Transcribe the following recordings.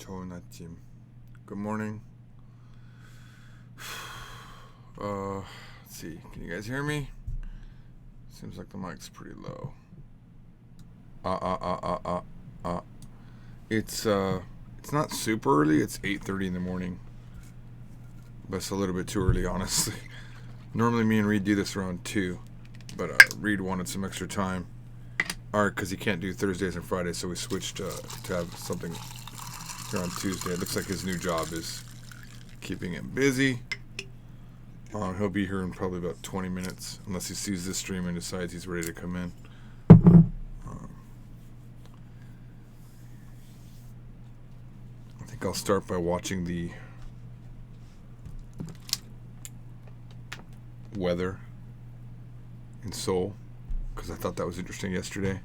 좋은 아침. Good morning. Let's see. Can you guys hear me? Seems like the mic's pretty low. It's not super early. It's 8:30 in the morning. But it's a little bit too early, honestly. Normally me and Reed do this around 2. But Reed wanted some extra time. Alright, because he can't do Thursdays and Fridays, so we switched to have something here on Tuesday. It looks like his new job is keeping him busy. He'll be here in probably about 20 minutes, unless he sees this stream and decides he's ready to come in. I think I'll start by watching the weather in Seoul, because I thought that was interesting yesterday.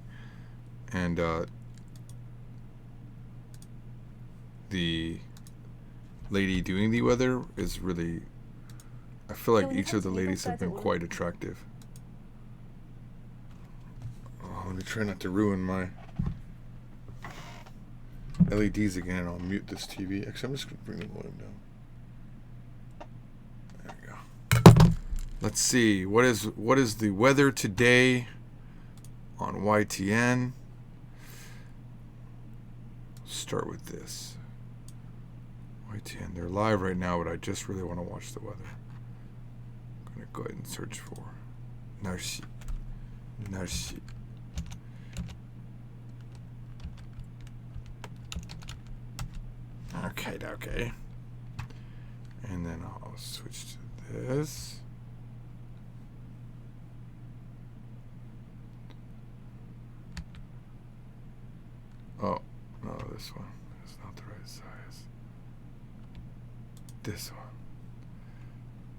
And the lady doing the weather is really, I feel like each of the ladies have been quite attractive. Oh, let me try not to ruin my LEDs again. I'll mute this TV. Actually, I'm just going to bring the volume down. There we go. Let's see. What is the weather today on YTN? Start with this. YTN. They're live right now, but I just really want to watch the weather. I'm going to go ahead and search for Narsi. Okay. And then I'll switch to this. Oh, no, this one is not the right size. This one.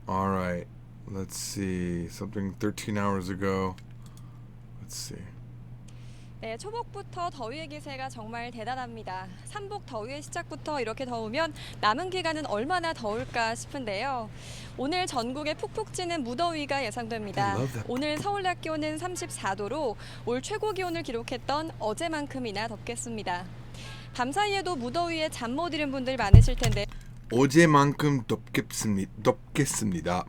All right. Let's see. Something 13 hours ago. Let's see. 네, 초복부터 더위의 기세가 정말 대단합니다. 삼복 더위의 시작부터 이렇게 더우면 남은 기간은 얼마나 더울까 싶은데요. 오늘 전국에 푹푹 찌는 무더위가 예상됩니다. 오늘 서울 낮 기온은 34도로 올 최고 기온을 기록했던 어제만큼이나 덥겠습니다. 밤사이에도 무더위에 잠 못 이룬 분들 많으실 텐데 어제만큼 덥겠습니다.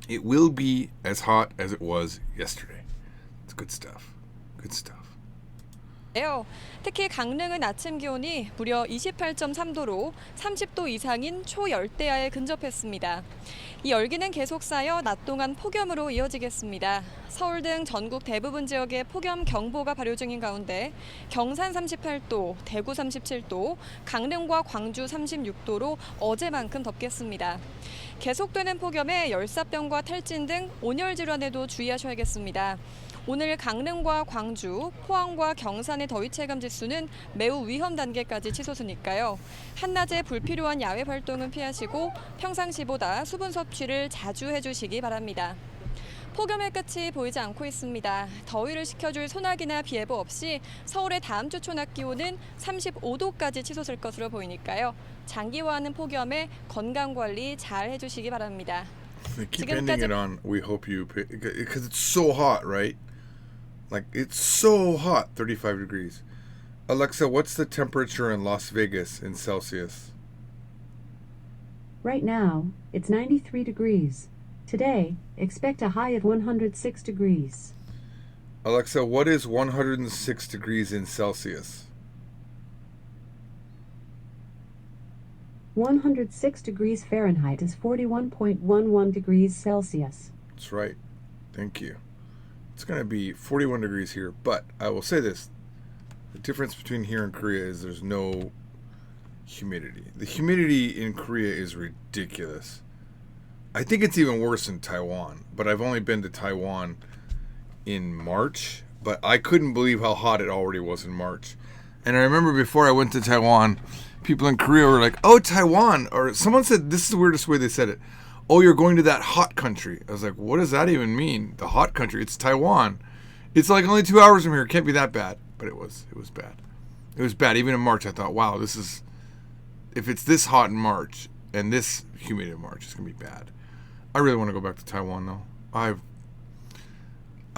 It will be as hot as it was yesterday. It's good stuff. Good stuff. 특히 강릉은 아침 기온이 무려 28.3도로 30도 이상인 초열대야에 근접했습니다. 이 열기는 계속 쌓여 낮 동안 폭염으로 이어지겠습니다. 서울 등 전국 대부분 지역에 폭염 경보가 발효 중인 가운데 경산 38도, 대구 37도, 강릉과 광주 36도로 어제만큼 덥겠습니다. 계속되는 폭염에 열사병과 탈진 등 온열 질환에도 주의하셔야겠습니다. 오늘 강릉과 광주, 포항과 경산의 더위 체감 지수는 매우 위험 단계까지 치솟으니까요. 한낮에 불필요한 야외 활동은 피하시고 평상시보다 수분 섭취를 자주 해주시기 바랍니다. 폭염의 끝이 보이지 않고 있습니다. 더위를 식혀줄 소나기나 비 예보 없이 서울의 다음 주 초낮 기온은 35도까지 치솟을 것으로 보이니까요. 장기화하는 폭염에 건강 관리 잘 해주시기 바랍니다. They keep ending it on we hope you pay, because it's so hot, right? Like it's so hot, 35 degrees. Alexa, what's the temperature in Las Vegas in Celsius? Right now, it's 93 degrees. Today, expect a high of 106 degrees. Alexa, what is 106 degrees in Celsius? 106 degrees Fahrenheit is 41.11 degrees Celsius. That's right. Thank you. It's going to be 41 degrees here, but I will say this. The difference between here and Korea is there's no humidity. The humidity in Korea is ridiculous. I think it's even worse in Taiwan, but I've only been to Taiwan in March, but I couldn't believe how hot it already was in March. And I remember before I went to Taiwan, people in Korea were like, oh, Taiwan, or someone said, this is the weirdest way they said it, oh, you're going to that hot country. I was like, what does that even mean? The hot country? It's Taiwan. It's like only 2 hours from here. It can't be that bad. But it was bad. It was bad. Even in March, I thought, wow, this is, if it's this hot in March and this humid in March, it's going to be bad. I really want to go back to Taiwan, though. I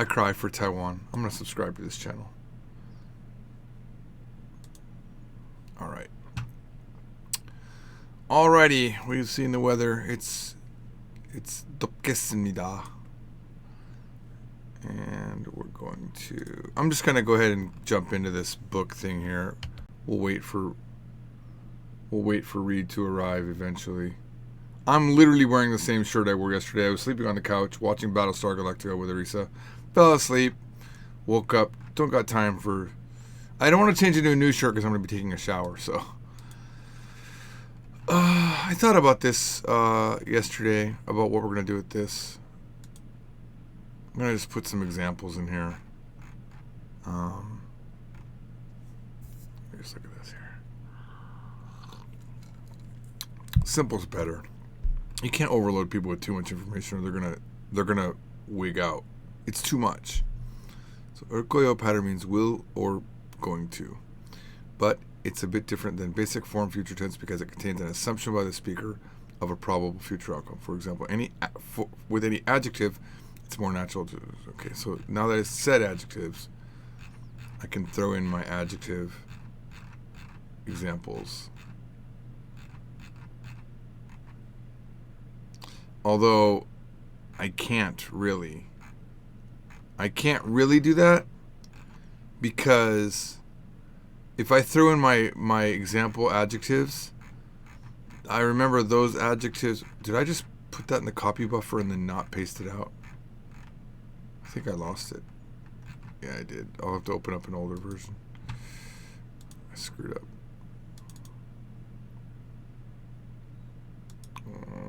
cry for Taiwan. I'm going to subscribe to this channel. All right. Alrighty, we've seen the weather. It's 덥겠습니다. And we're going to... I'm just going to go ahead and jump into this book thing here. We'll wait for Reed to arrive eventually. I'm literally wearing the same shirt I wore yesterday. I was sleeping on the couch, watching Battlestar Galactica with Arisa. Fell asleep, woke up, don't got time for... I don't want to change into a new shirt because I'm going to be taking a shower, so... I thought about this yesterday, about what we're going to do with this. I'm going to just put some examples in here. Just look at this here. Simple's better. You can't overload people with too much information, or they're gonna wig out. It's too much. So 을거예요 pattern means will or going to, but it's a bit different than basic form future tense because it contains an assumption by the speaker of a probable future outcome. For example, with any adjective, it's more natural to... Okay, so now that I've said adjectives, I can throw in my adjective examples. Although I can't really do that, because if I throw in my example adjectives, I remember those adjectives. Did I just put that in the copy buffer and then not paste it out? I think I lost it. Yeah, I did. I'll have to open up an older version. I screwed up.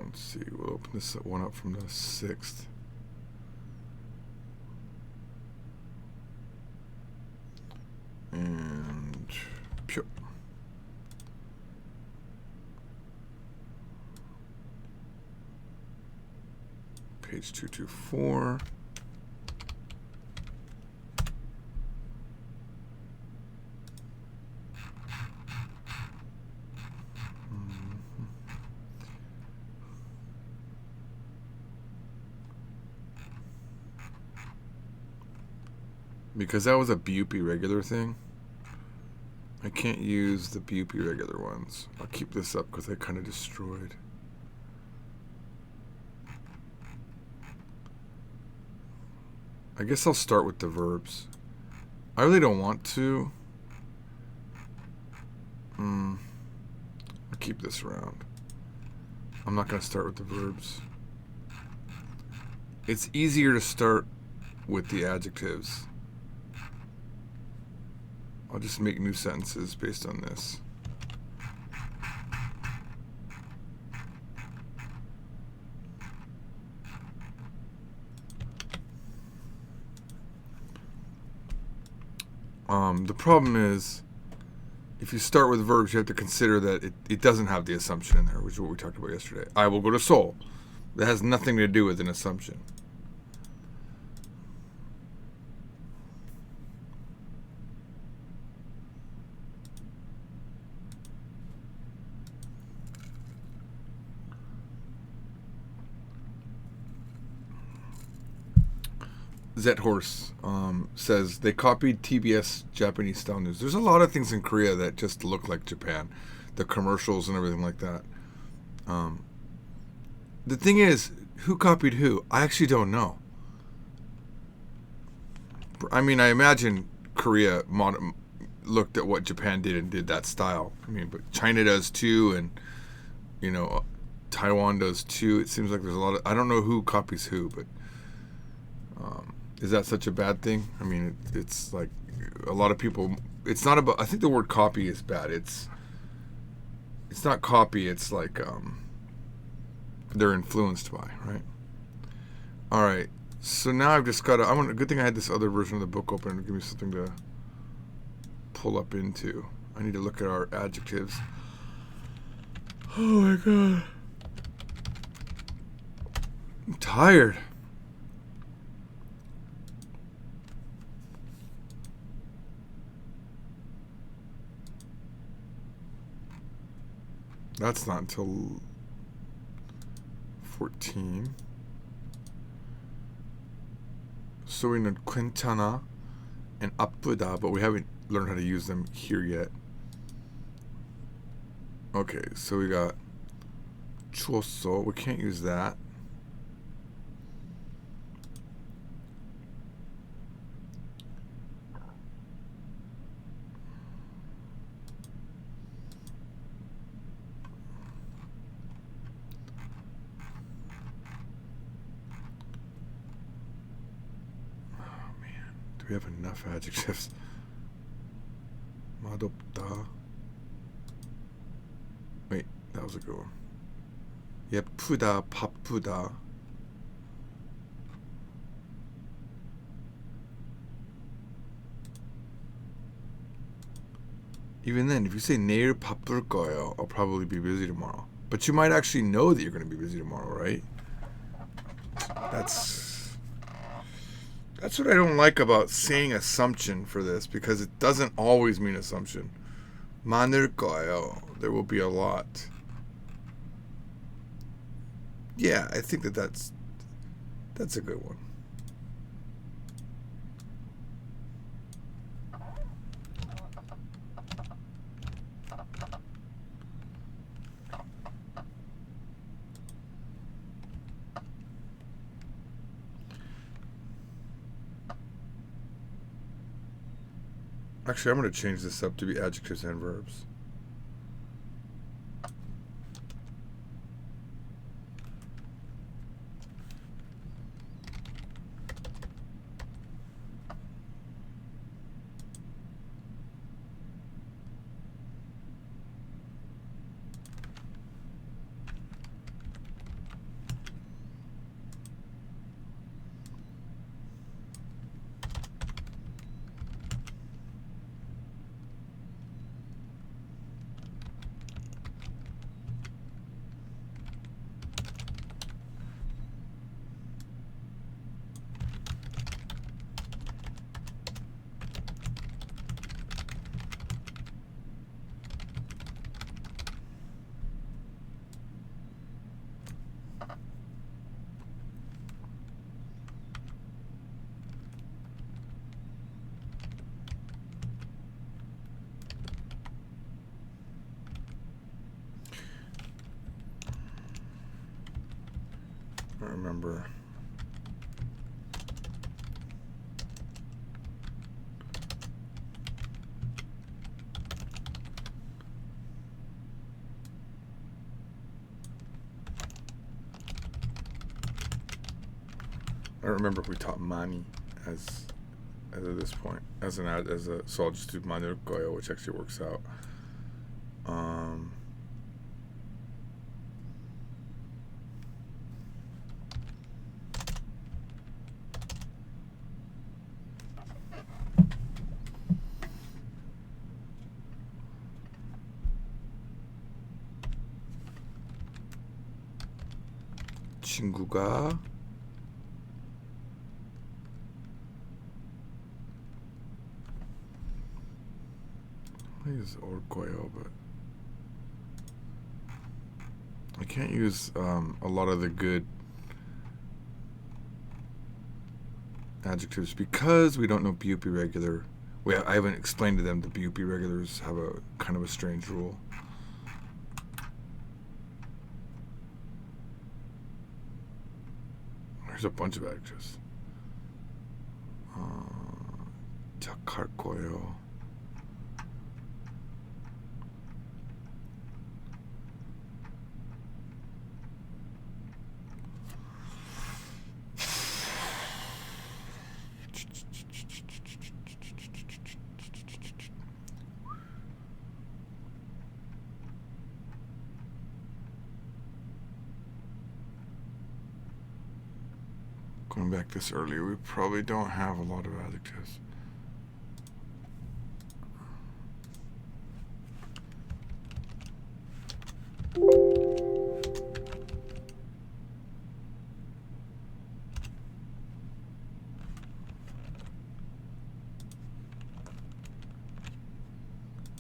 Let's see. We'll open this one up from the 6th. And pew. Page 224. Because that was a BUP regular thing, I can't use the BUP regular ones. I'll keep this up because I kind of destroyed. I guess I'll start with the verbs. I really don't want to. I'll keep this around. I'm not going to start with the verbs. It's easier to start with the adjectives. I'll just make new sentences based on this. The problem is, if you start with verbs, you have to consider that it doesn't have the assumption in there, which is what we talked about yesterday. I will go to Seoul. That has nothing to do with an assumption. Zethorse says they copied TBS Japanese style news. There's a lot of things in Korea that just look like Japan, the commercials and everything like that. The thing is, who copied who? I actually don't know. I mean, I imagine Korea looked at what Japan did and did that style. I mean, but China does too, and Taiwan does too. It seems like there's a lot of... I don't know who copies who, but... is that such a bad thing? I mean, it's like a lot of people... It's not about... I think the word copy is bad. It's not copy. It's like they're influenced by, right? All right. So now I've just got to... a good thing I had this other version of the book open to give me something to pull up into. I need to look at our adjectives. Oh my God. I'm tired. That's not until 14. So we know 괜찮아 and 아프다, but we haven't learned how to use them here yet. Okay, so we got 추웠어. We can't use that. We have enough adjectives. 맛없다. Wait, that was a good one. 예쁘다, 바쁘다. Even then, if you say 내일 바쁠 거예요, I'll probably be busy tomorrow. But you might actually know that you're going to be busy tomorrow, right? That's what I don't like about saying assumption for this, because it doesn't always mean assumption. 많을 거예요. There will be a lot. Yeah, I think that's a good one. Actually, I'm going to change this up to be adjectives and verbs. I remember. I don't remember if we taught mani as at this point so I'll just do 많을 거예요, which actually works out. 친구가 I use 올 거예요, but I can't use a lot of the good adjectives because we don't know BUP regular. I haven't explained to them the BUP regulars have a kind of a strange rule. There's a bunch of adjectives. 착할 거예요. Going back this early, we probably don't have a lot of adjectives.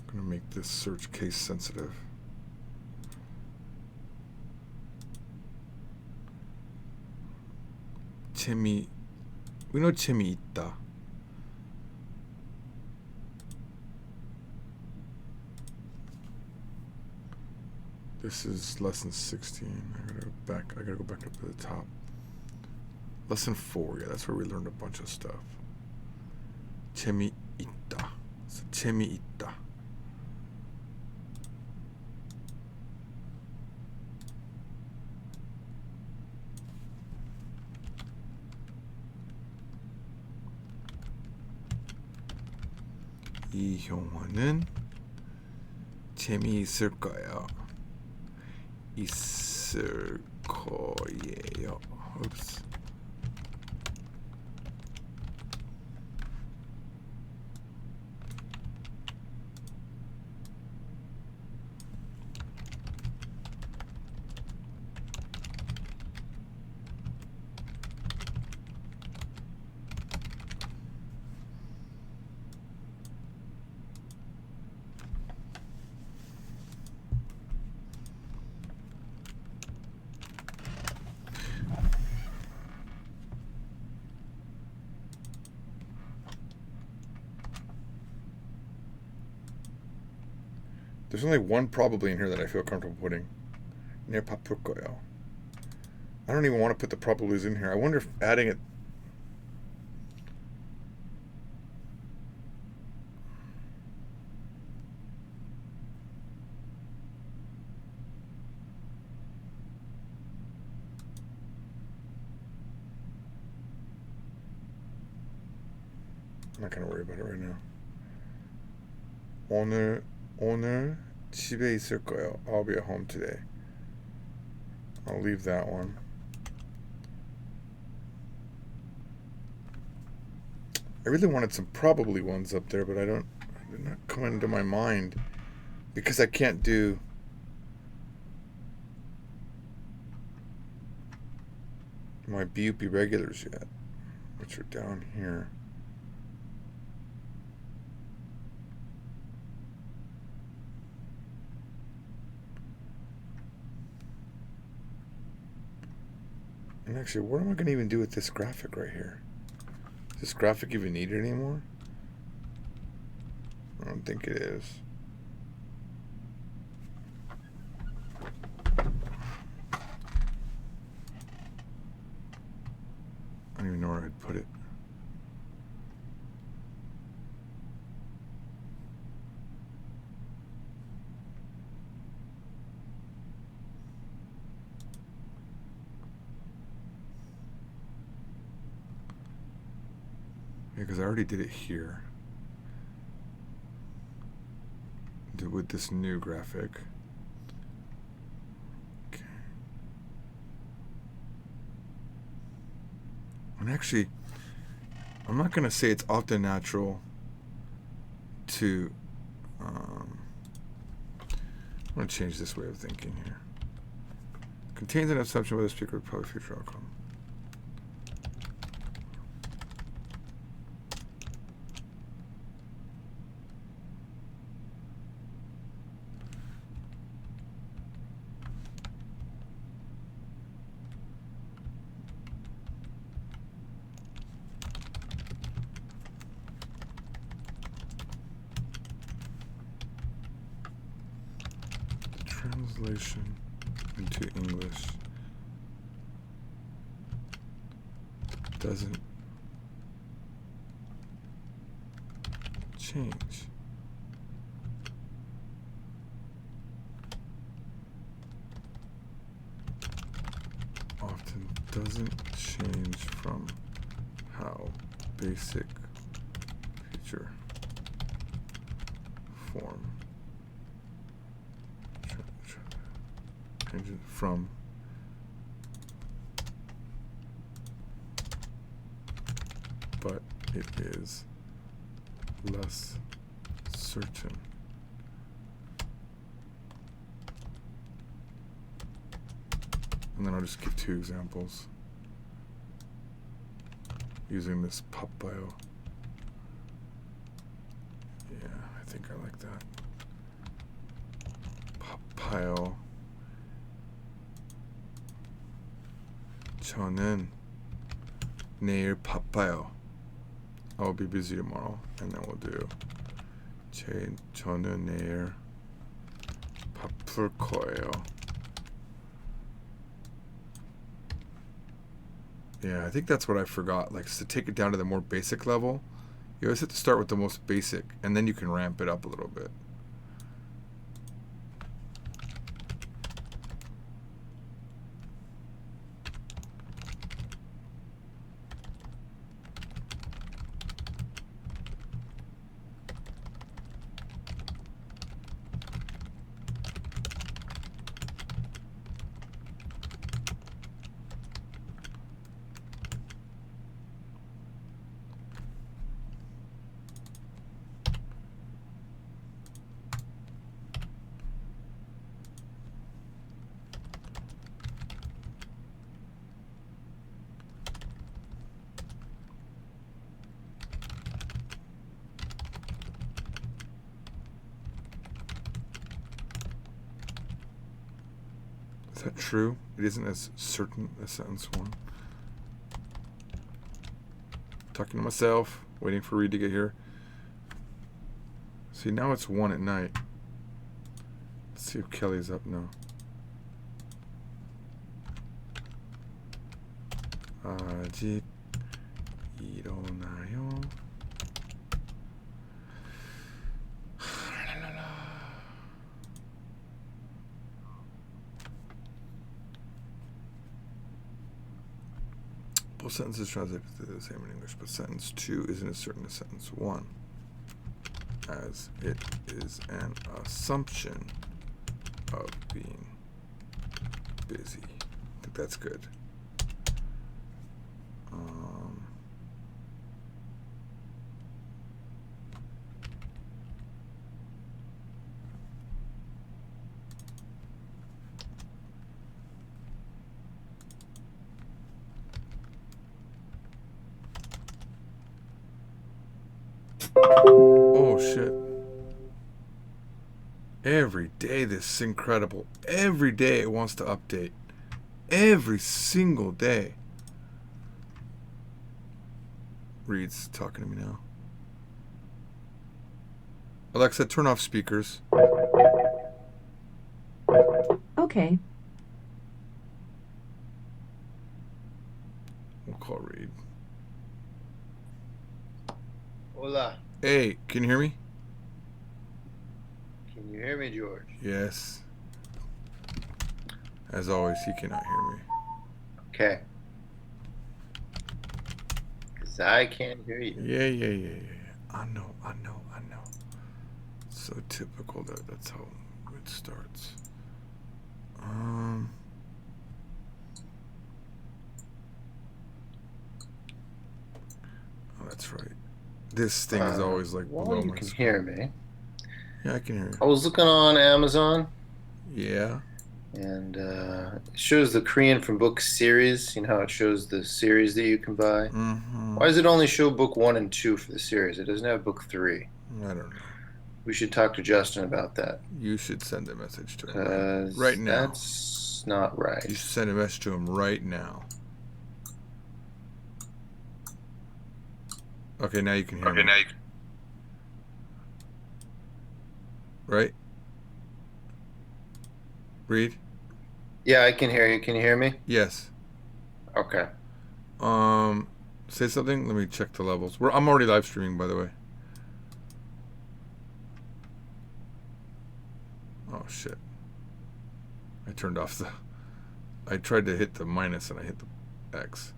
I'm gonna make this search case sensitive. We know 재미있다. This is lesson 16. I gotta go back up to the top. Lesson 4, yeah, that's where we learned a bunch of stuff. 재미있다. So, 재미있다. 이 영화는 재미있을 거예요. 있을 거예요. Oops. There's only one probably in here that I feel comfortable putting. 네, 바쁠 거예요. I don't even want to put the probablys in here. I wonder if adding it. I'm not gonna worry about it right now. 오늘 집에 있을 거예요. I'll be at home today. I'll leave that one. I really wanted some probably ones up there, but they're not coming into my mind because I can't do my BUP regulars yet, which are down here. And actually, what am I going to even do with this graphic right here? Is this graphic even needed anymore? I don't think it is. I don't even know where I'd put it. Because I already did it here with this new graphic. Okay. And actually, I'm not going to say it's often natural to I'm going to change this way of thinking here. Contains an assumption whether the speaker would probably future outcome. Translation into English doesn't change. Often doesn't change from how basic feature form from but it is less certain. And then I'll just give 2 examples using this pappayo. Yeah, I think I like that. Pappayo. 저는 내일 바빠요. I'll be busy tomorrow. And then we'll do 저는 내일 바쁠 for coil. Yeah, I think that's what I forgot. Like, to take it down to the more basic level, you always have to start with the most basic, and then you can ramp it up a little bit. Is that true? It isn't as certain as sentence 1. Talking to myself, waiting for Reed to get here. See, now it's 1 at night. Let's see if Kelly's up now. 아직 일어나요? Both sentences translate the same in English, but sentence 2 isn't as certain as sentence 1, as it is an assumption of being busy. I think that's good. Oh shit. Every day this is incredible. Every day it wants to update. Every single day. Reed's talking to me now. Alexa, turn off speakers. Okay. We'll call Reed. Hola. Hey, can you hear me? Can you hear me, George? Yes. As always, he cannot hear me. Okay. Because I can't hear you. Yeah. I know. So typical that's how it starts. Oh, that's right. This thing is always like well, below you my can screen. hear me. Yeah, I can hear I you. was looking on Amazon, Yeah. and it shows the Korean from book series. You know how it shows the series that you can buy? Mm-hmm. Why does it only show book 1 and 2 for the series? It doesn't have book 3. I don't know. We should talk to Justin about that. You should send a message to him Because right now. that's not right. You should send a message to him right now. Okay, now you can hear me. Right? Reed? Yeah, I can hear you. Can you hear me? Yes. Okay. Say something. Let me check the levels. I'm already live streaming, by the way. Oh shit! I turned off the. I tried to hit the minus and I hit the X.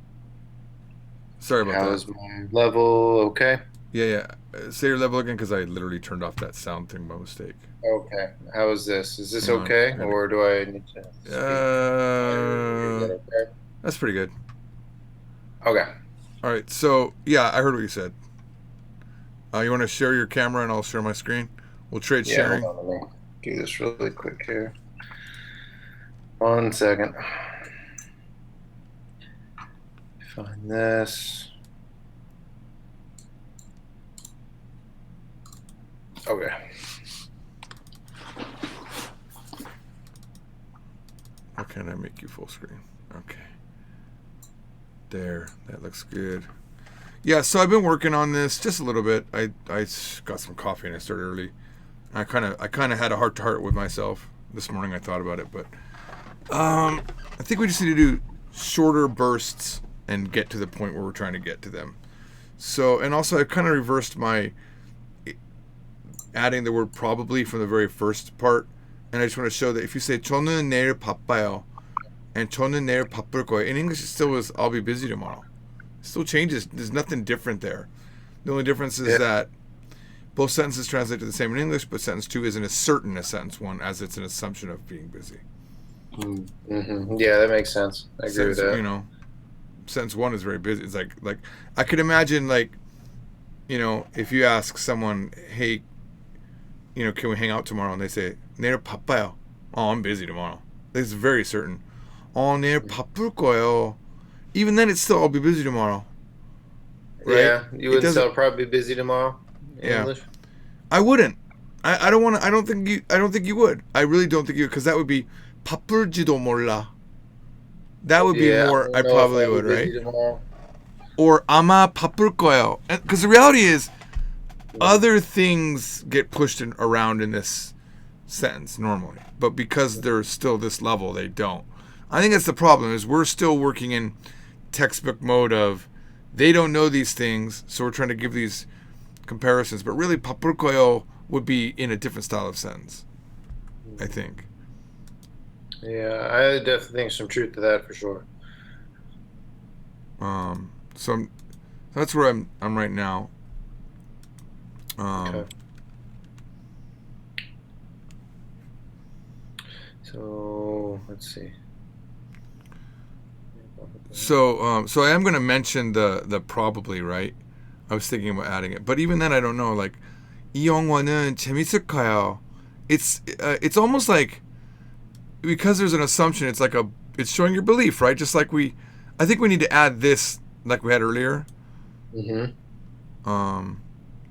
Sorry about How's that. my level? Okay. Yeah. Say your level again, because I literally turned off that sound thing by mistake. Okay. How is this? Is this Hang on. okay, or do I need to? Speak? Is that okay? That's pretty good. Okay. All right. So yeah, I heard what you said. You want to share your camera and I'll share my screen? We'll trade Yeah. sharing. Hold on, let me do this really quick here. 1 second. Find this. Okay. How can I make you full screen? Okay. There. That looks good. Yeah, so I've been working on this just a little bit. I got some coffee and I started early. I kind of had a heart-to-heart with myself. this morning I thought about it, but I think we just need to do shorter bursts and get to the point where we're trying to get to them. So, and also I kind of reversed my adding the word probably from the very first part, and I just want to show that if you say 저는 내일 바빠요 and 저는 내일 바쁠 거예요, in English it still is I'll be busy tomorrow. It still changes. There's nothing different there. The only difference is that both sentences translate to the same in English, but sentence 2 isn't as certain as sentence 1, as it's an assumption of being busy. Mm-hmm. Yeah, that makes sense. I agree with that. You know, sentence 1 is very busy. It's like I could imagine, like, you know, if you ask someone, hey, you know, can we hang out tomorrow? And they say, 내일 바빠요. Oh, I'm busy tomorrow. It's very certain. 내일 바쁠 거예요. Even then, it's still, I'll be busy tomorrow. Right? Yeah, you would still probably be busy tomorrow in English? I wouldn't. I don't want to. I don't think you would. I really don't think you would, because that would be 바쁠지도 몰라. That would be more. I probably would, right? Tomorrow. Or 아마 바쁠 거예요. Because the reality is, other things get pushed around in this sentence normally, but because they're still this level, they don't. I think that's the problem. Is we're still working in textbook mode of they don't know these things, so we're trying to give these comparisons. But really, 바쁠 거예요 would be in a different style of sentence, I think. Yeah, I definitely think some truth to that for sure. So that's where I'm right now. Okay. So let's see. So I am going to mention the probably, right? I was thinking about adding it, but even then I don't know. Like 이 영화는 재밌을까요? It's almost like, because there's an assumption. It's like it's showing your belief, right? Just like I think we need to add this like we had earlier. Mm-hmm.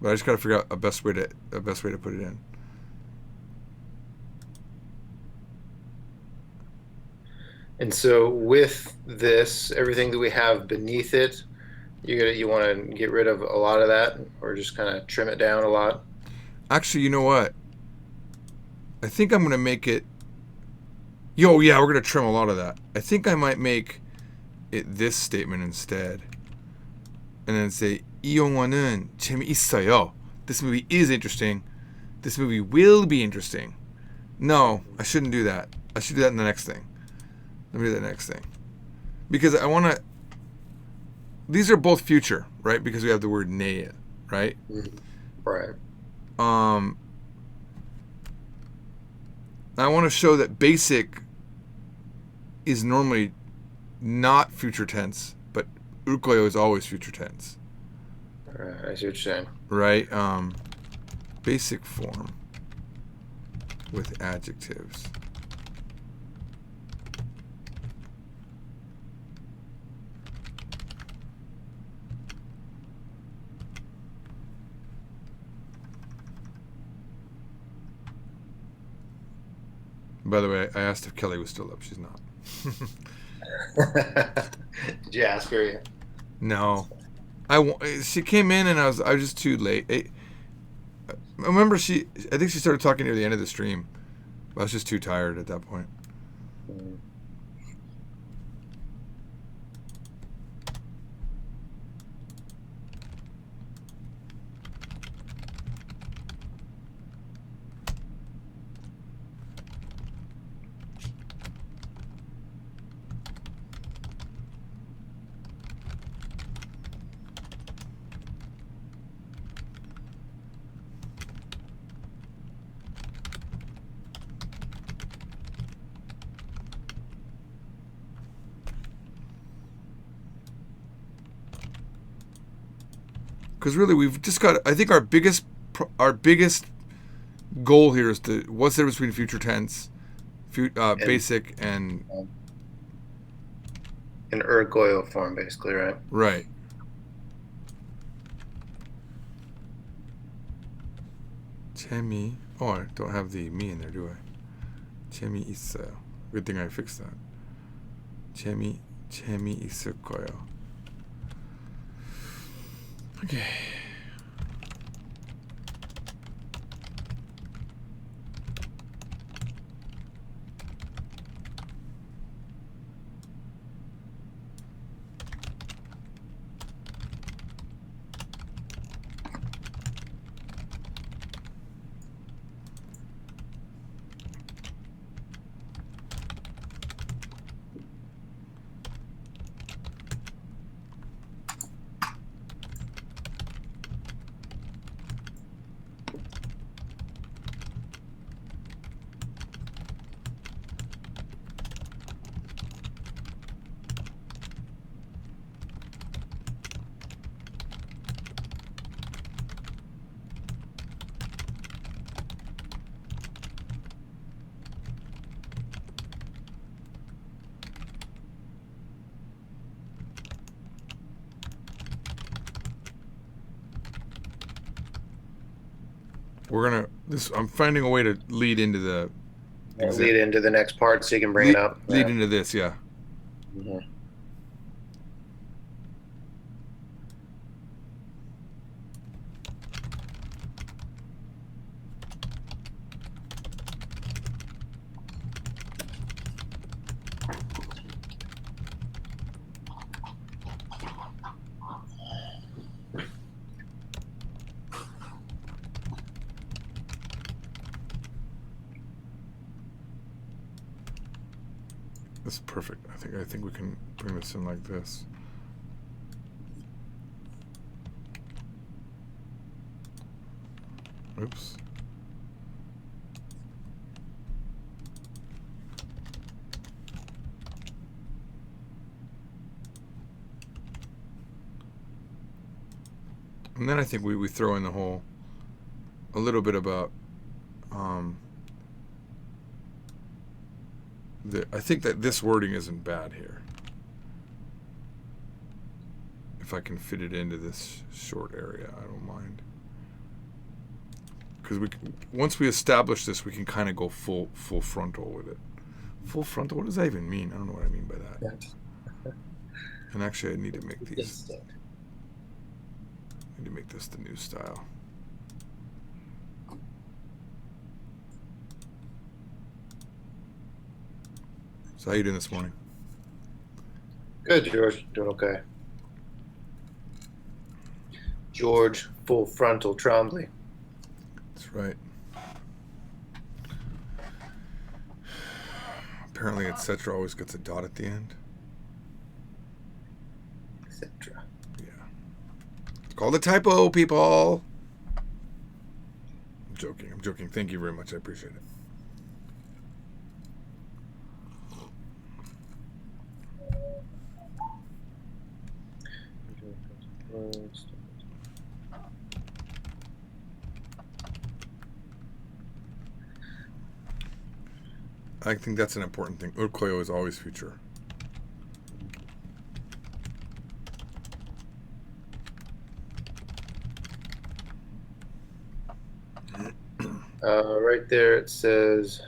But I just got to figure out a best way to put it in. And so with this, everything that we have beneath it, you want to get rid of a lot of that, or just kind of trim it down a lot? Actually, you know what? I think I'm going to make it... yeah, we're going to trim a lot of that. I think I might make it this statement instead. And then say, 이 영화는 재미있어요. This movie is interesting. This movie will be interesting. No, I shouldn't do that. I should do that in the next thing. Let me do the next thing. Because I want to... These are both future, right? Because we have the word 내일, right? Mm-hmm. Right. I want to show that basic is normally not future tense, but 울 거예요 is always future tense. Right, I see what you're saying. Right? Basic form with adjectives. By the way, I asked if Kelly was still up. She's not. Did you ask her yet? No. She came in and I was just too late. I remember I think she started talking near the end of the stream. I was just too tired at that point. Mm. Because really, we've just got. I think our biggest goal here is to what's the difference between future tense, basic, and in ergoil form, basically, right? Right. 재미. Oh, I don't have the me in there, do I? 재미있어요. Good thing I fixed that. 재미있을 거예요. Okay. I'm finding a way to lead into the Lead into the next part so you can bring it up. Lead into this, yeah. Mhm. This is perfect. I think we can bring this in like this. Oops. And then I think we throw in a little bit about I think that this wording isn't bad here. If I can fit it into this short area, I don't mind. Because once we establish this, we can kind of go full frontal with it. Full frontal? What does that even mean? I don't know what I mean by that. And actually, I need to make these. I need to make this the new style. So how you doing this morning? Good, George. Doing okay. George, full frontal Trombley. That's right. Apparently, etc. always gets a dot at the end. Etc. Yeah. It's called a typo, people. I'm joking. I'm joking. Thank you very much. I appreciate it. I think that's an important thing. Urkoyo is always future. Right there it says,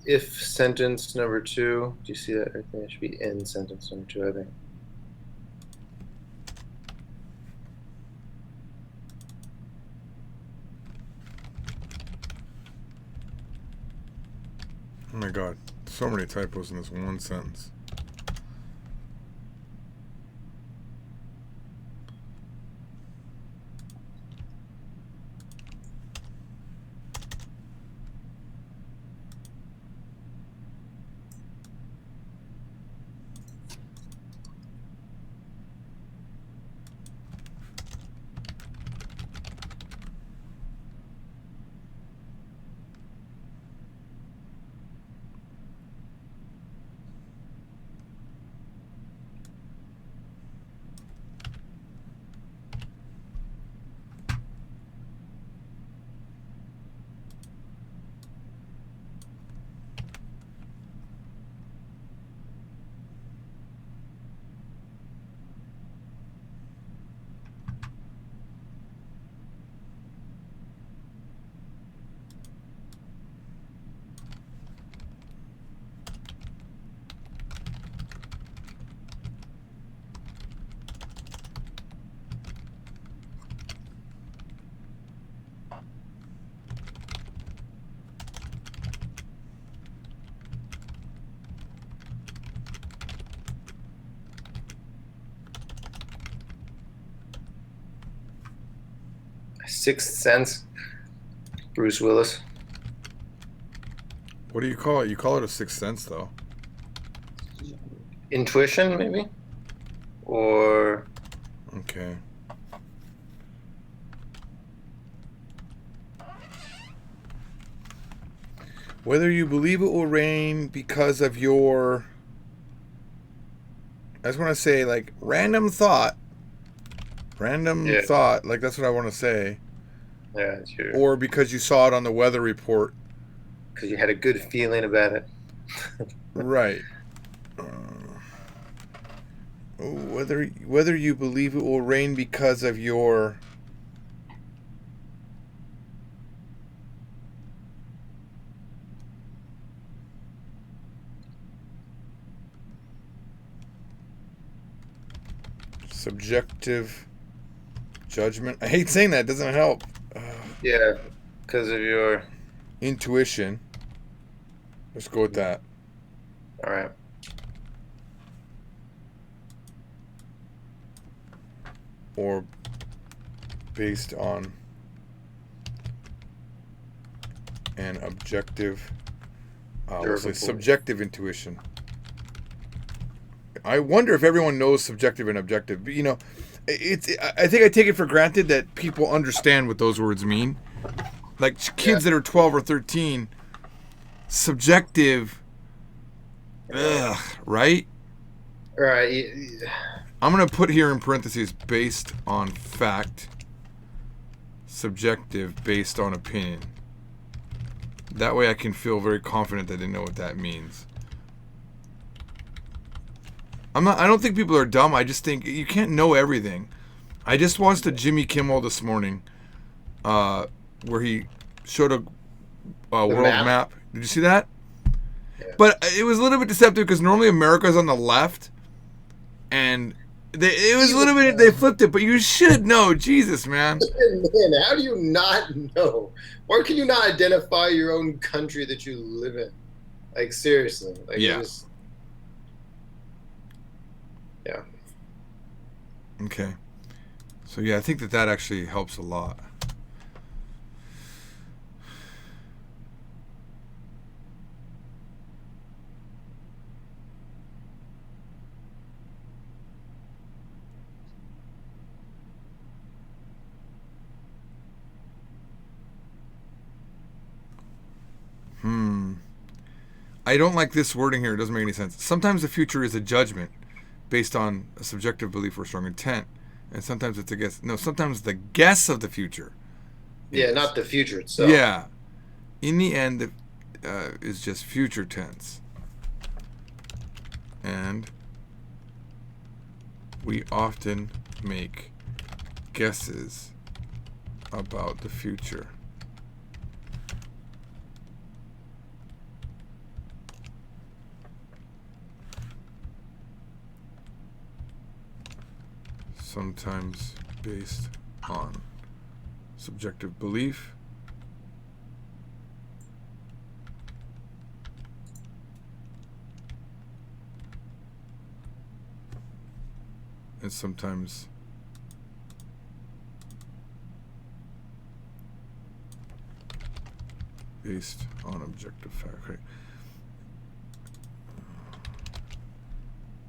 if sentence number 2. Do you see that right there? It should be in sentence number 2, I think. Oh my god, so many typos in this one sentence. Sixth Sense, Bruce Willis. What do you call it? You call it a sixth sense, though. Intuition, maybe? Or... Okay. Whether you believe it will rain because of your... I just want to say, like, random thought. Random thought. Like, that's what I want to say. Yeah, sure. Or because you saw it on the weather report. Because you had a good feeling about it. Right. Whether you believe it will rain because of your Subjective judgment. I hate saying that. It doesn't help. Yeah, because of your. Intuition. Let's go with that. All right. Or based on an objective, we'll say subjective intuition. I wonder if everyone knows subjective and objective. But, you know, I think I take it for granted that people understand what those words mean. Like kids that are 12 or 13, subjective, right? Right. I'm going to put here in parentheses, based on fact, subjective, based on opinion. That way I can feel very confident that they know what that means. I don't think people are dumb. I just think you can't know everything. I just watched a Jimmy Kimmel this morning where he showed a world map. Did you see that? Yeah. But it was a little bit deceptive because normally America's on the left, and it was a little bit, they flipped it, but you should know. Jesus, man. Man, how do you not know? Why can you not identify your own country that you live in? Like, seriously. Like, yeah. Yeah. Okay. So, yeah, I think that actually helps a lot. I don't like this wording here. It doesn't make any sense. Sometimes the future is a judgment based on a subjective belief or strong intent, and sometimes it's a guess. No, sometimes the guess of the future. Yeah, not the future itself. Yeah. In the end, is just future tense. And we often make guesses about the future. Sometimes based on subjective belief, and sometimes based on objective fact. Right?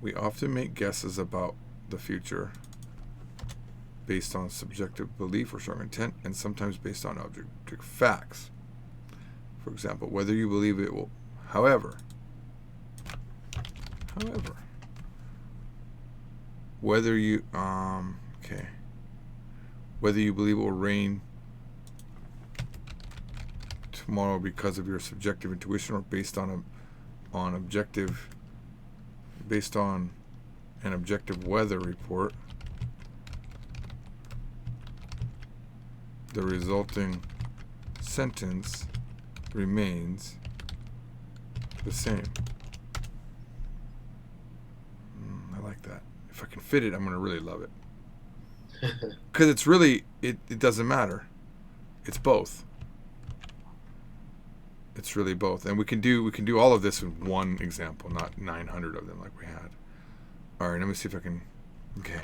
We often make guesses about the future based on subjective belief or strong intent, and sometimes based on objective facts. For example, whether you believe it will, however, whether you, whether you believe it will rain tomorrow because of your subjective intuition or based on an objective weather report, the resulting sentence remains the same. I like that. If I can fit it, I'm going to really love it. Because it's really, it doesn't matter. It's both. It's really both. And we can do all of this in one example, not 900 of them like we had. All right, let me see if I can, okay.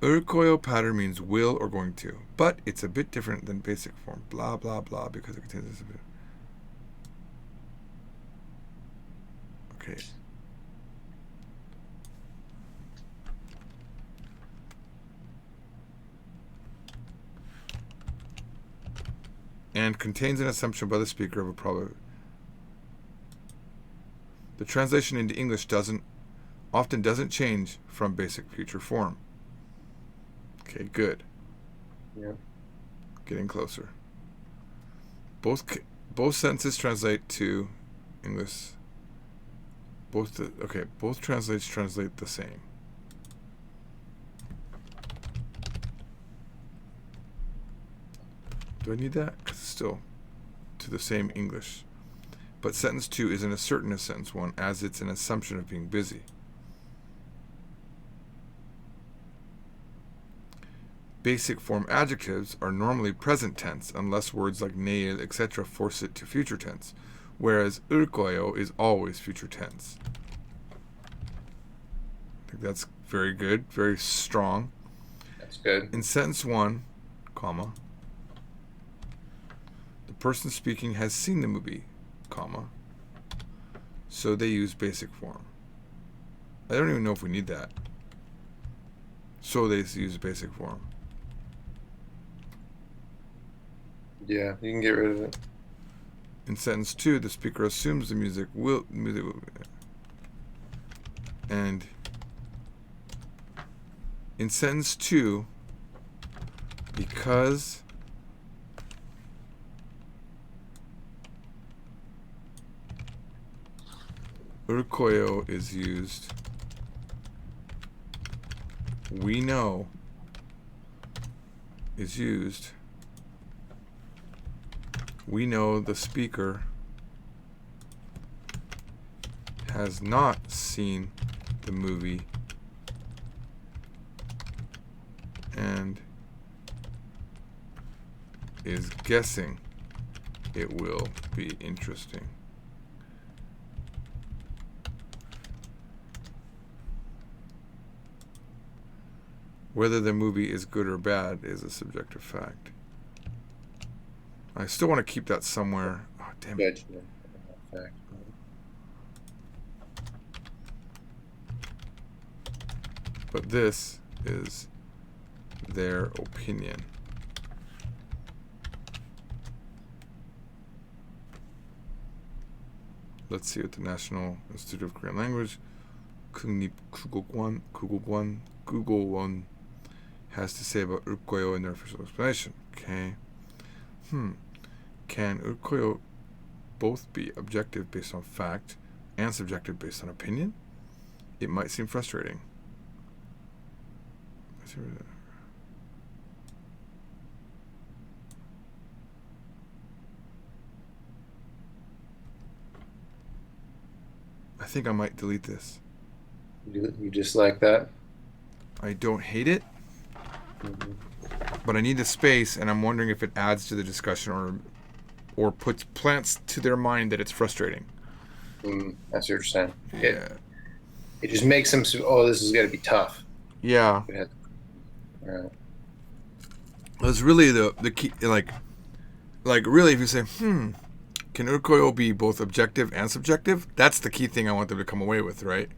Urkoyo pattern means will or going to, but it's a bit different than basic form. Blah, blah, blah, because it contains this a bit. Okay. And contains an assumption by the speaker of a probability. The translation into English often doesn't change from basic future form. Okay, good. Yeah. Getting closer. Both sentences translate to English. Both translates translate the same. Do I need that? Because it's still to the same English. but sentence 2 isn't as certain as sentence 1, as it's an assumption of being busy. Basic form adjectives are normally present tense unless words like 내일, etc. force it to future tense, whereas 을 거예요 is always future tense. I think that's very good, very strong. That's good. In sentence 1, comma, the person speaking has seen the movie, comma, so they use basic form. I don't even know if we need that. So they use basic form. Yeah, you can get rid of it. In sentence 2, the speaker assumes the music will and in sentence 2, because 을 거예요 is used, we know is used, we know the speaker has not seen the movie and is guessing it will be interesting. Whether the movie is good or bad is a subjective fact. I still want to keep that somewhere. Oh, damn it. Judgment. Fact. But this is their opinion. Let's see what the National Institute of Korean Language, 국립국어원 has to say about 을 거예요 in their official explanation. Okay. Can 을 거예요 both be objective based on fact and subjective based on opinion? It might seem frustrating. I think I might delete this. You just like that? I don't hate it, but I need the space, and I'm wondering if it adds to the discussion or puts plants to their mind that it's frustrating. That's what you're saying. Yeah. It just makes them. Oh, this is gonna be tough. Yeah. Right. It's really the key. Like really, if you say, can 을 거예요 be both objective and subjective? That's the key thing I want them to come away with, right?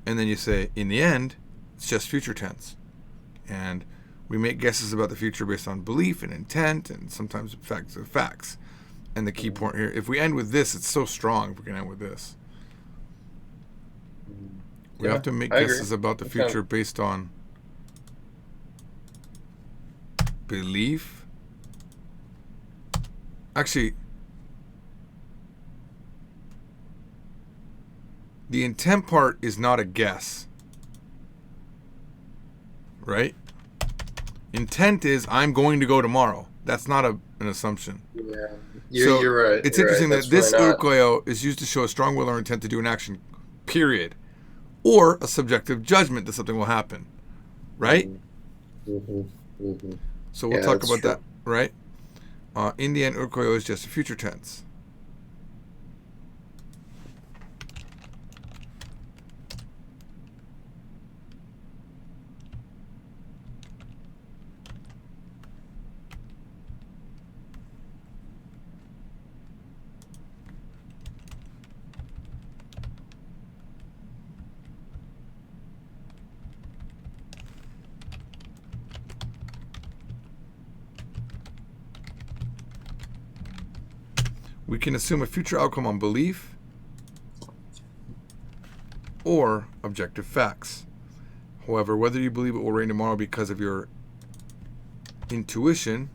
And then you say, in the end, it's just future tense. And we make guesses about the future based on belief and intent and sometimes facts. And the key point here, if we end with this, it's so strong if we can end with this. We have to make guesses about the future based on belief. Actually, the intent part is not a guess, right? Intent is I'm going to go tomorrow. That's not an assumption. Yeah, So you're right. it's you're interesting right. that this really 을 not- 거예요 is used to show a strong will or intent to do an action, period, or a subjective judgment that something will happen, right? So we'll Yeah, talk that's about true. that, right? In the end, 을 거예요 is just a future tense. We can assume a future outcome on belief or objective facts. However, whether you believe it will rain tomorrow because of your intuition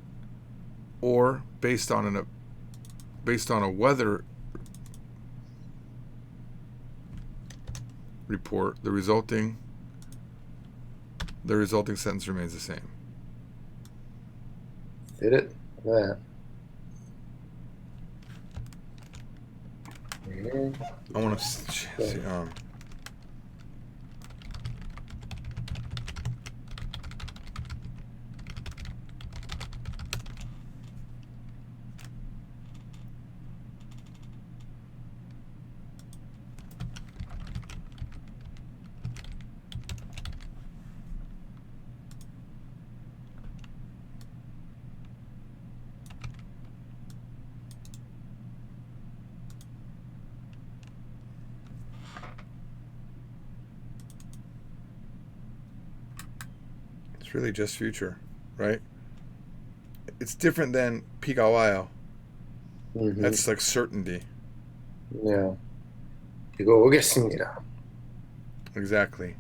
or based on a weather report, the resulting sentence remains the same. Did it? Look at that. I want to see. It's really just future, right? It's different than Pikawayo. That's like certainty. Yeah. 이거 오겠습니다. Exactly.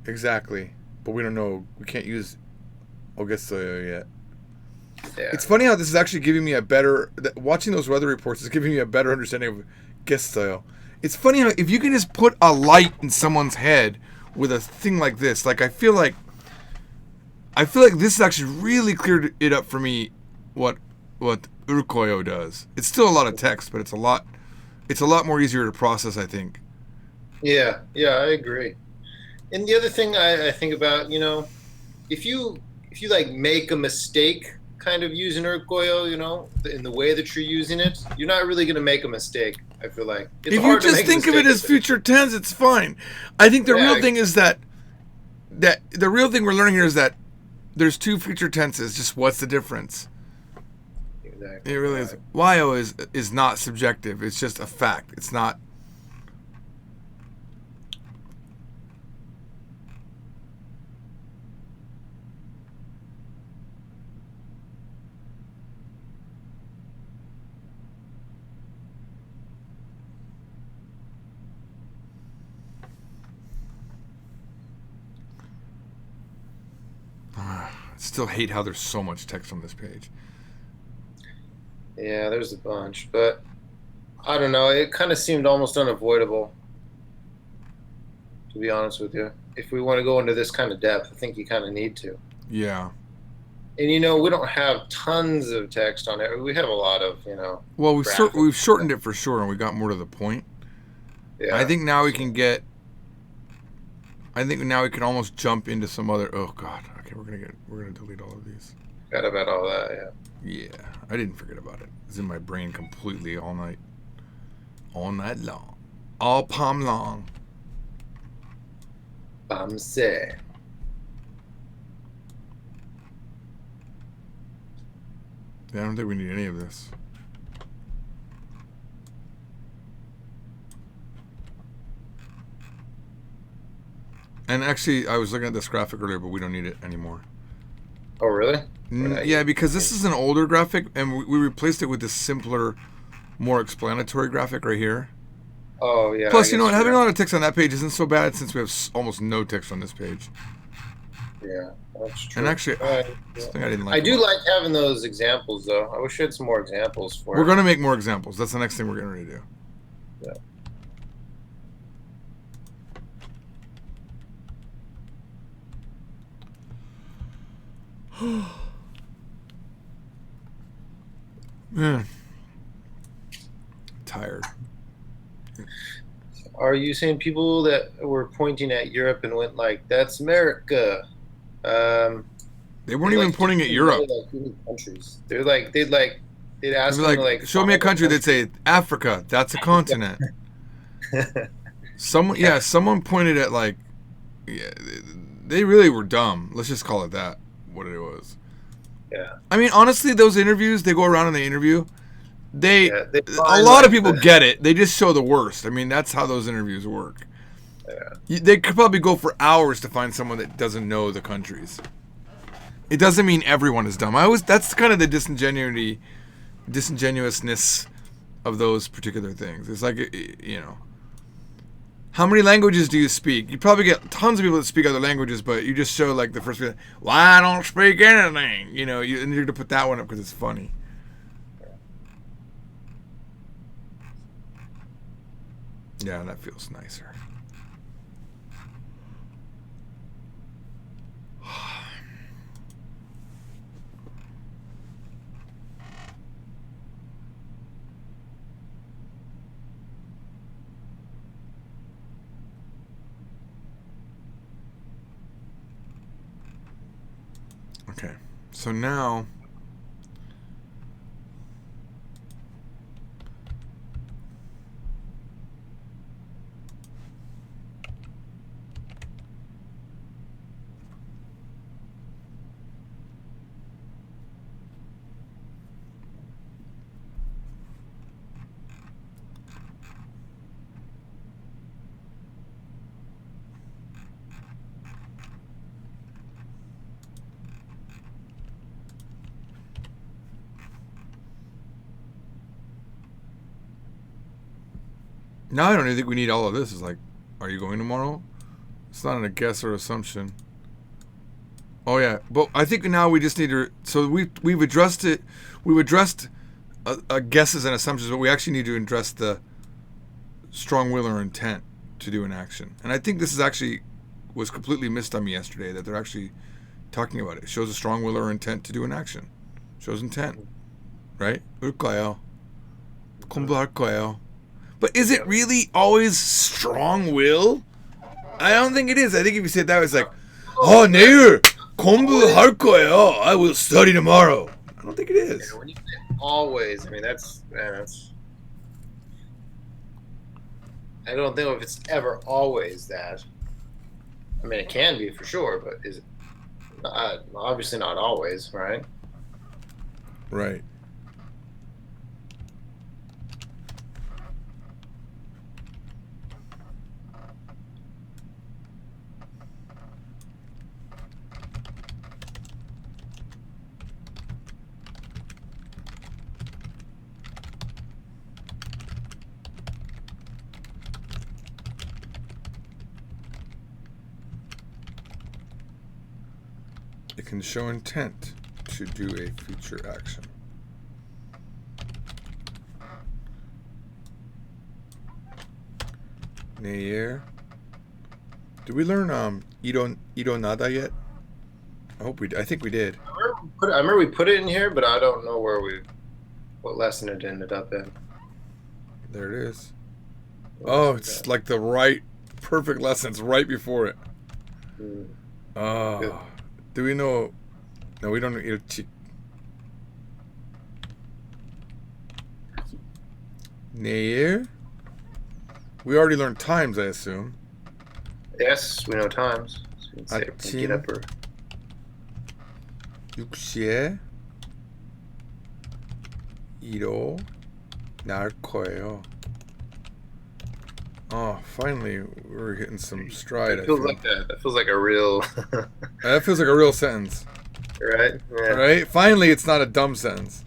Exactly. But we don't know. We can't use Ogesoyo yet. Yeah. It's funny how this is actually giving me a better... Watching those weather reports is giving me a better understanding of Gestoyo. It's funny how if you can just put a light in someone's head with a thing like this, like I feel like this has actually really cleared it up for me what Urkoyo does. It's still a lot of text, but it's a lot more easier to process, I think. Yeah, I agree. And the other thing I think about, if you like make a mistake kind of using Urkoyo, in the way that you're using it, you're not really going to make a mistake, I feel like. It's If you just think of it as future tense, it's fine. I think the real thing is that the real thing we're learning here is that there's two future tenses. Just what's the difference? Exactly. It really is. Wayo is not subjective. It's just a fact. It's not. I still hate how there's so much text on this page. Yeah, there's a bunch, but I don't know. It kind of seemed almost unavoidable, to be honest with you. If we want to go into this kind of depth, I think you kind of need to. Yeah. And we don't have tons of text on it. We have a lot of, Well, we've shortened it for sure, and we got more to the point. Yeah. I think now we can get. I think now we can almost jump into some other. Oh God. Okay, we're gonna delete all of these. Forgot about all that. Yeah. Yeah, I didn't forget about it. It's in my brain completely all night long, all palm long. Say. Yeah, I don't think we need any of this. And actually, I was looking at this graphic earlier, but we don't need it anymore. Oh, really? Yeah, because this is an older graphic, and we replaced it with this simpler, more explanatory graphic right here. Oh, yeah. Plus, you know what? Having a lot of text on that page isn't so bad since we have almost no text on this page. Yeah, that's true. And actually, yeah. something I didn't like. I do like having those examples, though. I wish I had some more examples for We're it. going to make more examples. That's the next thing we're getting ready to do. Yeah. Man. Tired. Are you saying people that were pointing at Europe and went like, "That's America"? They weren't even pointing at Europe. Countries. They'd ask They'd them be like, to show me a country. They'd say Africa. That's a continent. Someone pointed at they really were dumb. Let's just call it that. What it was. Yeah. I mean, honestly, those interviews, they go around and they interview. A find, lot of people get it. They just show the worst. I mean, that's how those interviews work. Yeah. They could probably go for hours to find someone that doesn't know the countries. It doesn't mean everyone is dumb. That's kind of the disingenuousness of those particular things. It's like, how many languages do you speak? You probably get tons of people that speak other languages, but you just show like the first people, well, I don't speak anything. And you're going to put that one up because it's funny. Yeah, that feels nicer. Okay. So now I don't even think we need all of this. It's like, are you going tomorrow? It's not a guess or assumption. Oh yeah, but I think now we just need to. So we've addressed it. We've addressed guesses and assumptions, but we actually need to address the strong will or intent to do an action. And I think this is actually was completely missed on me yesterday, that they're actually talking about it. It shows a strong will or intent to do an action. Shows intent, right? 울 거예요. 공부할 거예요. But is it really always strong will? I don't think it is. I think if you said that, it's like, 내일 공부할 거예요. I will study tomorrow. I don't think it is. When you say always, I mean that's. I don't think if it's ever always that. I mean, it can be for sure, but is it obviously not always, right? Right. It can show intent to do a future action. 내일. Did we learn 일어나다 yet? I think we did. I remember we put it in here, but I don't know what lesson it ended up in. There it is. Oh, it's like the right perfect lesson. It's right before it. Good. Do we know? No, we don't know 일찍. 내일. We already learned times, I assume. Yes, we know times. So we can say 아침. get up or 6시에 일어날 거예요. Oh, finally, we're hitting some stride. That feels like a real, That feels like a real sentence. right? Yeah. Right? Finally, it's not a dumb sentence.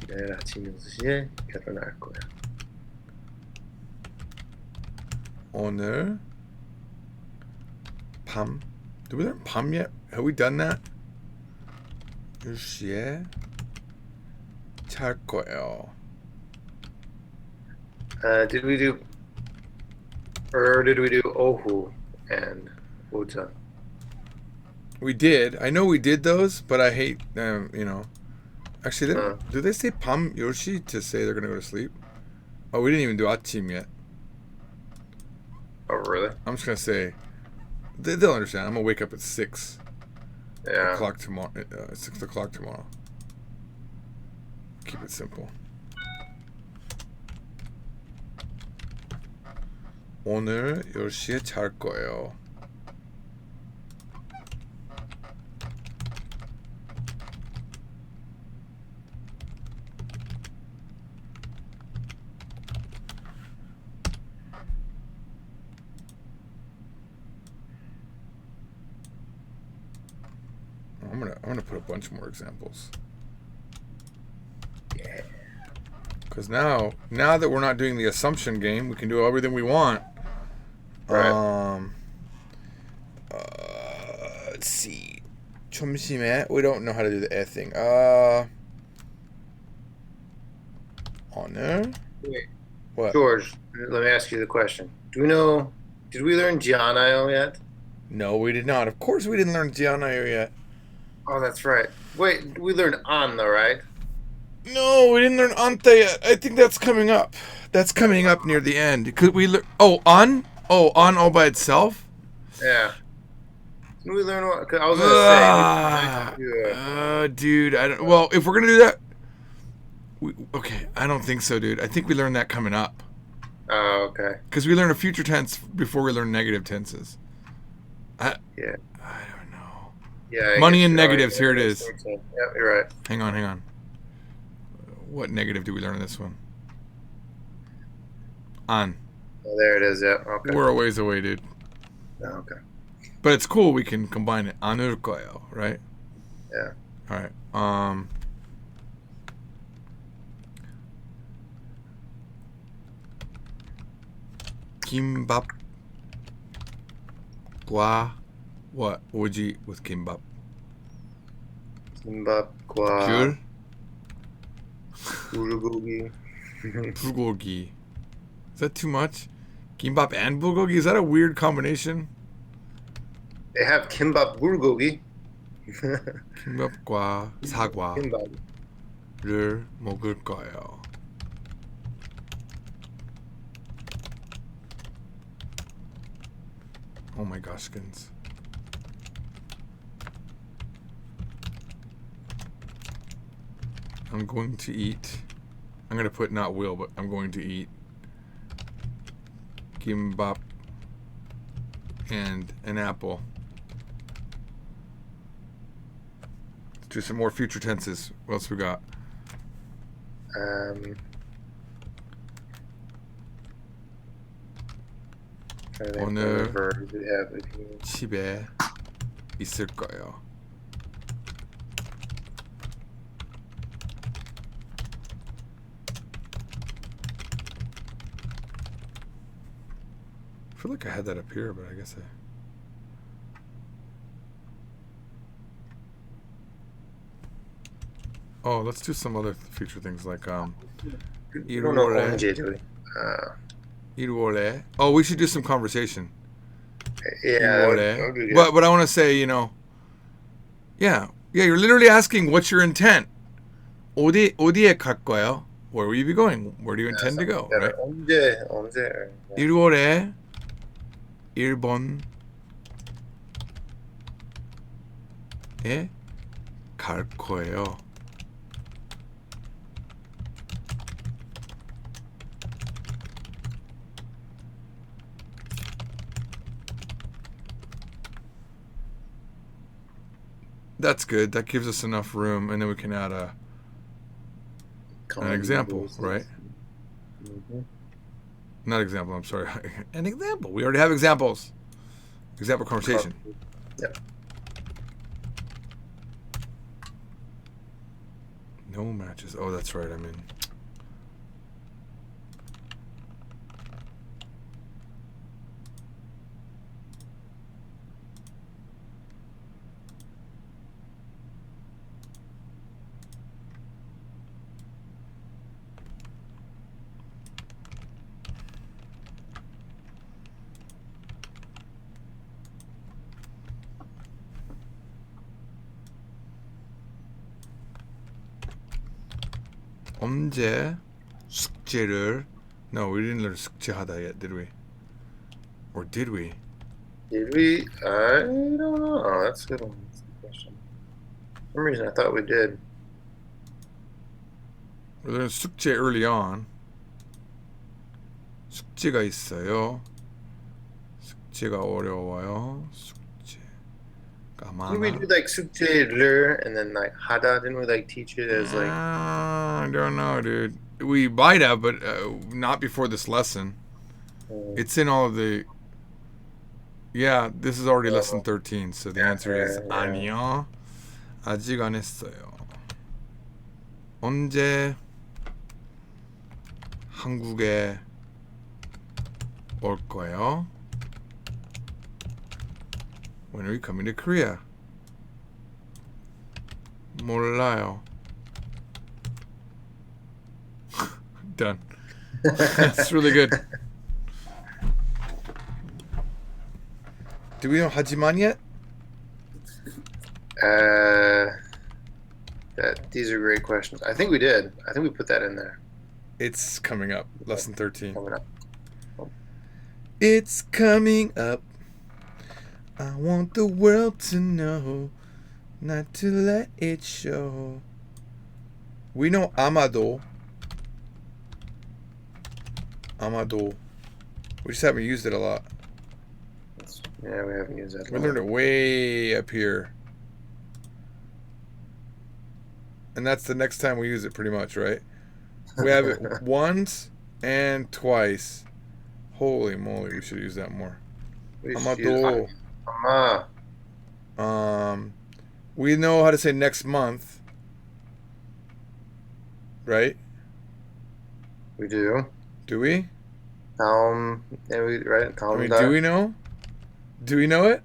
내일 아침 6시에 일어날 거야. 오늘 밤. Did we learn 밤 yet? Have we done that? 10시에 잘 거예요. Did we do ohu and uta? We did. I know we did those, but I hate Actually, do they say 밤 10시 to say they're going to go to sleep? Oh, we didn't even do 아침 yet. Oh, really? I'm just going to say, they'll understand. I'm going to wake up at 6 Yeah. o'clock tomorrow. 6 o'clock tomorrow. Keep it simple. 오늘 10시에 잘 거예요. I'm gonna put a bunch more examples. Yeah. Because now that we're not doing the assumption game, we can do everything we want. Right. Let's see. 점심에 we don't know how to do the 에 thing. 오늘. Wait, What? George, let me ask you the question. Did we learn Gianayo yet? No, we did not. Of course, we didn't learn Gianayo yet. Oh, that's right. Wait, we learned on though, right? No, we didn't learn ante yet. I think that's coming up. That's coming up near the end. Could we learn? Oh, on? Oh, on all by itself? Yeah. Didn't we learn what? 'Cause I was Ah, gonna say. Yeah. dude, I don't. Well, if we're gonna do that, okay, I don't think so, dude. I think we learned that coming up Oh, okay. because we learn a future tense before we learn negative tenses. Yeah. I don't know. Yeah. I Money guess and you're right. negatives. Here it Yeah, is. Yep, you're right. Hang on, hang on. What negative do we learn in this one? On. Oh, there it is. Yeah. Okay. We're a ways away, dude. Oh, okay. But it's cool. We can combine it. 안을 거예요, right? Yeah. All right. 김밥과 what? What would you eat with kimbap? Kimbap과 귤, bulgogi. 불고기. Is that too much? Kimbap and bulgogi? Is that a weird combination? They have kimbap bulgogi. 김밥과 사과를 Kimbap. 먹을 거예요. Oh my goshkins. I'm going to eat. I'm going to put not will, but I'm going to eat kimbap and an apple. Let's do some more future tenses. What else we got? 오늘 verbs we have if you 집에 있을 거예요. I feel like I had that up here, but I guess I... Oh, let's do some other future things like don't know 일월에 언제 do we? 1월에. Oh, we should do some conversation. Yeah. 1월에. But I want to say, you know, yeah, you're literally asking what's your intent. 어디에 갈 거예요? Where will you be going? Where do you intend to go? Right? 언제? 1월에 일본에 갈 거예요. That's good. That gives us enough room, and then we can add an example, right? Mm-hmm. Not example. I'm sorry. An example. We already have examples. Example conversation. Yep. No matches. Oh, that's right. I mean. 언제 숙제를 No, we didn't learn 숙제하다 yet, did we? Or did we? Did we? I don't know. Oh, that's a good one. That's a good question. For some reason, I thought we did. We learned 숙제 early on. 숙제가 있어요. 숙제가 어려워요. 숙제가 많아. Didn't we do like 숙제를 and then like hada? Didn't we like teach it as like? I don't know, dude. We might have, but not before this lesson. It's in all of the. Yeah, this is already lesson 13, so the answer is 아니요. 아직 안 했어요. 언제 한국에 올 거예요? When are you coming to Korea? 몰라요. Done. That's really good. Do we know 하지만 yet? These are great questions. I think we did. I think we put that in there. It's coming up. Lesson 13. Coming up. It's coming up. I want the world to know, not to let it show. We know Amado. Amado. We just haven't used it a lot. Yeah, we haven't used that. We learned it way up here. And that's the next time we use it pretty much, right? We have it once and twice. Holy moly, we should use that more. Amado. We know how to say next month. Right? We do. Do we? Yeah, right. I mean, do we know? Do we know it?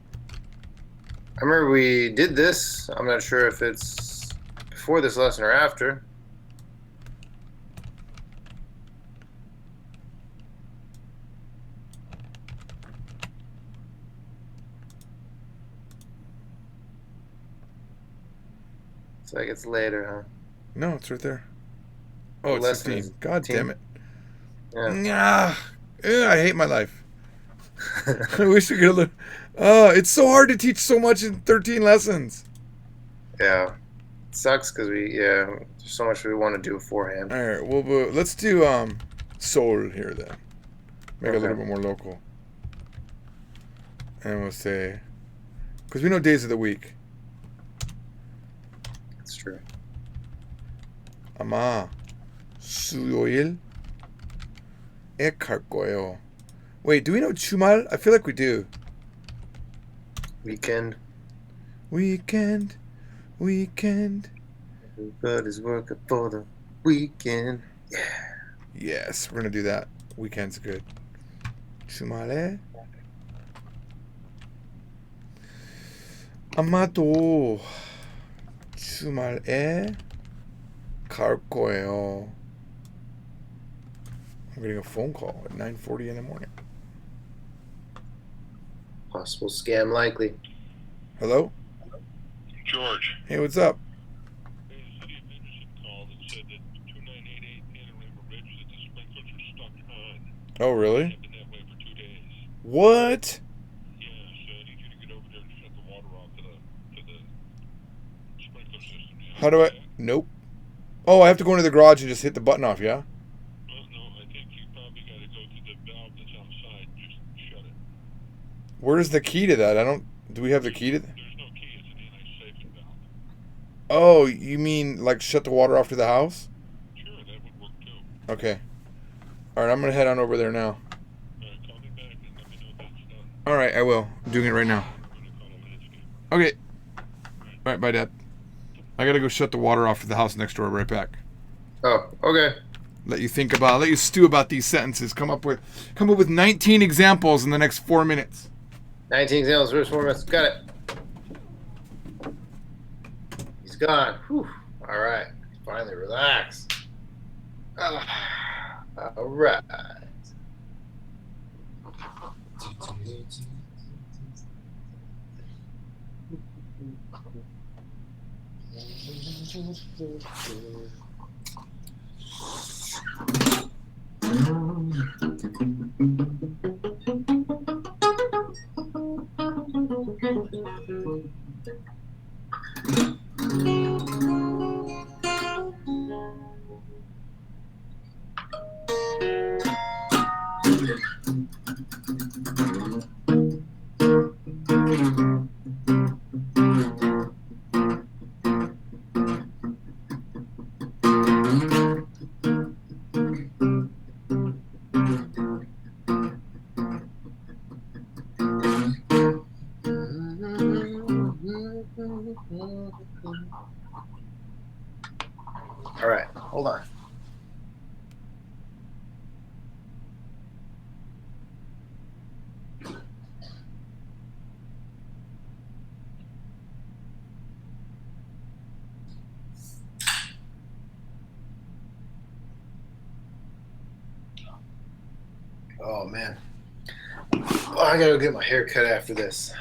I remember we did this. I'm not sure if it's before this lesson or after. It's like it's later, No, it's right there. Oh, it's lesson 15. is God 15. damn it. huh? I hate my life. I wish I could learn. It's so hard to teach so much in 13 lessons. Yeah. It sucks because there's so much we want to do beforehand. All right, well, let's do Sol here then. Make it a little Okay. bit more local. And we'll say, because we know days of the week. That's true. 아마 수요일 갈 거예요. Wait, do we know 주말? I feel like we do. Weekend. Weekend. Everybody's working for the weekend. Yes, we're gonna do that. Weekend's good. 주말에 아마도 주말에 갈 거예요. I'm getting a phone call at 9:40 in the morning. Possible scam likely. Hello? George. Hey, what's up? Hey, the city of Henderson called and said that 2988 Panorama Ridge, that the sprinklers are stuck on. Oh, really? They've been that way for 2 days. What? Yeah, so I need you to get over there and shut the water off to the sprinkler system. You How do I? Nope. Oh, I have to go into the garage and just hit the button off, yeah? Well, no, I think you probably got to go to the valve that's outside. Just shut it. Where's the key to that? Do we have the key to that? There's no key. It's an anti-siphon valve. Oh, you mean like shut the water off to the house? Sure, that would work too. Okay. All right, I'm gonna head on over there now. All right, call me back and let me know that it's done. All right, I will. I'm doing it right now. I'm going to call a landscape. Okay. All right, bye, Dad. I gotta go shut the water off to the house next door. Right back. Oh, okay. Let you stew about these sentences. Come up with 19 examples in the next 4 minutes. 19 examples, first 4 minutes. Got it. He's gone. Whew. All right. Finally, relax. All right. All right, hold on. Oh man, I gotta get my hair cut after this.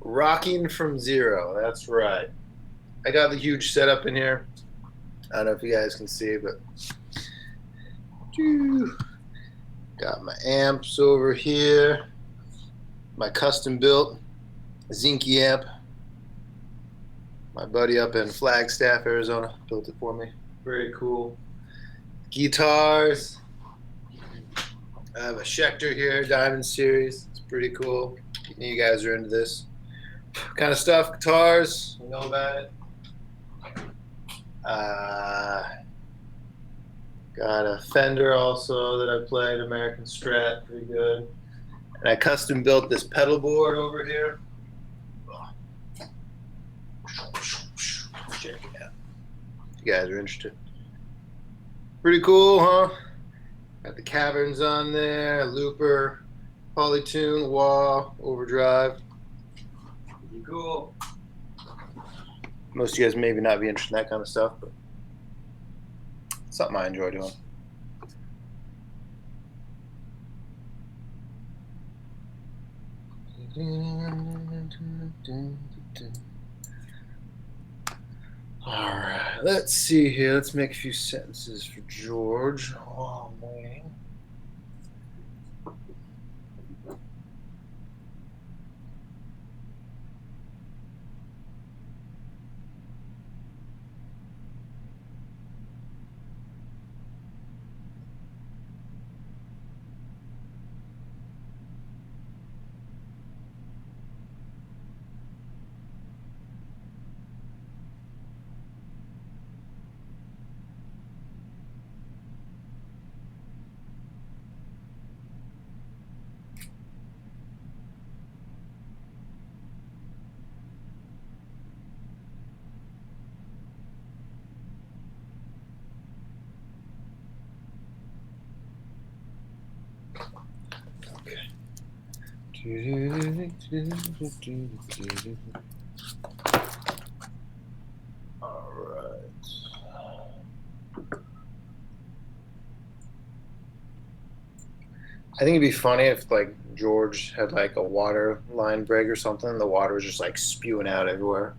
Rocking from zero. That's right. I got the huge setup in here. I don't know if you guys can see, but got my amps over here. My custom built Zinke amp. My buddy up in Flagstaff, Arizona, built it for me. Very cool. Guitars. I have a Schecter here, Diamond Series. It's pretty cool. You guys are into this kind of stuff. Guitars, you know about it. Got a Fender also that I played, American Strat, pretty good. And I custom built this pedal board over here. Check it out. If you guys are interested. Pretty cool, huh? Got the caverns on there, looper, polytune, wah, overdrive. Pretty cool. Most of you guys maybe not be interested in that kind of stuff, but it's something I enjoy doing. All right, let's see here. Let's make a few sentences for George while I'm waiting. All right. I think it'd be funny if like George had like a water line break or something. The water was just like spewing out everywhere.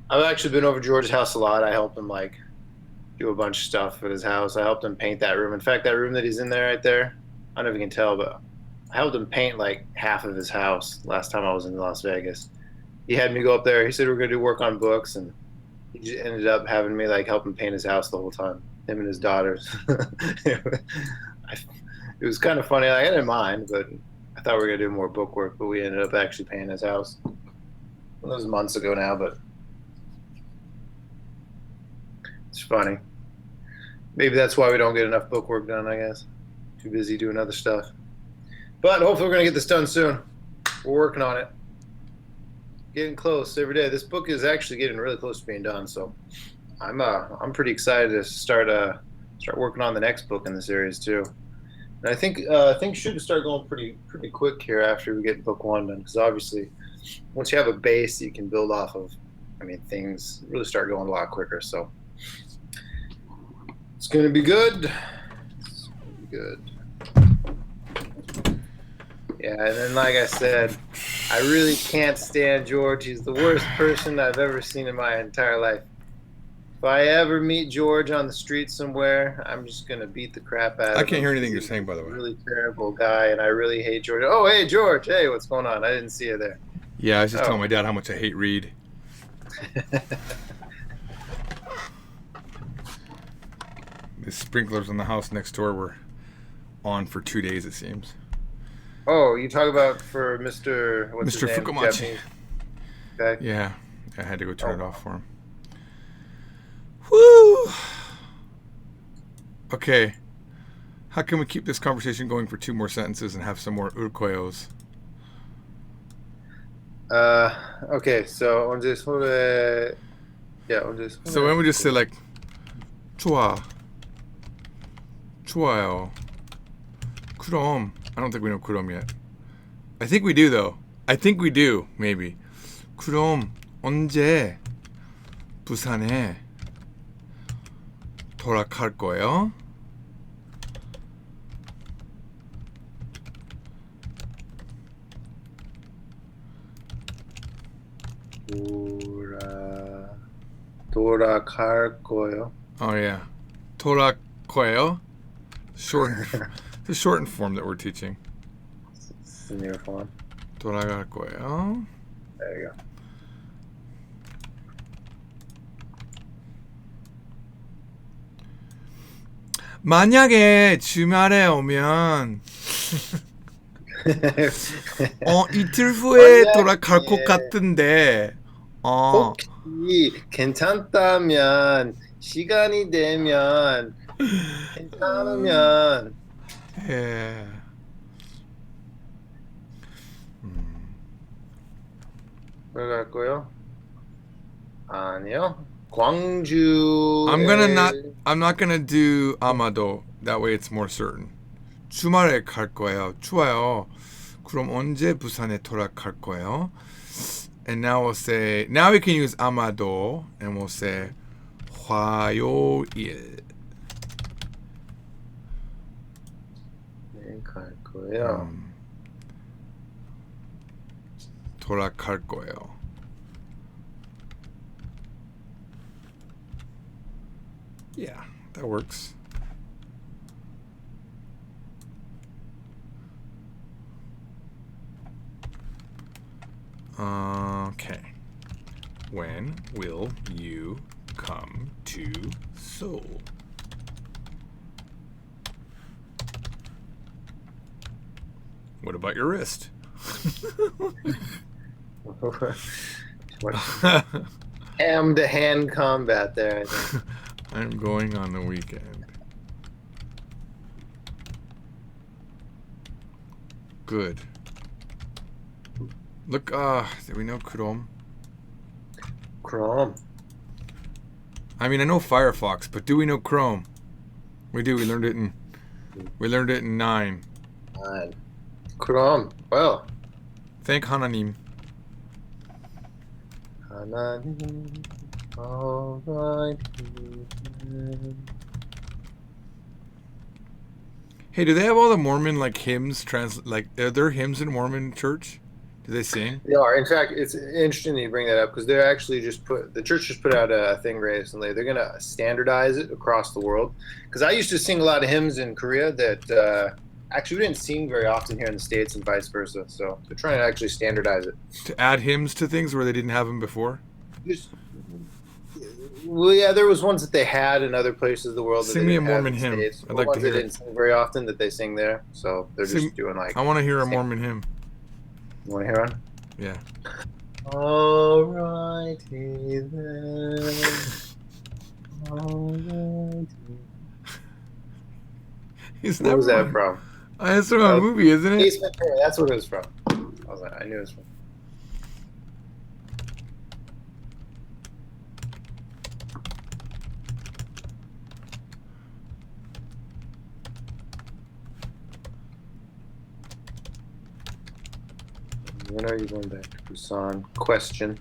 I've actually been over to George's house a lot. I helped him like do a bunch of stuff at his house. I helped him paint that room. In fact, that room that he's in there right there, I don't know if you can tell, but I helped him paint like half of his house last time I was in Las Vegas. He had me go up there. He said we're going to do work on books, and he just ended up having me like help him paint his house the whole time, him and his daughters. It was kind of funny. Like, I didn't mind, but I thought we were going to do more book work, but we ended up actually painting his house. Well, that was months ago now, but it's funny. Maybe that's why we don't get enough book work done, I guess. Too busy doing other stuff. But hopefully we're going to get this done soon. We're working on it. Getting close every day. This book is actually getting really close to being done, so I'm pretty excited to start working on the next book in the series too. And I think things should start going pretty quick here after we get book one done, because obviously once you have a base you can build off of, I mean, things really start going a lot quicker. So it's gonna be good. It's gonna be good. Yeah, and then like I said, I really can't stand George. He's the worst person I've ever seen in my entire life. If I ever meet George on the street somewhere, I'm just gonna beat the crap out of him. I can't hear anything you're saying, by the way. Really terrible guy, and I really hate George. Oh, hey George, hey, what's going on? I didn't see you there. Yeah, I was just telling my dad how much I hate Reed. The sprinklers in the house next door were on for 2 days, it seems. Oh, you talk about for Mr. What's Mr. his name? Fukumachi. Japanese guy? Yeah, I had to go turn it off for him. Woo! Okay. How can we keep this conversation going for 2 more sentences and have some more urkoyos? Okay, so on this whole, So when we just say like, 좋아, 좋아요, 그럼. I don't think we know 그럼 yet. I think we do though. I think we do, maybe. 그럼 언제 부산에 돌아갈 거예요? 돌아갈 거예요. Oh yeah. 돌아가요. Short. The shortened form that we're teaching. It's the newer form. 돌아갈 거예요. There you go. 만약에 주말에 오면 이틀 후에 만약에- 돌아갈 것 같은데 혹시 괜찮다면 시간이 되면 괜찮으면 예. where 갈 거요? 아니요. 광주. I'm not gonna do 아마도. That way it's more certain. 주말에 갈 거예요. 좋아요. 그럼 언제 부산에 돌아갈 거예요? And now we'll say, now we can use 아마도, and we'll say 화요일. 네, 갈 거요. 돌아갈 거예요. Yeah, that works. Okay. When will you come to Seoul? What about your wrist? Hand-to-hand combat there, I think. I'm going on the weekend. Good. Look, do we know Chrome? Chrome. I mean, I know Firefox, but do we know Chrome? We do. We learned it in 9. Chrome. Well. Thank 하나님. 하나님. All right. Hey, do they have all the Mormon like hymns are there hymns in Mormon church? Do they sing? They are. In fact, it's interesting that you bring that up because they're actually the church just put out a thing recently. They're going to standardize it across the world. Because I used to sing a lot of hymns in Korea that actually we didn't sing very often here in the States and vice versa. So they're trying to actually standardize it. To add hymns to things where they didn't have them before? Well, yeah, there was ones that they had in other places of the world. Sing that me they a didn't have Mormon in the hymn. States. I'd like to ones hear they it. didn't sing very often that they sing there. So they're Sing- just doing like. I want to hear a Mormon hymn. You want to hear one? Yeah. All righty then. All righty. Isn't What was that one? from? That's from a movie, isn't it? Ace Ventura. That's what it was from. I knew it was from. When are you going back to Busan? Question.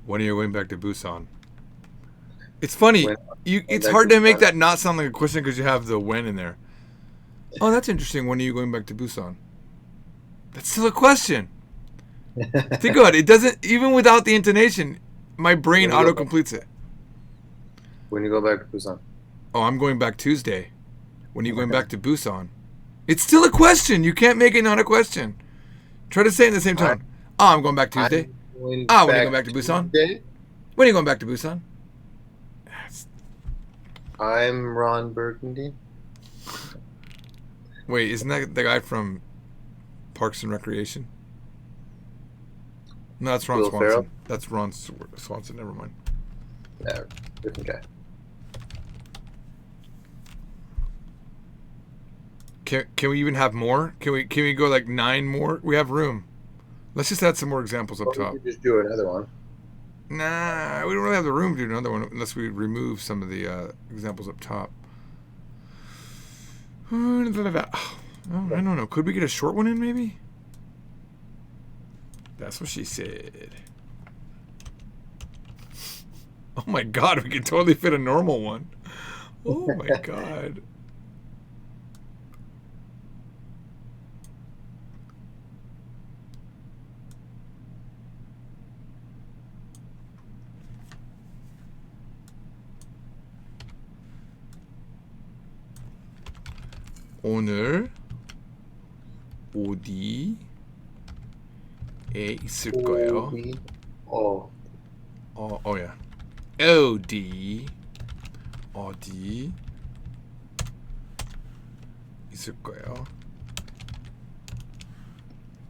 When are you going back to Busan? It's funny. When- It's back hard to to make Busan. that not sound like a question because you have the when in there. Oh, that's interesting. When are you going back to Busan? That's still a question. Think about it. It doesn't, even without the intonation, my brain When you go auto completes it. When you go back to Busan? Oh, I'm going back Tuesday. When are you going back to Busan? It's still a question. You can't make it not a question. Try to say it in the same tone. Oh, I'm going back Tuesday. When when are you going back to Busan? Tuesday? When are you going back to Busan? I'm Ron Burgundy. Wait, isn't that the guy from Parks and Recreation? No, that's Ron Will Swanson. Ferrell? That's Ron Swanson. Never mind. Yeah, different guy. Can we even have more? Can we go like 9 more? We have room. Let's just add some more examples up Or we top. could just do another one. Nah, we don't really have the room to do another one unless we remove some of the examples up top. Oh, I don't know. Could we get a short one in maybe? That's what she said. Oh my god, we could totally fit a normal one. Oh my god. 오늘 어디에 있을 거예요? Oh, yeah. 어디 있을 거예요?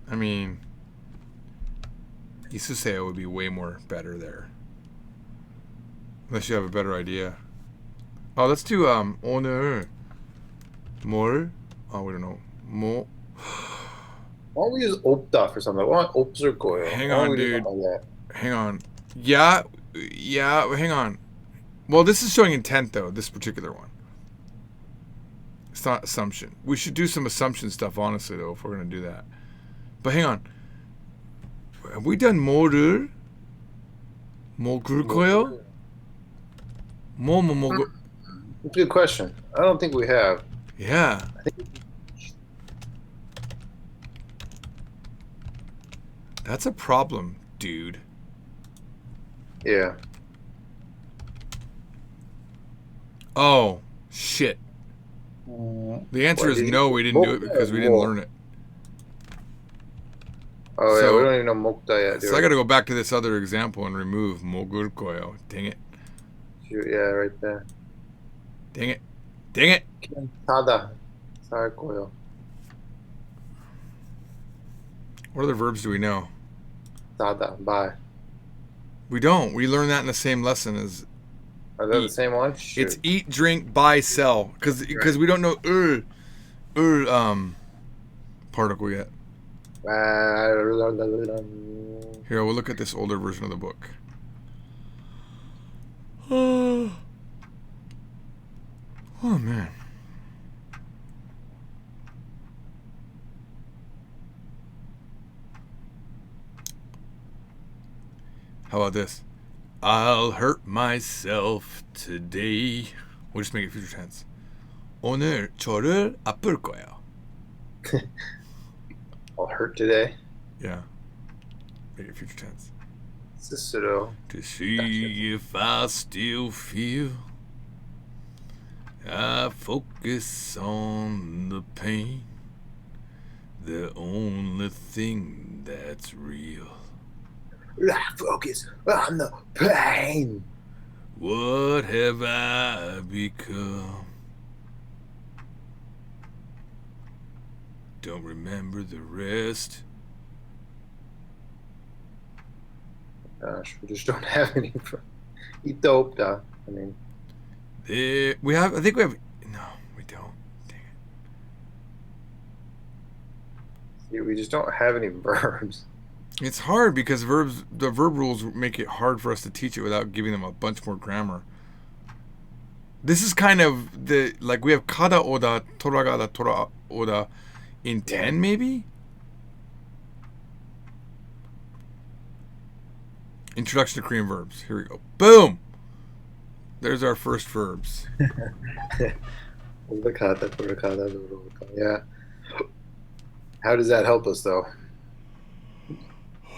I mean, 있으세요 would be way more better there. Unless you have a better idea. Oh, let's do 오늘 뭘? Oh, we don't know. 뭐? why don't we use opta for something? Why 없을 거예요? Hang Why don't on, we do dude. something like Hang on. Yeah, hang on. Well, this is showing intent though, this particular one. It's not assumption. We should do some assumption stuff, honestly, though, if we're going to do that. But hang on. Have we done 뭐를? 먹을 거예요? 먹을? That's a good question. I don't think we have. Yeah. That's a problem, dude. Yeah. Oh, shit. The answer What is did you- no, we didn't do it because we didn't More. learn it. Oh yeah, So- we don't even know 먹다 yet. So I got to go back to this other example and remove 먹을 거예요. Dang it. Yeah, right there. Dang it. Dang it. 사다. 살 거예요. What other verbs do we know? 사다. Buy. We don't. We learned that in the same lesson as Are they the Eat. same one? Shoot. it's eat, drink, buy, sell. Because we don't know particle yet. Here, we'll look at this older version of the book. Oh man. How about this? I'll hurt myself today. We'll just make it future tense. 오늘 저를 아플 거예요. I'll hurt today. Yeah. Make it future tense. Cicero. To see if I still feel. I focus on the pain. The only thing that's real. Focus on the pain. What have I become? Don't remember the rest. Gosh, we just don't have any. Eat the opta. I mean, We have. I think we have. No, we don't. Dang it. we just don't have any verbs. It's hard because the verb rules make it hard for us to teach it without giving them a bunch more grammar. This is kind of like we have kada oda, toragada, tora oda in 10 maybe? Introduction to Korean verbs. Here we go. Boom! There's our first verbs. Yeah. How does that help us, though?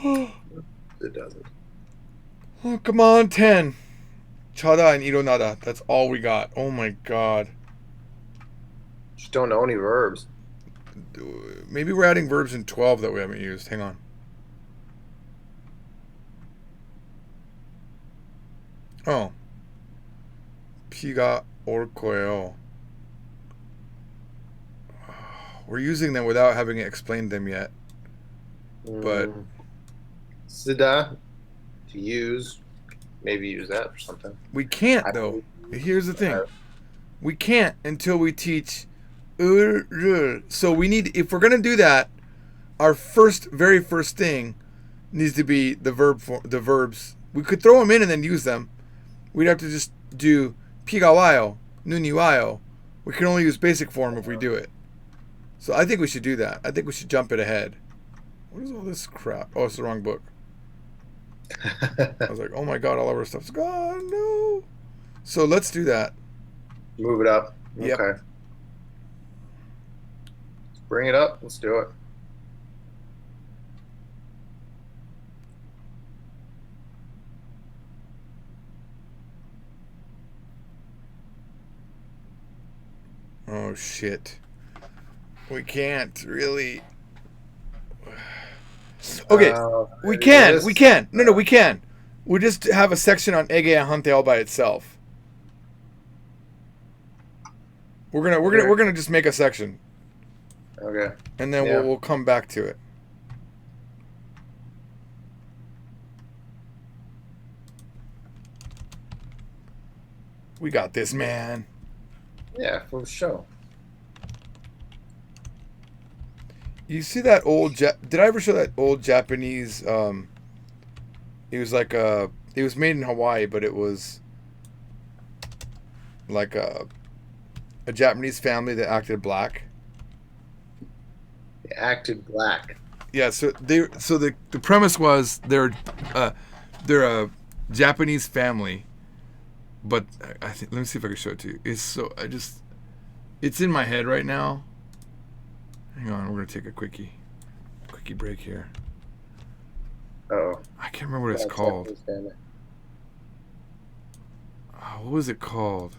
It doesn't. Oh, come on, 10. Chada and ironada. That's all we got. Oh my god. Just don't know any verbs. Maybe we're adding verbs in 12 that we haven't used. Hang on. Oh. 비가 올 거예요. We're using them without having explained them yet. But- Sida, to use. Maybe use that for something. We can't, though. Here's the thing. We can't until we teach 을. So we need, if we're going to do that, our very first thing needs to be the verbs. We could throw them in and then use them. We'd have to just do 비가 와요, 눈이 와요. We can only use basic form if we do it. So I think we should do that. I think we should jump it ahead. What is all this crap? Oh, it's the wrong book. I was like, oh my god, all of our stuff's gone. No. So let's do that. Move it up. Yep. Okay. Let's bring it up. Let's do it. Oh shit. We can't really. Okay, we yeah, can. We can. No, we can. We just have a section on Ege Ahante all by itself. We're gonna just make a section, Okay. and then Yeah. we'll come back to it. We got this, man. Yeah, for sure. You see that old? Did I ever show that old Japanese? It was like a. It was made in Hawaii, but it was like a Japanese family that acted black. They acted black. Yeah, so the premise was they're a Japanese family, but I think, let me see if I can show it to you. It's in my head right now. Hang on, we're gonna take a quickie break here. Oh. I can't remember what it's called. What was it called?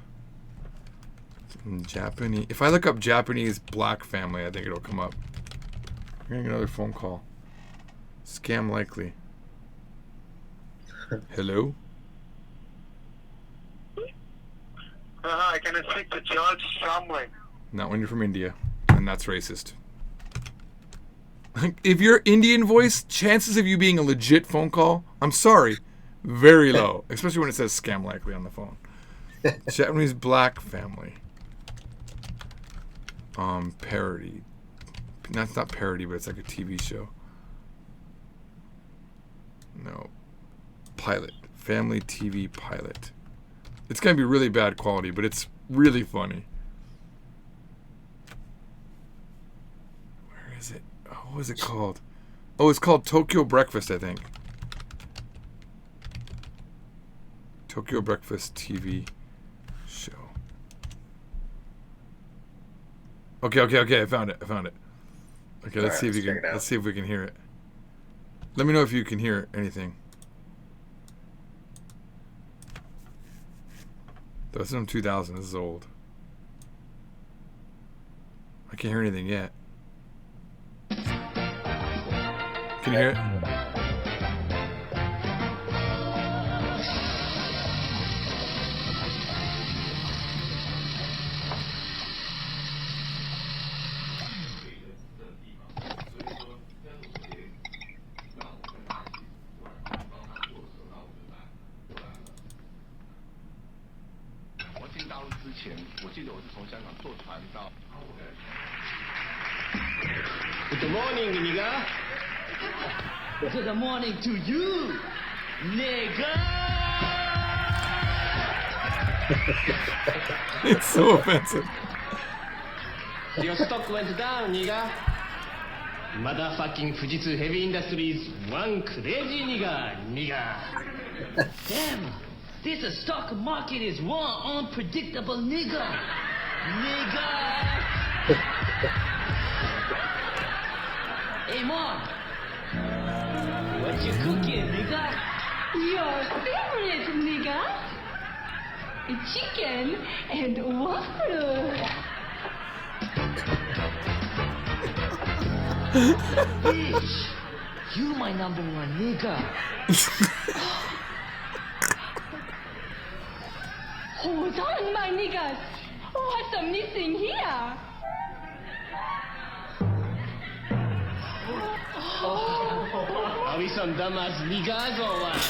In Japanese. If I look up Japanese black family, I think it'll come up. I'm getting another phone call. Scam likely. Hello? Hi, can I speak to George Samling? Not when you're from India, and that's racist. If you're Indian voice, chances of you being a legit phone call, I'm sorry, very low. Especially when it says scam likely on the phone. Japanese black family. Parody. That's not parody, but it's like a TV show. No. Pilot. Family TV pilot. It's gonna be really bad quality, but it's really funny. Where is it? Oh, what was it called? Oh, it's called Tokyo Breakfast, I think. Tokyo Breakfast TV show. Okay, I found it. Okay, let's see if you can. Let's see if we can hear it. Let me know if you can hear anything. This is from 2000. This is old. I can't hear anything yet. Can you hear it? Good morning, nigga. Good morning to you, nigga. It's so offensive. Your stock went down, nigga. Motherfucking Fujitsu Heavy Industries, one crazy nigga. Damn, this stock market is one unpredictable nigga. Hey, Mom. What you cooking, nigga? Your favorite, nigga? Chicken and waffle. Bitch, you my number one nigga. Hold on, my niggas. What's missing here? Are we some dumbass niggas or what?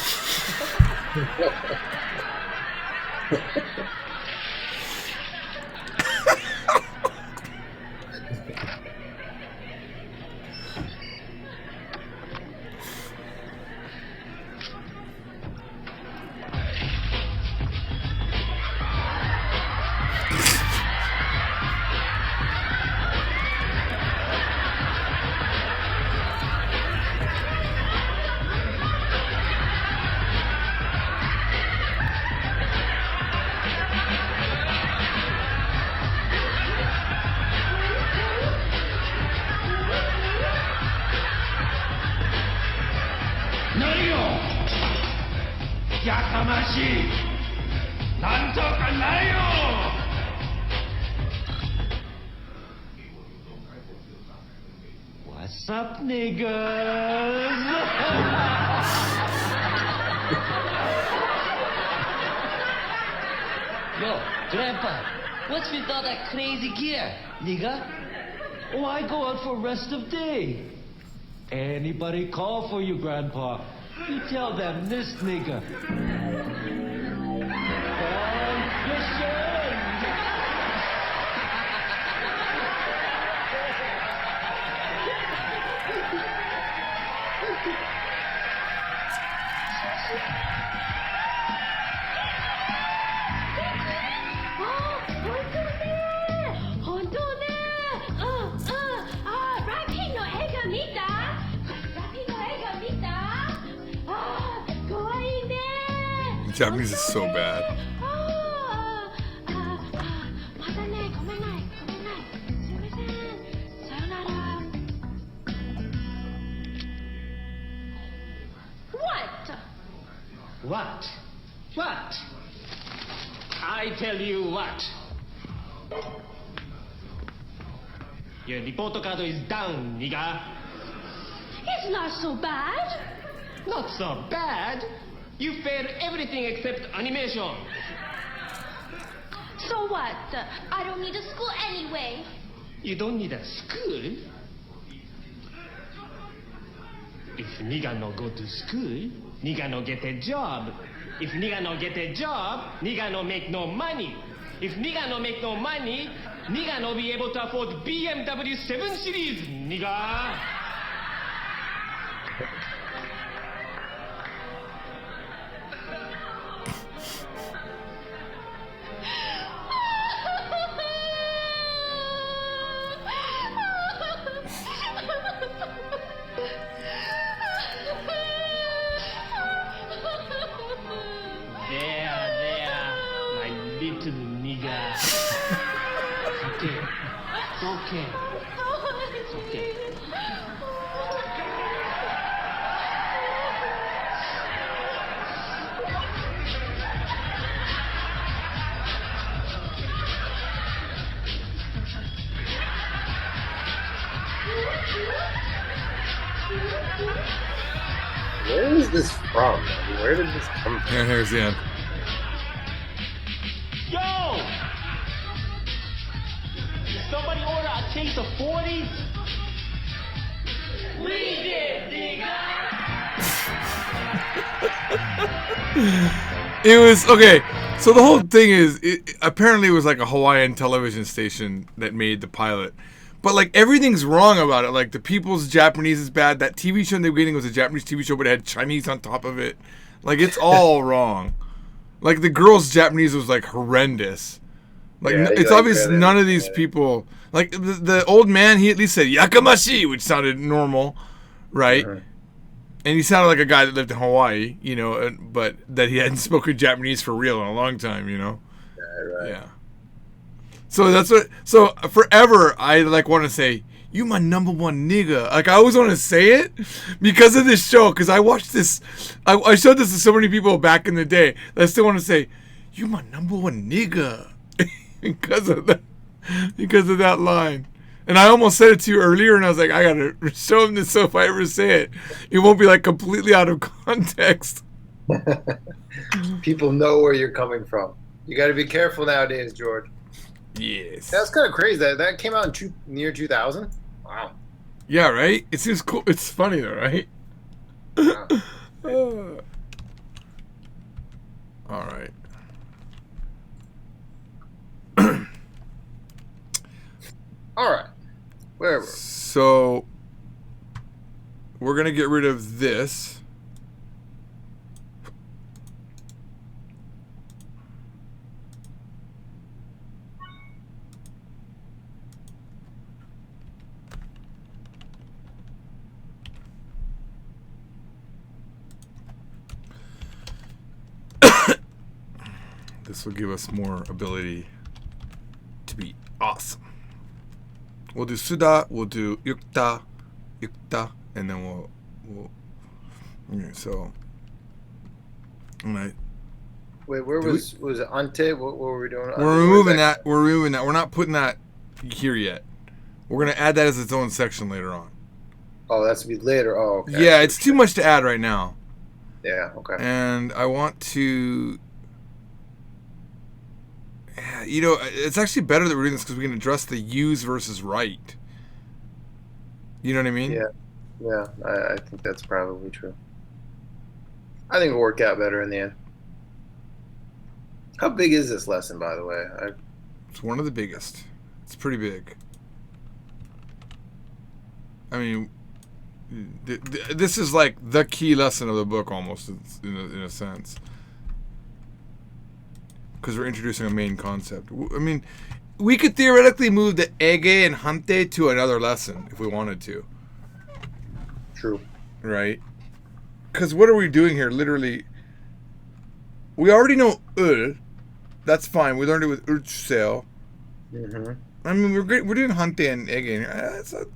ないよやかましいなんとかないよ What's up, niggas? Yo, Grandpa, what's with all that crazy gear, nigga? Oh, I go out for rest of day. Anybody call for you, Grandpa? You tell them this nigga. Japanese is so bad. What? What? I tell you what. Your report card is down, nigga. It's not so bad. Not so bad. You failed everything except animation. So what? I don't need a school anyway. You don't need a school. If nigga no go to school, nigga no get a job. If nigga no get a job, nigga no make no money. If nigga no make no money, nigga no be able to afford BMW 7 Series, nigga. Okay. It's okay. Where is this from? Where did this come from? Here's the end. Yo! Did somebody order a case of 40? We did, nigga! It was okay. So the whole thing is, apparently it was like a Hawaiian television station that made the pilot. But like everything's wrong about it. Like the people's Japanese is bad. That TV show in the beginning was a Japanese TV show, but it had Chinese on top of it. Like it's all wrong. Like the girl's Japanese was like horrendous. Like Yeah, it's like obvious that, none of these people. Like the old man, he at least said yakamashi, which sounded normal, right? Uh-huh. And he sounded like a guy that lived in Hawaii, you know, but that he hadn't spoken Japanese for real in a long time, you know. Right. Yeah. So that's what. So forever, I like want to say, "You my number one nigga." Like I always want to say it because of this show. Because I watched this, I showed this to so many people back in the day. That I still want to say, "You my number one nigga," because of that line. And I almost said it to you earlier, and I was like, I gotta show him this so if I ever say it, it won't be like completely out of context. People know where you're coming from. You got to be careful nowadays, George. Yes. That's kind of crazy. That came out in near 2000. Wow. Yeah, right? It seems cool. It's funny though, right? Wow. All right. All right. Wherever. So we're gonna get rid of this. This will give us more ability to be awesome. We'll do Suda, we'll do Yukta, and then we'll okay, so alright. Wait, where was it Ante? What were we doing? We're removing that. We're removing that. We're not putting that here yet. We're gonna add that as its own section later on. Oh, that's to be later. Oh, okay. Yeah, it's too much to add right now. Yeah, okay. And I want to... You know, it's actually better that we're doing this because we can address the use versus write. You know what I mean? Yeah, I think that's probably true. I think it'll work out better in the end. How big is this lesson, by the way? It's one of the biggest. It's pretty big. I mean, this is like the key lesson of the book almost, in a sense. Because we're introducing a main concept. I mean, we could theoretically move the ege and hante to another lesson if we wanted to. True. Right? Because what are we doing here? Literally, we already know ul. That's fine. We learned it with urtsel. Mm-hmm. I mean, we're doing hante and ege.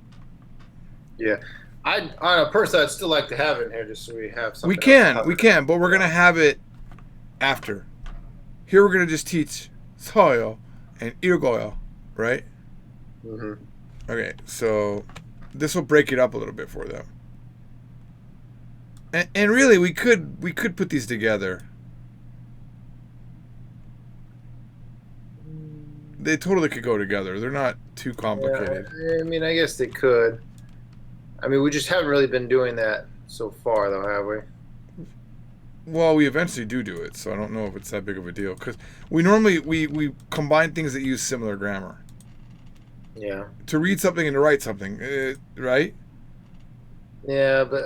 Yeah. I personally, I'd still like to have it in here just so we have something. We can, but we're gonna have it after. Here we're gonna just teach soil and irgoil, right? Mm-hmm. Okay, so this will break it up a little bit for them. And really, we could put these together. They totally could go together. They're not too complicated. Yeah, I mean, I guess they could. I mean, we just haven't really been doing that so far, though, have we? Well, we eventually do it, so I don't know if it's that big of a deal. Because we normally we combine things that use similar grammar. Yeah. To read something and to write something, right? Yeah, but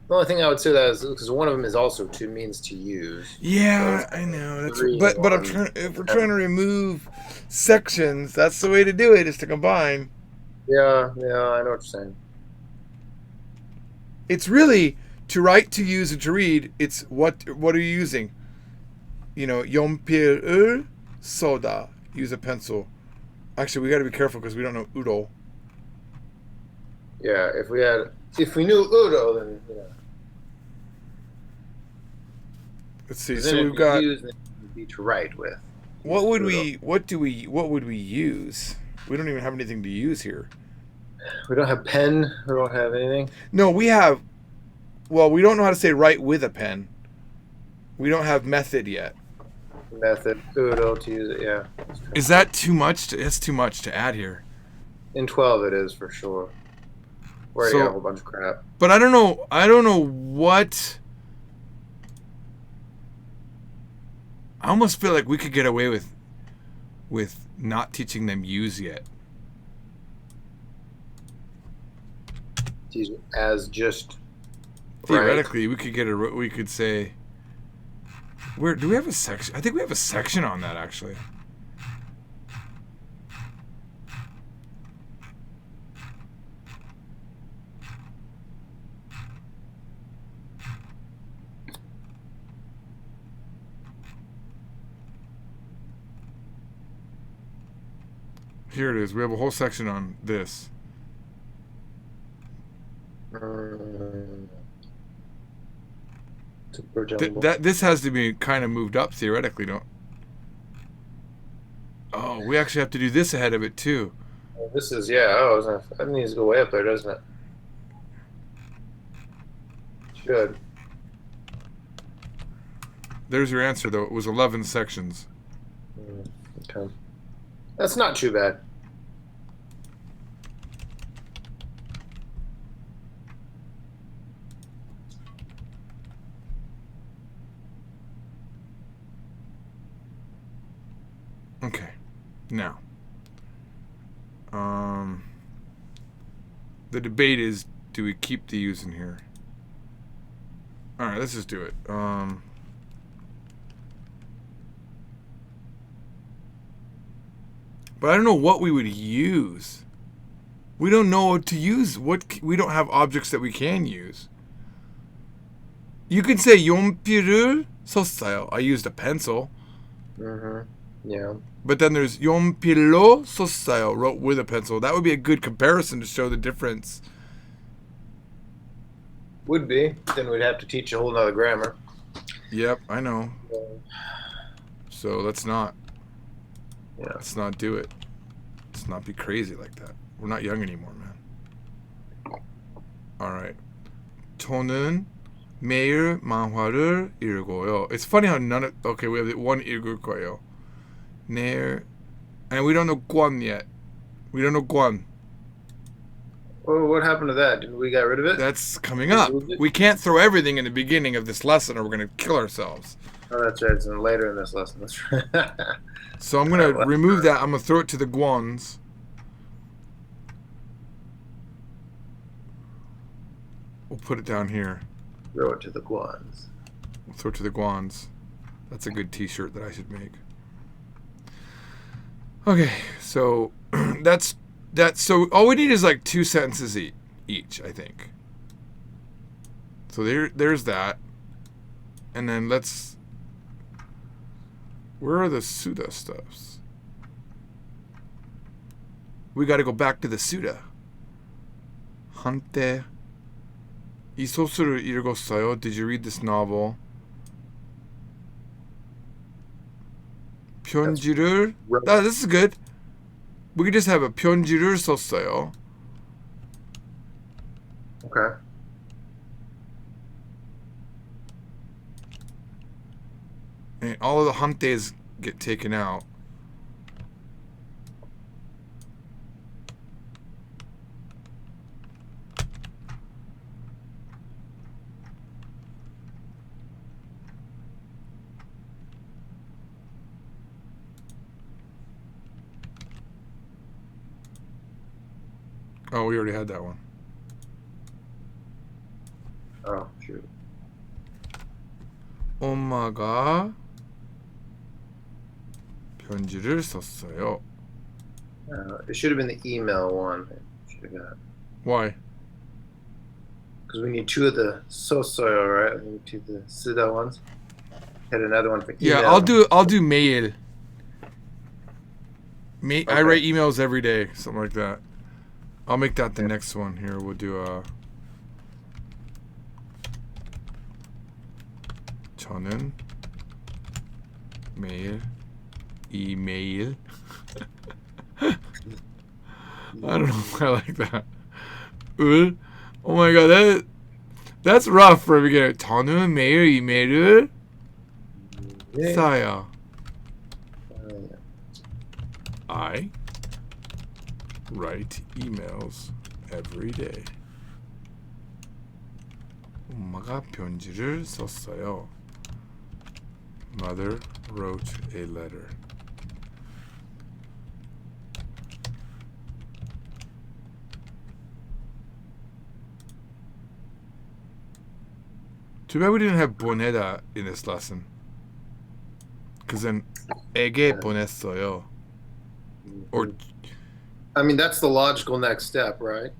the only thing I would say that is because one of them is also to means to use. Yeah, I know. But I'm trying. If we're trying to remove sections, that's the way to do it. Is to combine. Yeah, I know what you're saying. It's really to write, to use, and to read. It's what are you using? You know, yompir soda. Use a pencil. Actually, we got to be careful because we don't know udo. Yeah, if we knew udo, then you know. Let's see. So we've got. Use, then it would be to write with. What would we? What would we use? We don't even have anything to use here. We don't have pen. We don't have anything. No, we have. Well, we don't know how to say write with a pen. We don't have method yet. Method udo to use it. Yeah. Is that too much? That's too much to add here. In 12, it is for sure. We already got a whole bunch of crap. But I don't know. I don't know what. I almost feel like we could get away with not teaching them use yet. As just theoretically, right. We could say. Where do we have a section? I think we have a section on that actually. Here it is. We have a whole section on this. This has to be kind of moved up theoretically, don't? Oh, we actually have to do this ahead of it too. This is that needs to go way up there, doesn't it? Should. There's your answer though. It was 11 sections. Okay. That's not too bad. Okay. Now. The debate is, do we keep the use in here? Alright, let's just do it. But I don't know what we would use. We don't know what to use. We don't have objects that we can use. You can say 연필을 썼어요. I used a pencil. Yeah. But then there's 연필로 썼어요. Wrote with a pencil. That would be a good comparison to show the difference. Would be. Then we'd have to teach a whole nother grammar. Yep, I know. So let's not. Yeah. Let's not do it. Let's not be crazy like that. We're not young anymore, man. Alright. 저는 매일 만화를 읽어요. It's funny how none of... Okay, we have one 읽을 거예요. 내일... And we don't know Guan yet. We don't know Guan. Oh, what happened to that? Didn't we get rid of it? That's coming up. Removed it? We can't throw everything in the beginning of this lesson or we're going to kill ourselves. Oh, that's right. It's later in this lesson. That's right. So I'm going to remove that. I'm going to throw it to the Guans. We'll put it down here. Throw it to the Guans. We'll throw it to the Guans. That's a good t-shirt that I should make. Okay, so that's so all we need is like 2 sentences each, I think. So there's that. And then let's... Where are the Suda stuffs? We got to go back to the Suda. 한때 이 소설을 읽었어요. Did you read this novel? 편지를... this is good. We could just have a 편지를 썼어요. Okay. And all of the 한때's get taken out. Oh, we already had that one. Oh, shoot. 엄마가 편지를 썼어요. It should have been the email one. Should have got. Why? Because we need 2 of the sosoyo, right? We need 2 of the Suda ones. Had another one for email. Yeah, I'll do mail. I write emails every day, something like that. I'll make that the next one. Here, we'll do 저는 매일 이메일. I don't know if I like that. 을? Oh my god, that's rough for a beginner. 저는 매일 이메일을 써요. I write emails every day. 엄마가 편지를 썼어요. Mother wrote a letter. Too bad we didn't have 보내다 in this lesson. Because then 에게 보냈어요. Or I mean, that's the logical next step, right?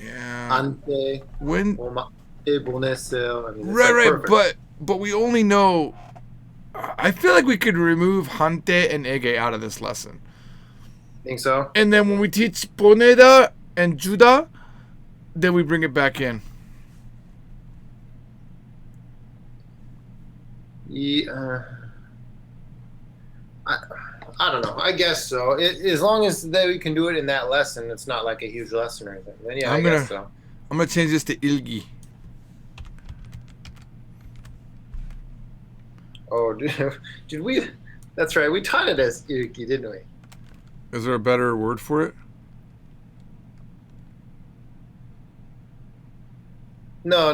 yeah. Ante. When 보냈어요. I mean, right, perfect. but we only know. I feel like we could remove 한때 and 에게 out of this lesson. Think so? And then when we teach 보내다 and 주다, then we bring it back in. Yeah, I don't know. I guess so. As long as that we can do it in that lesson, it's not like a huge lesson or anything. Then yeah, I guess so. I'm gonna change this to 일기. Oh, did we? That's right. We taught it as Iriki, didn't we? Is there a better word for it? No.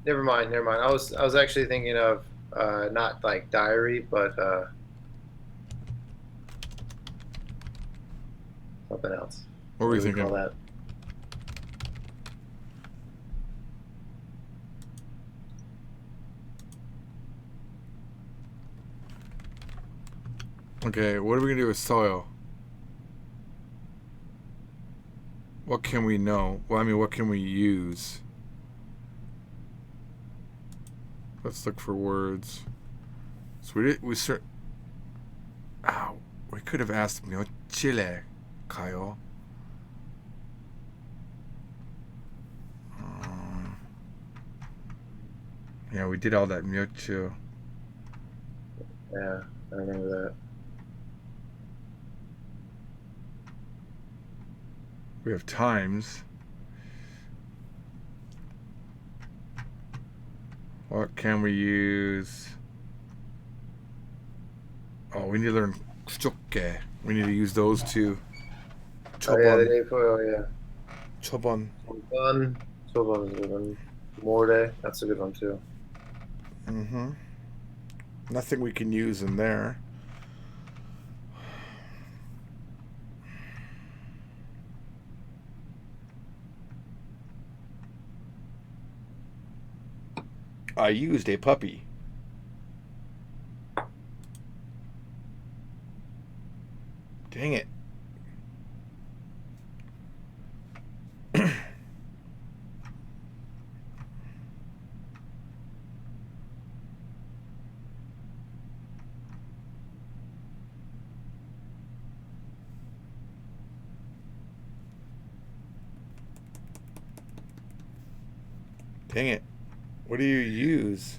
Never mind. I was actually thinking of not like diary, but something else. What were you do we thinking? call that? Okay, what are we gonna do with soil? What can we know? Well, I mean, what can we use? Let's look for words. So we could have asked 며칠에 가요. Yeah, we did all that 며칠. Yeah, I remember that. We have times. What can we use? Oh, we need to learn stokke. We need to use those two. Oh yeah, the Chobon. day for yeah. Chobon. Soban is a good one. Morde, that's a good one too. Mm-hmm. Nothing we can use in there. I used a puppy. Dang it. Dang it. What do you use?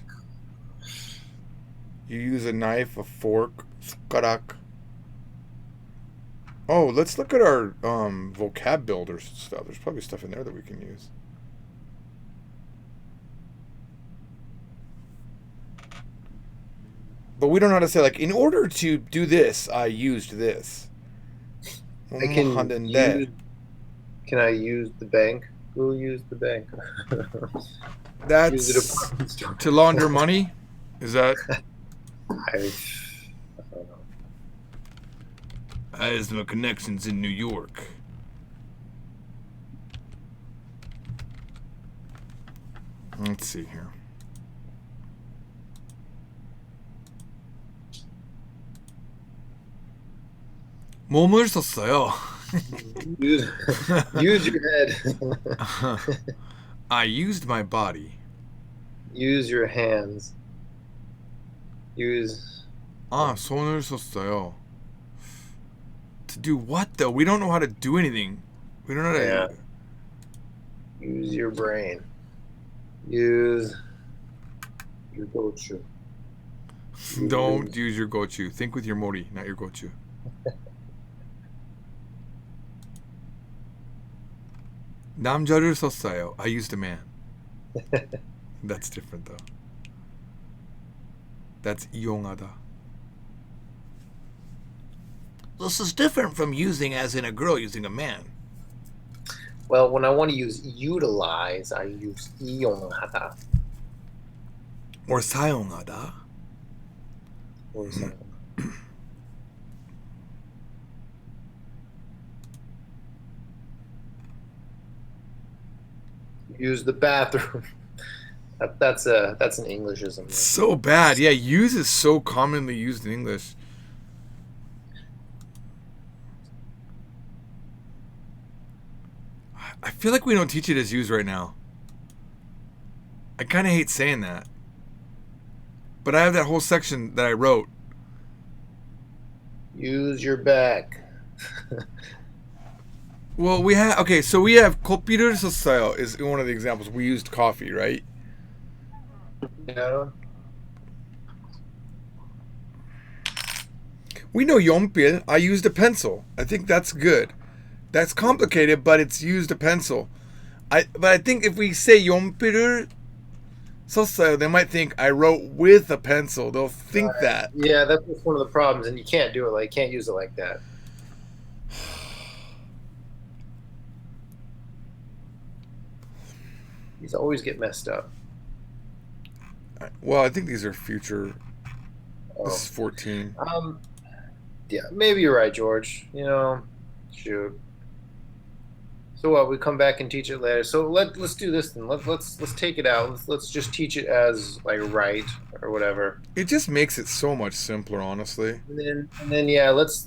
You use a knife, a fork, 숟가락. Oh, let's look at our vocab builders stuff. There's probably stuff in there that we can use. But we don't know how to say, like, in order to do this, I used this. I can use, can I use the bank? Who used the bank? Use the That's department store. to launder money? Is that? I don't know. I have some connections in New York. Let's see here. 몸을 썼어요. Use your head. I used my body. Use your hands. Use. 손을 썼어요. To do what though? We don't know how to do anything. We don't know how to. Yeah. Use your brain. Use your gochu. Don't use your gochu. Think with your mori, not your gochu. 남자를 썼어요. I used a man. That's different though. That's 이용하다. This is different from using as in a girl using a man. Well, when I want to use utilize, I use 이용하다. Or 사용하다. Or something. Use the bathroom. That's an Englishism. So bad. Yeah, use is so commonly used in English. I feel like we don't teach it as use right now. I kind of hate saying that. But I have that whole section that I wrote. Use your back. Well, we have so we have 커피를 썼어요 is one of the examples. We used coffee, right? Yeah. We know 연필. I used a pencil. I think that's good. That's complicated, but it's used a pencil. But I think if we say 연필을 썼어요, they might think I wrote with a pencil. They'll think that. Yeah, that's one of the problems, and you can't do it like can't use it like that. These always get messed up. Well, I think these are future. Oh. This is 14. Yeah, maybe you're right, George. You know, shoot. So what? We come back and teach it later. So let's do this then. Let's take it out. Let's just teach it as like right or whatever. It just makes it so much simpler, honestly. And then yeah, let's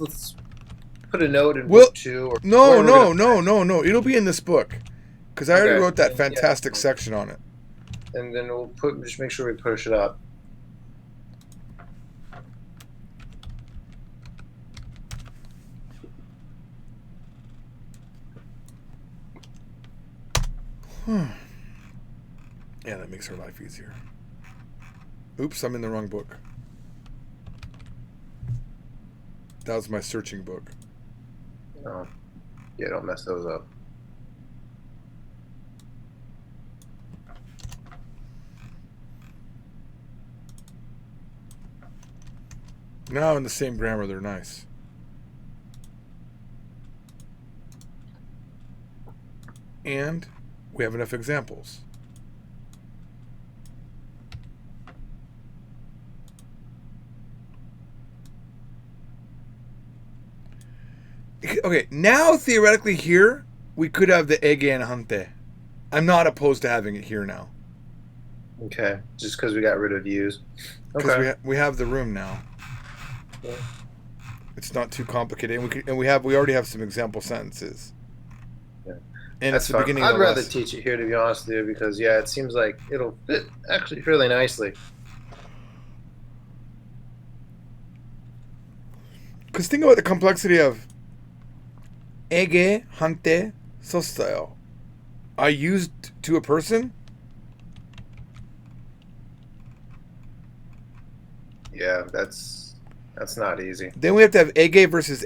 put a note in book 2. Or No. It'll be in this book, because I already wrote that fantastic section on it. And then we'll just make sure we push it up. Yeah, that makes our life easier. Oops, I'm in the wrong book. That was my searching book. Oh. Yeah, don't mess those up. Now in the same grammar, they're nice. And we have enough examples. Okay, now theoretically here, we could have the ege and hante. I'm not opposed to having it here now. Okay, just because we got rid of use. Because Okay. we have the room now. Yeah. It's not too complicated, and we already have some example sentences. Yeah. And That's it's the fine. beginning I'd of the rather lesson. teach it here, to be honest with you, because yeah, it seems like it'll fit actually fairly nicely. Because think about the complexity of ege hante 썼어요. I used to a person. Yeah, that's not easy. Then we have to have ege versus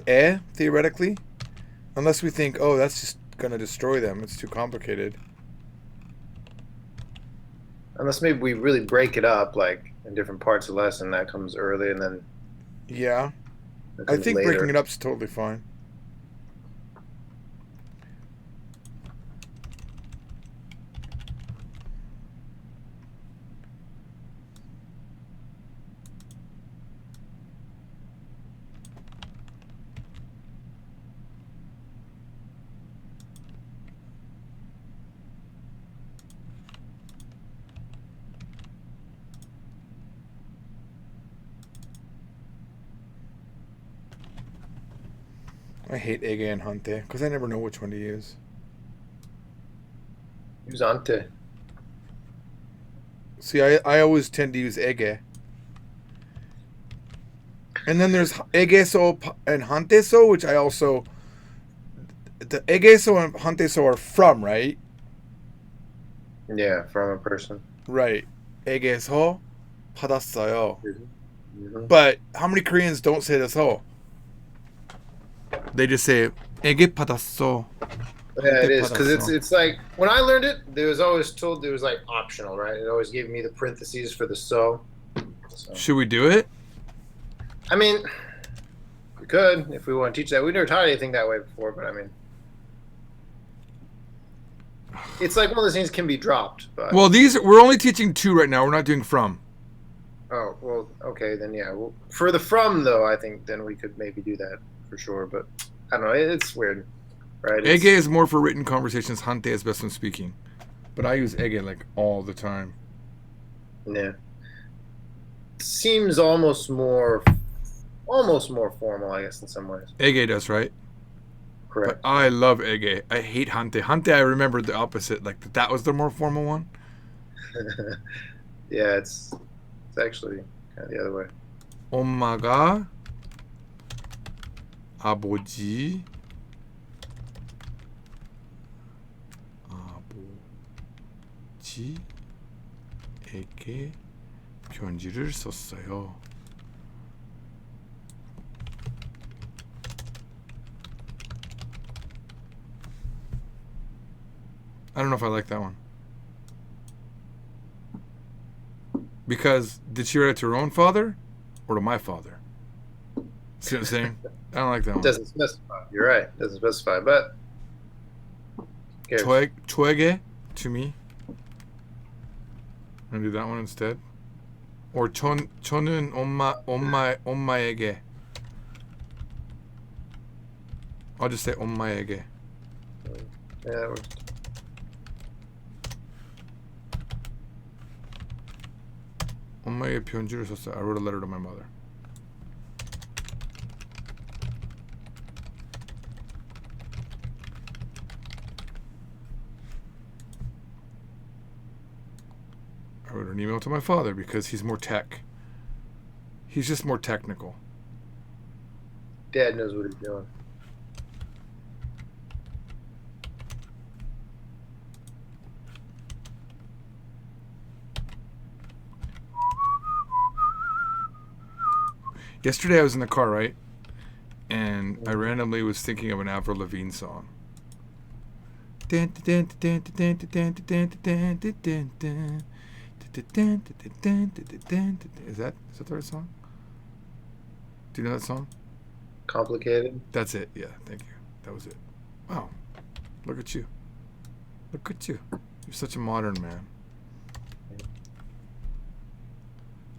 theoretically, unless we think, oh, that's just gonna destroy them. It's too complicated. Unless maybe we really break it up, like in different parts of the lesson. That comes early, and then Yeah, that I comes think later. breaking it up is totally fine. I hate ege and hante because I never know which one to use. Use ante. See, I always tend to use ege. And then there's egeso and hanteso, which I also... The egeso and hanteso are from, right? Yeah, from a person. Right. 에게서 받았어요. Mhm. But how many Koreans don't say this whole? They just say 에게 받았어. Yeah, it is because 받았어. it's like when I learned it, there was always told there was like optional, right? It always gave me the parentheses for the so. Should we do it? I mean, we could if we want to teach that. We never taught anything that way before, but I mean, it's like one of those things can be dropped. But Well, we're only teaching 2 right now. We're not doing from. oh well, okay then yeah. Well, for the from though, I think then we could maybe do that for sure. But I don't know. It's weird, right? It's- Ege is more for written conversations. Hante is best when speaking. But I use ege like all the time. Yeah. Seems almost more formal, I guess, in some ways. Ege does, right? Correct. But I love ege. I hate hante. Hante, I remember the opposite. Like that was the more formal one. Yeah, it's actually kind of the other way. 엄마가 아버지에게 편지를 썼어요. I don't know if I like that one. Because did she write it to her own father or to my father? See what I'm saying? I don't like that It one. doesn't specify. You're right. It doesn't specify, but okay. 저에게 to me. I'm gonna do that one instead. Or 저는 엄마에게. I'll just say 엄마에게. Yeah, that works. 엄마에게 편지를 썼어요. I wrote a letter to my mother. I wrote an email to my father because he's more tech. He's just more technical. Dad knows what he's doing. Yesterday I was in the car, right? And I randomly was thinking of an Avril Lavigne song. Is that the right song? Do you know that song? Complicated. That's it. Yeah, thank you. That was it. Wow. Look at you. Look at you. You're such a modern man.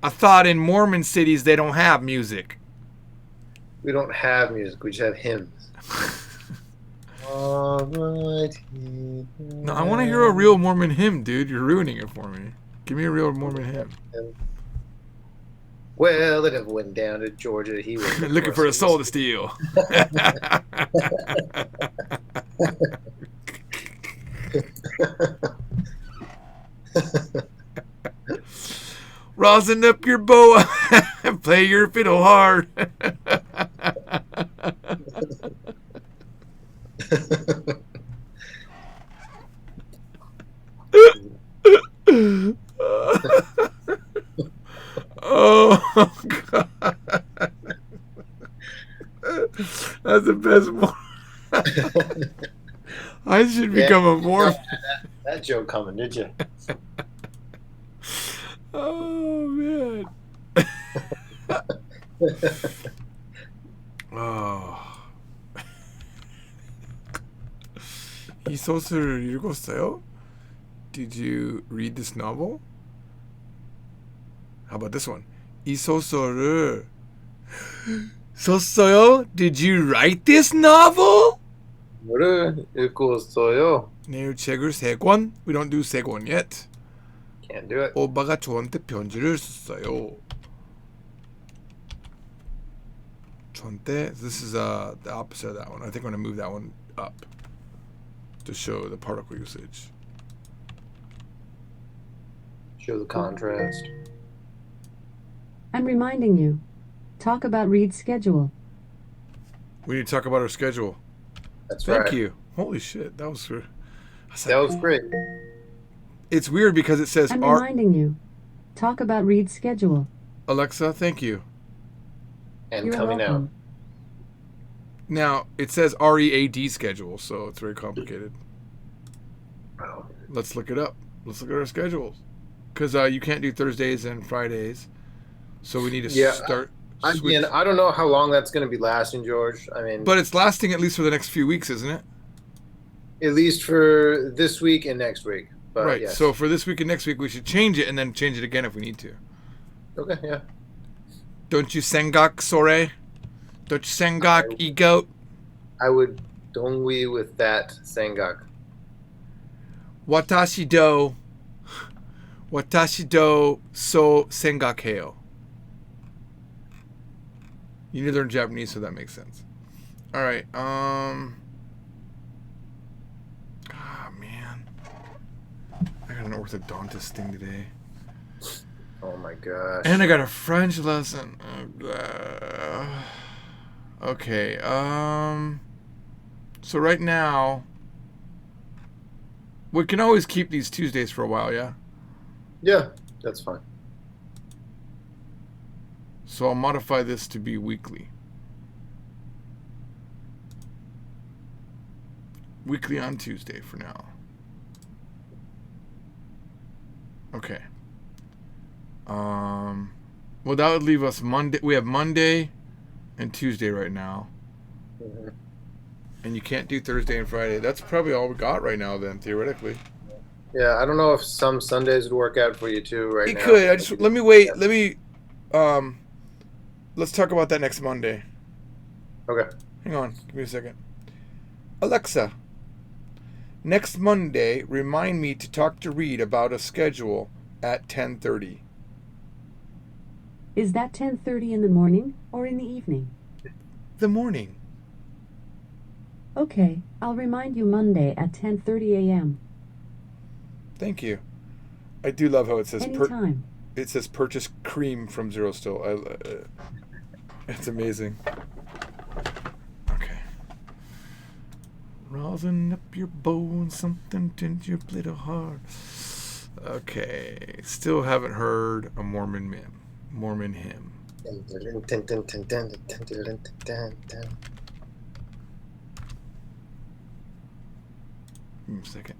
I thought in Mormon cities they don't have music. We don't have music. We just have hymns. Almighty No, I want to hear a real Mormon hymn, dude. You're ruining it for me. Give me a real Mormon hymn. Well, it never went down to Georgia. He was Looking for a soul to steal. Rosin up your boa and play your fiddle hard. Oh God, that's the best one. I should become a more. That joke coming, did you? Oh man. Oh. 이 소설을 읽었어요? Did you read this novel? How about this one? 이 소설을 썼어요? Did you write this novel? 뭐를 읽었어요? 내일 책을 3권? We don't do 3권 yet. Can't do it. 오빠가 저한테 편지를 썼어요. 저한테, this is the opposite of that one. I think I'm going to move that one up to show the particle usage. Show the contrast. I'm reminding you. Talk about Reed's schedule. We need to talk about our schedule. That's Thank right. you. Holy shit, that was for. That was great. It's weird because it says I'm reminding you. Talk about Reed's schedule. Alexa, thank you. And You're coming welcome. out. Now it says READ schedule, so it's very complicated. Wow. Let's look it up. Let's look at our schedules, because you can't do Thursdays and Fridays, so we need to start. Again, I don't know how long that's going to be lasting, George. I mean, But it's lasting at least for the next few weeks, isn't it? at least for this week and next week. But Right. yes. So for this week and next week, we should change it and then change it again if we need to. Okay, yeah. Don't you sengak sore? Don't you sengak e-goat? I would dongwi with that Sengak. Watashi do so sengakeo. You need to learn Japanese, so that makes sense. All right. Man, I got an orthodontist thing today, Oh my gosh. and I got a French lesson. Okay. So right now, we can always keep these Tuesdays for a while, yeah. Yeah, that's fine. So I'll modify this to be weekly. Weekly on Tuesday for now. Okay. Well, that would leave us Monday. We have Monday and Tuesday right now. Mhm. And you can't do Thursday and Friday. That's probably all we got right now then, theoretically. Yeah, I don't know if some Sundays would work out for you too right It now. could. Let me wait. Let's talk about that next Monday. Okay. Hang on. Give me a second. Alexa, next Monday, remind me to talk to Reed about a schedule at 10:30. Is that 10:30 in the morning or in the evening? The morning. Okay, I'll remind you Monday at 10:30 a.m. Thank you. I do love how it says Anytime. it says purchase cream from Zero Still. It's amazing. Okay. Rosin up your bow and something into your little heart. Okay. Still haven't heard a Mormon hymn. Give me a second.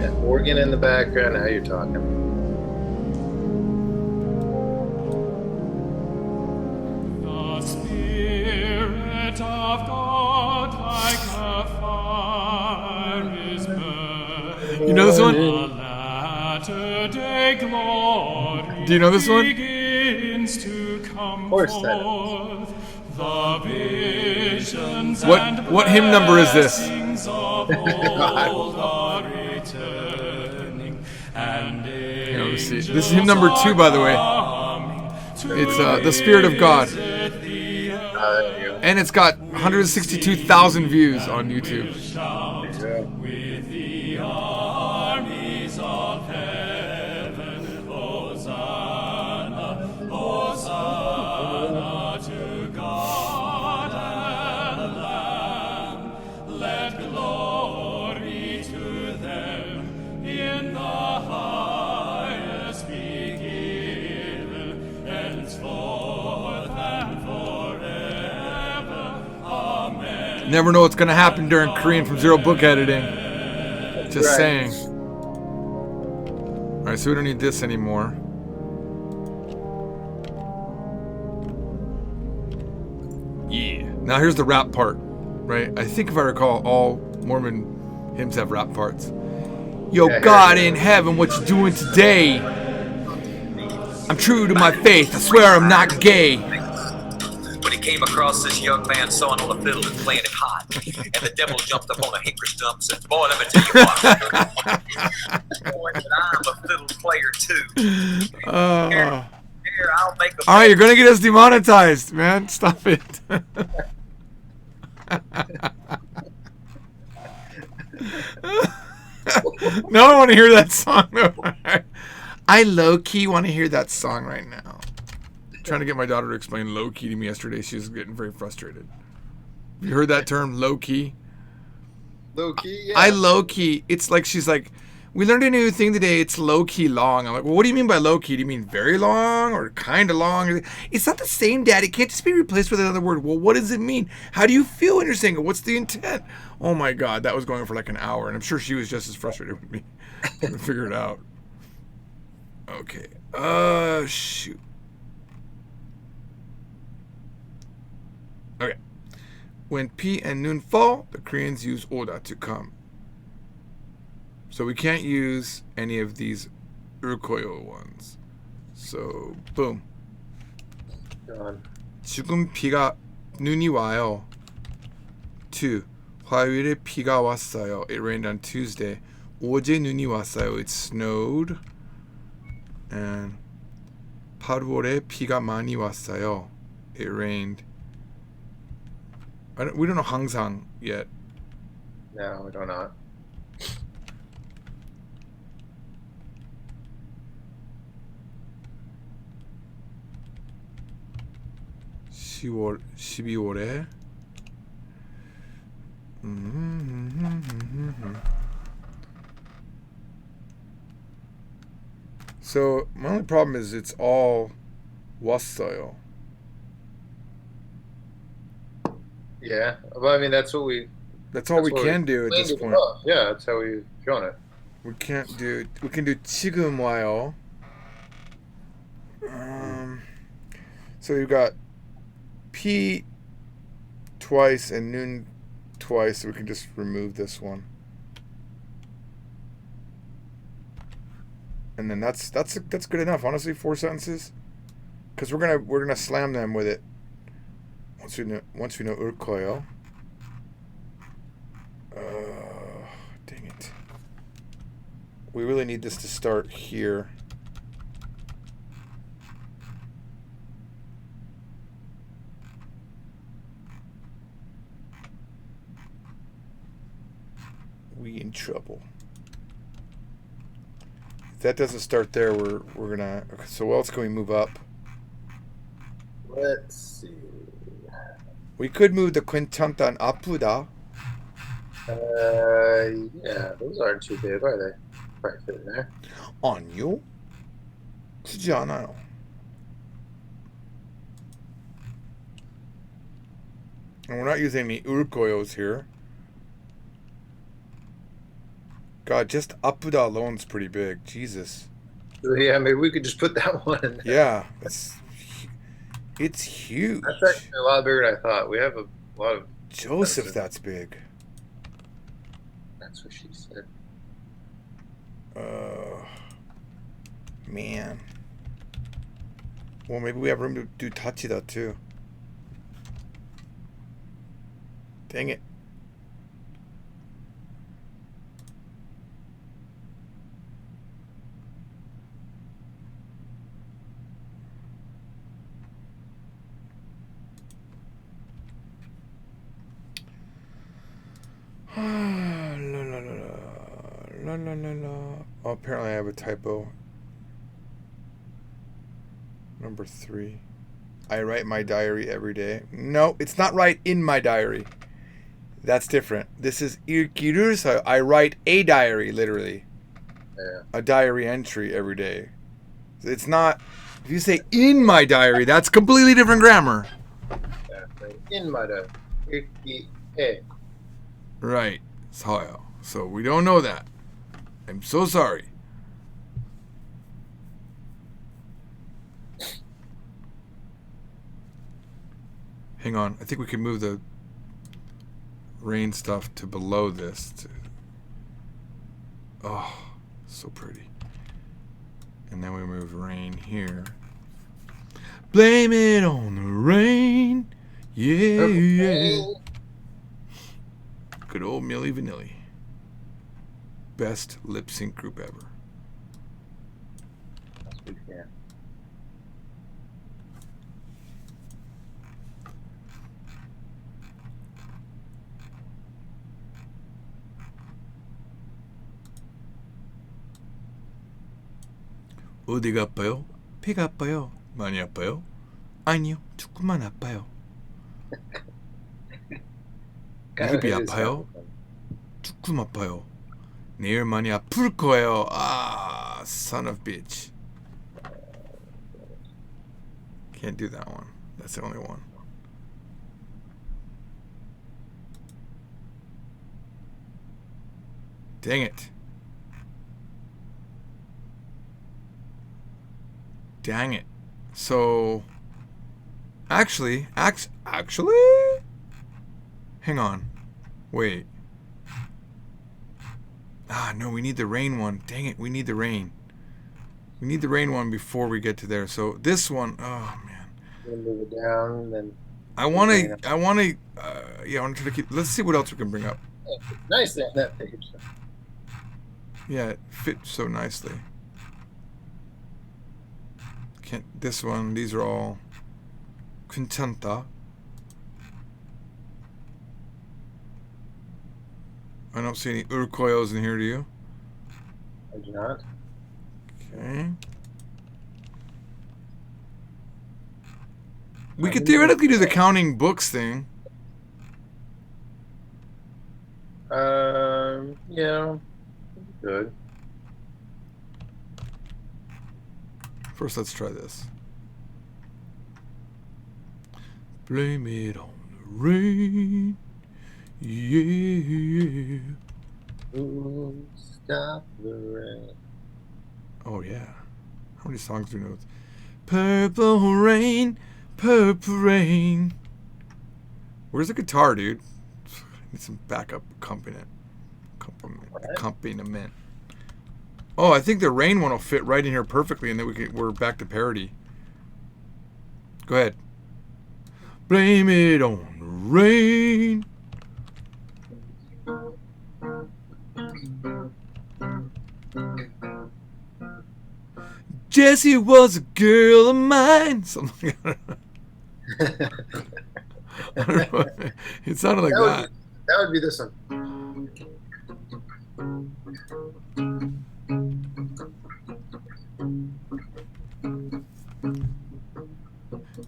Yeah, organ in the background. Now you're talking. The Spirit of God like a fire is burning. You know this one? The latter day glory Do you know this one? begins to come Of course I know. forth. The visions What hymn number is this? blessings of old are returning, and Here, let me see. This is hymn number 2, by the way. It's the Spirit of God, There you go. and it's got 162,000 views on YouTube. with the armies of heaven. Hosanna, Hosanna to God and Lamb. Let glory to them in the highest be given, henceforth and forever. Amen. Never know what's gonna happen during Korean from Zero Book Editing. Just Right. saying. All right, so we don't need this anymore. Yeah. Now here's the rap part, right? I think if I recall, all Mormon hymns have rap parts. Yo, Yeah, God here. in heaven, what you doing today? I'm true to my faith. I swear I'm not gay. When he came across this young man sawing on a fiddle and playing it hot, and the devil jumped up on a hickory stump and said, "Boy, let me tell you what, boy, that I'm a fiddle player too. Here, I'll make a." All right, you're gonna get us demonetized, man. Stop it. No, I want to hear that song. I low key want to hear that song right now. Trying to get my daughter to explain low key to me yesterday. She was getting very frustrated. You heard that term, low key? Low key, yeah. I low key. It's like she's like, we learned a new thing today. It's low key long. I'm like, well, what do you mean by low key? Do you mean very long or kind of long? It's not the same, Dad. It can't just be replaced with another word. Well, what does it mean? How do you feel when you're saying it? What's the intent? Oh my God, that was going for like an hour, and I'm sure she was just as frustrated with me trying to figure it out. Okay. Shoot. Okay. When P and Nun fall, the Koreans use Oda to come. So we can't use any of these Urkoyo ones. So, boom. Gone. 지금 눈이 와요. 2. 화요일에 비가 왔어요. It rained on Tuesday. 어제 눈이 왔어요. It snowed. And 8월에 비가 많이 왔어요. It rained. We don't know 항상 yet. No, we don't know. 12월에 So my only problem is it's all 왔어요. Yeah, well, I mean that's what we. That's all we what can do at this explained point. above. Yeah, that's how we've shown it. We can do 지금 와요. So you've got P twice and Nun twice, so we can just remove this one. And then that's good enough, honestly. 4 sentences, because we're gonna slam them with it once we know urkoyo. Dang it. We really need this to start here. We in trouble. If that doesn't start there, we're gonna. Okay, so what else can we move up? Let's see. We could move the quintantan apuda. Yeah, those aren't too big, are they? Probably fit in there. 아니요. 크지 않아요. And we're not using any urkoyos here. God, just Apuda alone's pretty big. Jesus. So, yeah, maybe we could just put that one in there. Yeah, it's huge. That's actually a lot bigger than I thought. We have a lot of. Joseph, that's big. That's what she said. Man. Well, maybe we have room to do Tachida too. Dang it. La, la, la, la, la, la, la. Oh, apparently I have a typo. Number 3. I write my diary every day. No, it's not right in my diary. That's different. This is irkirusa. I write a diary, literally. Yeah. A diary entry every day. It's not. If you say in my diary, that's completely different grammar. Yeah, right. In my diary. Right. So we don't know that. I'm so sorry. Hang on. I think we can move the rain stuff to below this. Oh, so pretty. And then we move rain here. Blame it on the rain. Yeah, yeah. Good old Milli Vanilli. Best lip sync group ever. That's a big fan. 어디가 아파요? 배가 아파요. 많이 아파요? 아니요, 조금만 아파요. 무릎이 아파요? 조금 아파요. 내일 많이 아플 거예요. Ah, son of bitch. Can't do that one. That's the only one. Dang it. Dang it. So, actually, hang on. Wait. Ah, no, we need the rain one. Dang it, we need the rain. We need the rain one before we get to there. So this one, oh man. Move it down, then. I want to try to keep. Let's see what else we can bring up. Nice on that page. Yeah, it fits so nicely. Can't this one? These are all 괜찮다. I don't see any urkoyos in here, do you? I do not. Okay. We could theoretically do the counting books thing. Yeah. Good. First, let's try this. Blame it on the rain. Yeah. Ooh, stop the rain. Oh, yeah. How many songs do we know? Purple rain, purple rain. Where's the guitar, dude? Need some backup accompaniment. Oh, I think the rain one will fit right in here perfectly, and then we're back to parody. Go ahead. Blame it on the rain. Jessie was a girl of mine. Something like that. I don't know. It sounded like that. That would be this one.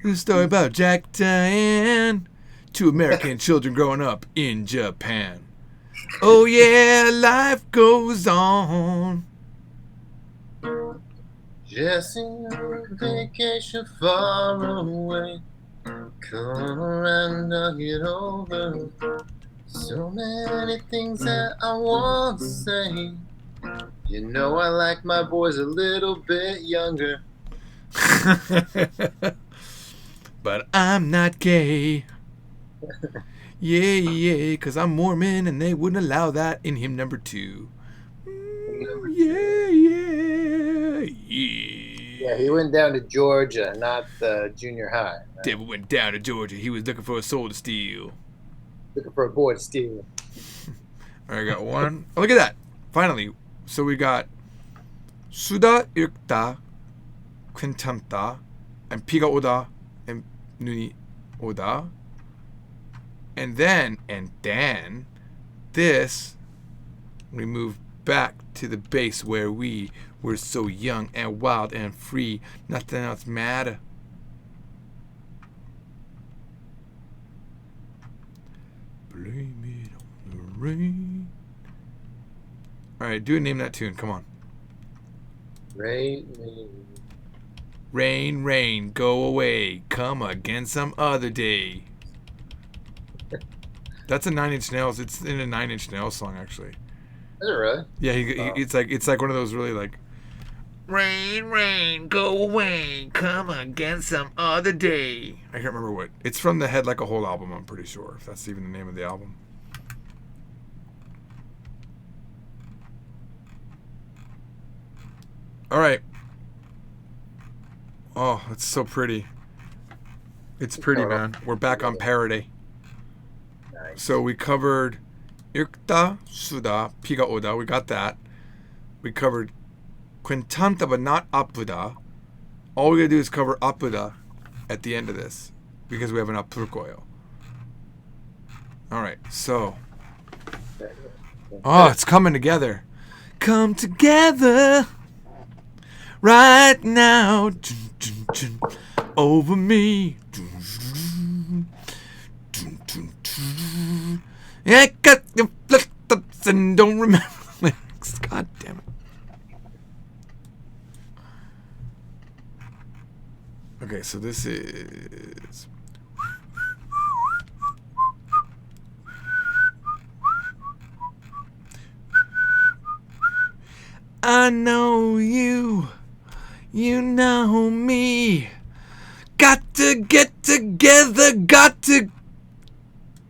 The story about Jack Diane, 2 American children growing up in Japan. Oh yeah, life goes on. Jessie on vacation far away. Come around, I'll get over. So many things that I want to say. You know I like my boys a little bit younger. But I'm not gay. Yeah, cause I'm Mormon and they wouldn't allow that in hymn number 2. Yeah. Yeah, he went down to Georgia, not junior high. Right? Devil went down to Georgia. He was looking for a soul to steal. Looking for a boy to steal. All right, I got one. Oh, look at that. Finally. So we got 수다 읽다, 괜찮다, and 비가 오다, and 눈이 오다. And then, this, we move back to the base where we were so young and wild and free. Nothing else matter. Blame it on the rain. Alright, name that tune. Come on. Rain, rain, go away. Come again some other day. That's a 9 Inch Nails. It's in a 9 Inch Nails song, actually. Is it really? Yeah, it's like one of those really like. Rain, rain, go away. Come again some other day. I can't remember what. It's from the Head Like a Hole album, I'm pretty sure. If that's even the name of the album. All right. Oh, it's so pretty. It's pretty, man. We're back on parody. Nice. So we covered 읽다, 쓰다, 비가 오다. We got that. We covered 괜찮다, but not 아프다. All we gotta do is cover 아프다 at the end of this because we have an 아플 거예요. All right. So. Oh, it's coming together. Come together. Right now, over me. I got the flip-flops and don't remember the lyrics. God damn it. Okay, so this is. I know you. You know me. Got to get together. Got to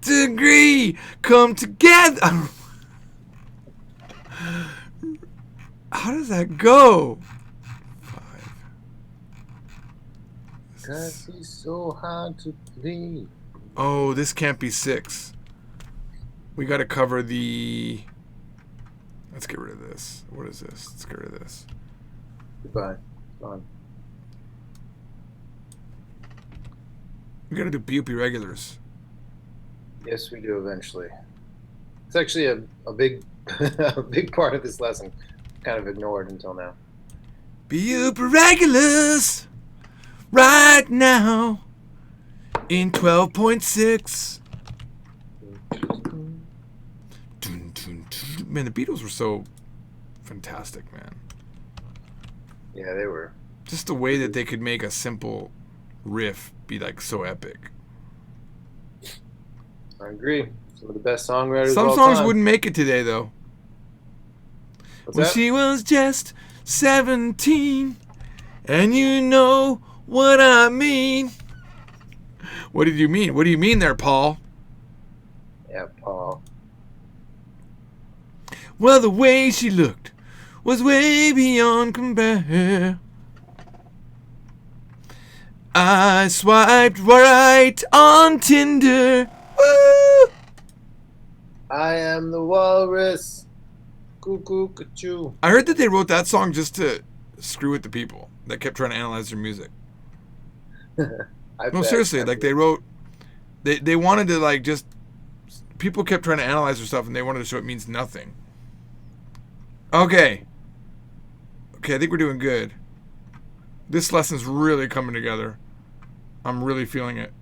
agree. Come together. How does that go? 5. Cause he's so hard to please. Oh, this can't be 6. We got to cover the. Let's get rid of this. What is this? Let's get rid of this. Goodbye. Gone. We got to do Bupe regulars. Yes, we do eventually. It's actually a big a big part of this lesson, kind of ignored until now. Bupe regulars right now in 12.6. Man, the Beatles were so fantastic, man. Yeah, they were. Just the way that they could make a simple riff be like so epic. I agree. Some of the best songwriters. Some of all songs time. wouldn't make it today, though. What's When that? she was just 17, and you know what I mean. What did you mean? What do you mean there, Paul? Yeah, Paul. Well, the way she looked was way beyond compare. I swiped right on Tinder. Woo! I am the walrus. Cuckoo, cuckoo. I heard that they wrote that song just to screw with the people that kept trying to analyze their music. No, seriously, like they wrote, they wanted to like just, people kept trying to analyze their stuff and they wanted to show it means nothing. Okay, I think we're doing good. This lesson's really coming together. I'm really feeling it.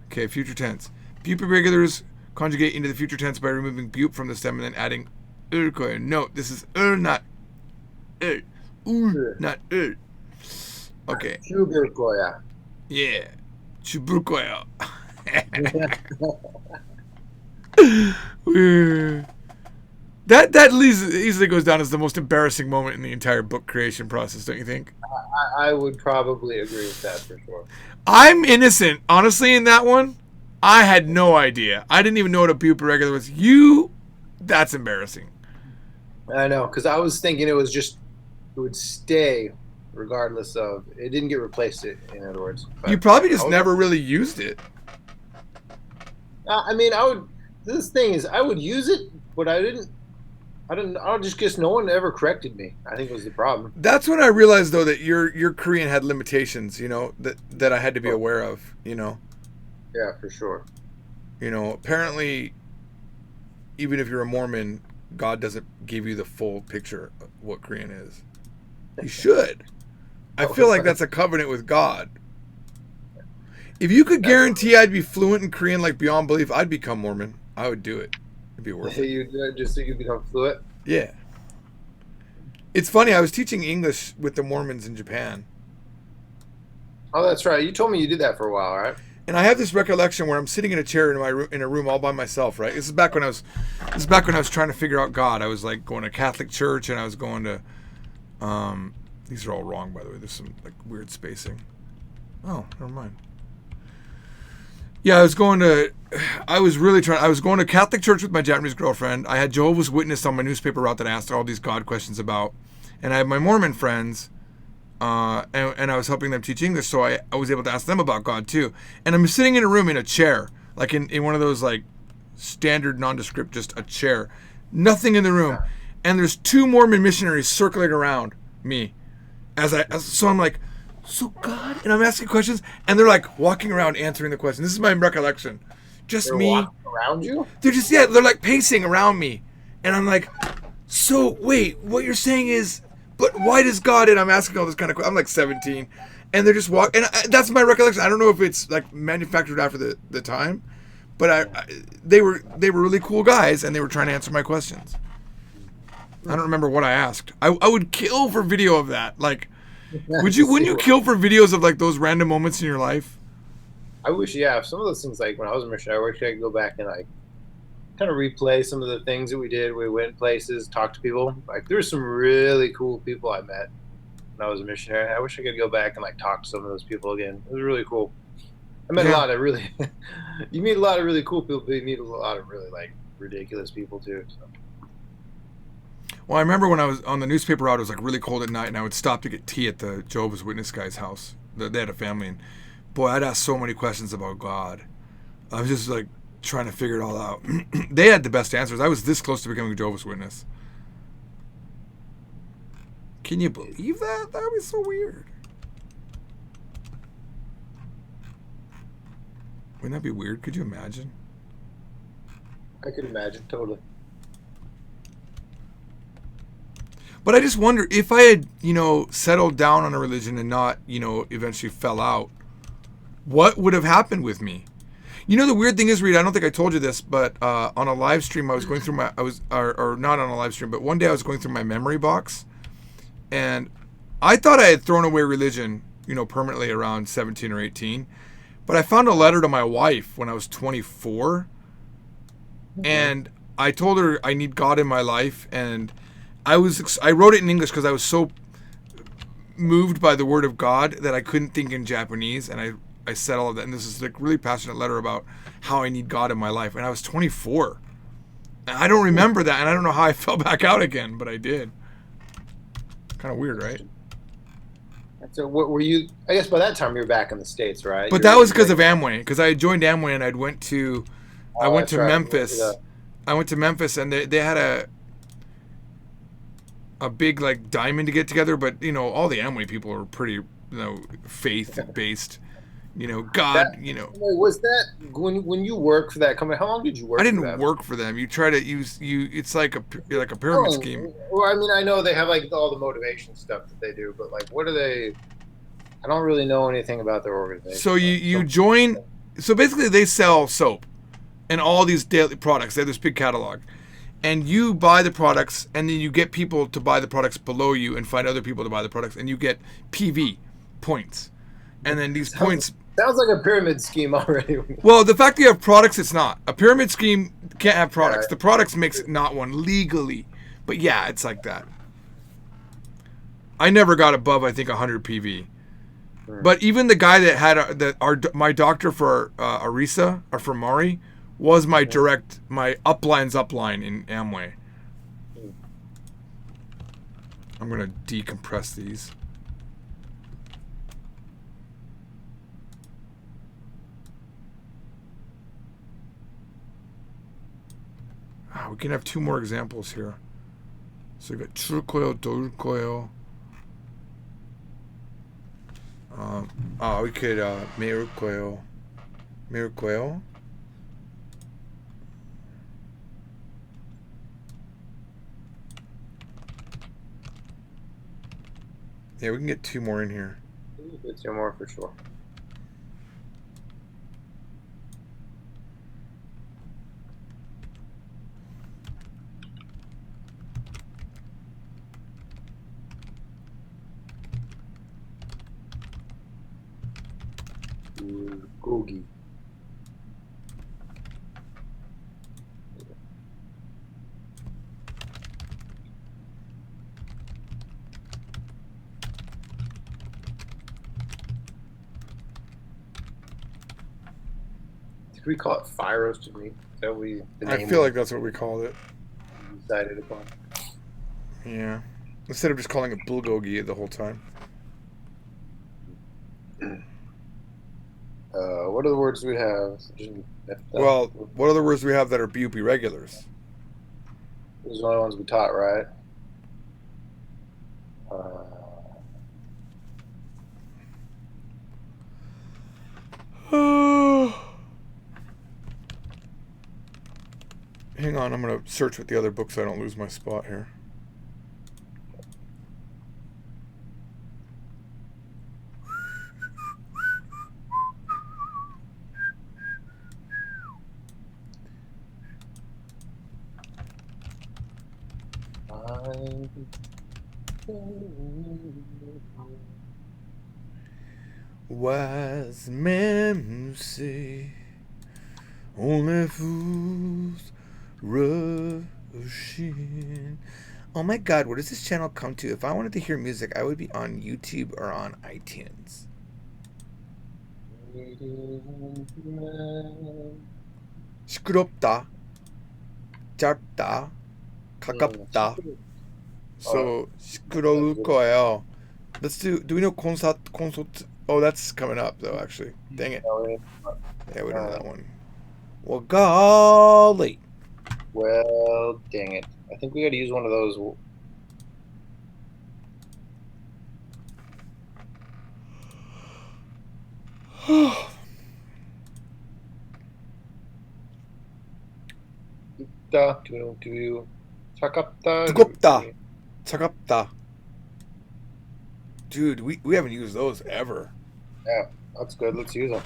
Okay, future tense. Bupe regulars conjugate into the future tense by removing bupe from the stem and then adding urkoy. Note, this is not not Okay. Chuburkoya. Yeah. Chuburkoya. That easily goes down as the most embarrassing moment in the entire book creation process, don't you think? I would probably agree with that for sure. I'm innocent, honestly, in that one. I had no idea. I didn't even know what a pupa regular was. That's embarrassing. I know, because I was thinking it would stay regardless of, it didn't get replaced, in other words. But You probably just never really used it. I mean, this thing is, I would use it, but I just guess no one ever corrected me. I think was the problem. That's when I realized, though, that your Korean had limitations, that I had to be aware of, Yeah, for sure. Apparently, even if you're a Mormon, God doesn't give you the full picture of what Korean is. He should. I feel like that's a covenant with God. If you could guarantee I'd be fluent in Korean like beyond belief, I'd become Mormon. I would do it. It'd be worth it. Just so you become fluent? Yeah. It's funny, I was teaching English with the Mormons in Japan. Oh, that's right. You told me you did that for a while, right? And I have this recollection where I'm sitting in a chair in a room all by myself, right? This is back when I was trying to figure out God. I was like going to Catholic church, and I was going to these are all wrong, by the way. There's some like weird spacing. Oh, never mind. Yeah, I was going to Catholic church with my Japanese girlfriend. I had Jehovah's Witness on my newspaper route that I asked all these God questions about. And I had my Mormon friends, and I was helping them teach English, so I was able to ask them about God too. And I'm sitting in a room in a chair, like in one of those like standard nondescript, just a chair. Nothing in the room. And there's two Mormon missionaries circling around me. So I'm like, so God, and I'm asking questions, and they're like walking around answering the questions. This is my recollection. Just They're me. walking around you? They're like pacing around me. And I'm like, so wait, what you're saying is, but why does God, and I'm asking all this kind of questions. I'm like 17. And they're just walking, and that's my recollection. I don't know if it's like manufactured after the time, but they were really cool guys, and they were trying to answer my questions. I don't remember what I asked. I would kill for video of that. Like, wouldn't you kill for videos of like those random moments in your life? I wish, yeah. Some of those things, like when I was a missionary, I wish I could go back and like kind of replay some of the things that we did. We went places, talked to people. Like there were some really cool people I met when I was a missionary. I wish I could go back and like talk to some of those people again. It was really cool. I met a lot of really. You meet a lot of really cool people, but you meet a lot of really like ridiculous people too. So. Well, I remember when I was on the newspaper route, it was like really cold at night, and I would stop to get tea at the Jehovah's Witness guy's house. They had a family, and boy, I'd ask so many questions about God. I was just like trying to figure it all out. They had the best answers. I was this close to becoming a Jehovah's Witness. Can you believe that? That would be so weird. Wouldn't that be weird? Could you imagine? I could imagine, totally. But I just wonder if I had, settled down on a religion and not, eventually fell out, what would have happened with me? The weird thing is, Reed, I don't think I told you this, but on a live stream, I was going through or not on a live stream, but one day I was going through my memory box, and I thought I had thrown away religion, permanently around 17 or 18, but I found a letter to my wife when I was 24, and I told her I need God in my life, and I wrote it in English because I was so moved by the word of God that I couldn't think in Japanese, and I said all of that, and this is like really passionate letter about how I need God in my life, and I was 24. And I don't remember that, and I don't know how I fell back out again, but I did. Kind of weird, right? So what were you? I guess by that time you were back in the States, right? But that was because of Amway, because I had joined Amway and I went to Memphis. I went to Memphis, and they had a big like diamond to get together, but all the Amway people are pretty faith based, God. Was that when you worked for that company? How long did you work? I didn't work for them. You try to use it's like a pyramid scheme. Well, I mean, I know they have like all the motivation stuff that they do, but like, what are they? I don't really know anything about their organization. So you join. So basically, they sell soap and all these daily products. They have this big catalog. And you buy the products, and then you get people to buy the products below you and find other people to buy the products, and you get PV points. And then these points Sounds like a pyramid scheme already. Well, the fact that you have products, it's not. A pyramid scheme can't have products. Yeah. The products makes it not one legally. But yeah, it's like that. I never got above, I think, 100 PV. But even the guy that had my doctor for Arisa or for Mari was my upline's upline in Amway. I'm gonna decompress these. We can have 2 more examples here. So we got true coil, dour coil. We could mirror coil. Mirror coil. Yeah, we can get 2 more in here. Get 2 more for sure. Googie. Did we call it fire roasted meat? Is that I feel like that's what we called it. Decided upon. Yeah. Instead of just calling it bulgogi the whole time. What are the words we have? Well, what other words do we have that are BUP regulars? Those are the only ones we taught, right? Hang on, I'm going to search with the other books so I don't lose my spot here. Wise men say only fools rushing. Oh my god, where does this channel come to? If I wanted to hear music, I would be on YouTube or on iTunes. 시끄럽다, 짧다, 가깝다. So 시끄러울 거예요. Let's do we know concert? Oh, that's coming up though, actually. Dang it. Yeah, we don't know that one. Well, golly. Well, dang it. I think we got to use one of those. 뜨겁다. 차갑다. Dude, we haven't used those ever. Yeah, that's good. Let's use them.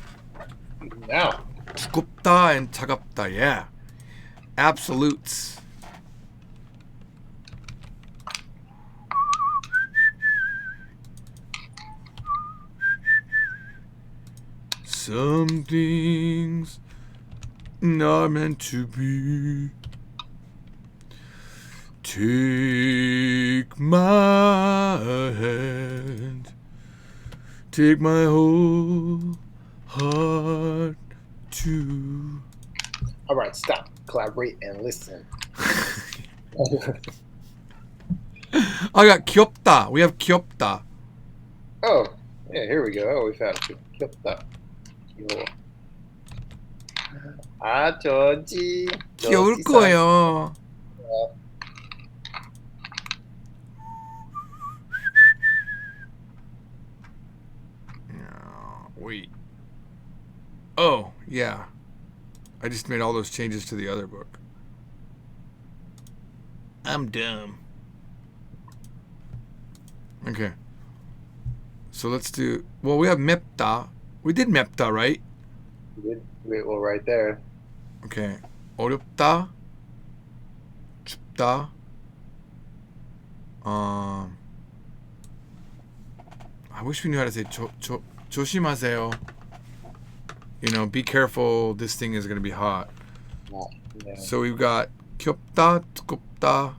Now. 뜨겁다 and 차갑다, yeah. Absolutes. Some things not meant to be. Take my hand, take my whole heart too. All right, stop, collaborate, and listen. I got 귀엽다. We have 귀엽다. Oh, yeah, here we go. Oh, we've had it. 귀엽다. 좋지. 귀여울 거예요. Wait. Oh, yeah. I just made all those changes to the other book. I'm dumb. Okay. So let's do... Well, we have 맵다. We did 맵다, right? We did. Wait, well, right there. Okay. 어렵다. 춥다. I wish we knew how to say 조심하세요. You know, be careful. This thing is gonna be hot. Yeah. So we've got 겹다, 두껍다.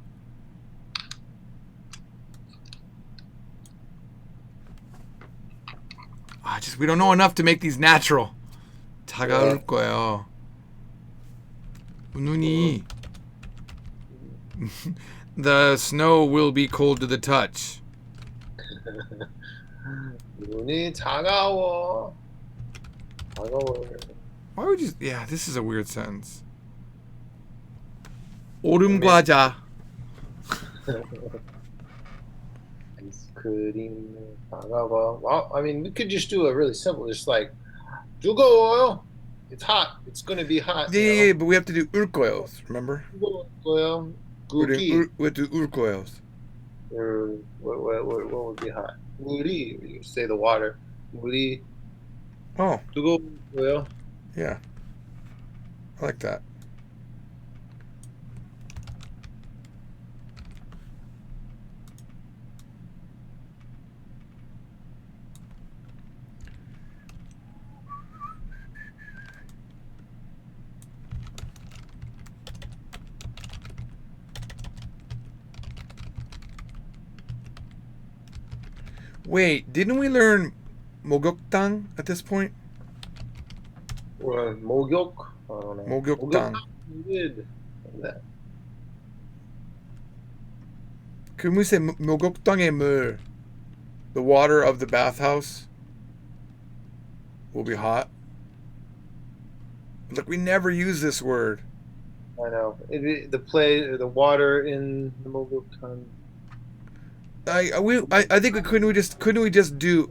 We don't know enough to make these natural. 차가울 거예요. 눈이. The snow will be cold to the touch. 눈이 차가워. 차가워. Why would you? Yeah, this is a weird sentence. 얼음 과자. 아이스크림 차가워. Well, I mean, we could just do a really simple, just like 뜨거워요. It's hot. It's gonna be hot. Yeah, but we have to do 울거요s. Remember? 뜨거워요. We 굵기. have to do 울거요s. Or what would be hot? 물이. You say the water. 물이 Oh, 뜨거워요. yeah. I like that. Wait, didn't we learn 목욕탕 at this point? Or 목욕. I don't know. 목욕탕. We did that. Can we say 목욕탕의 물? The water of the bathhouse will be hot. Look, we never use this word. I know. The water in the 목욕탕. I think couldn't we just do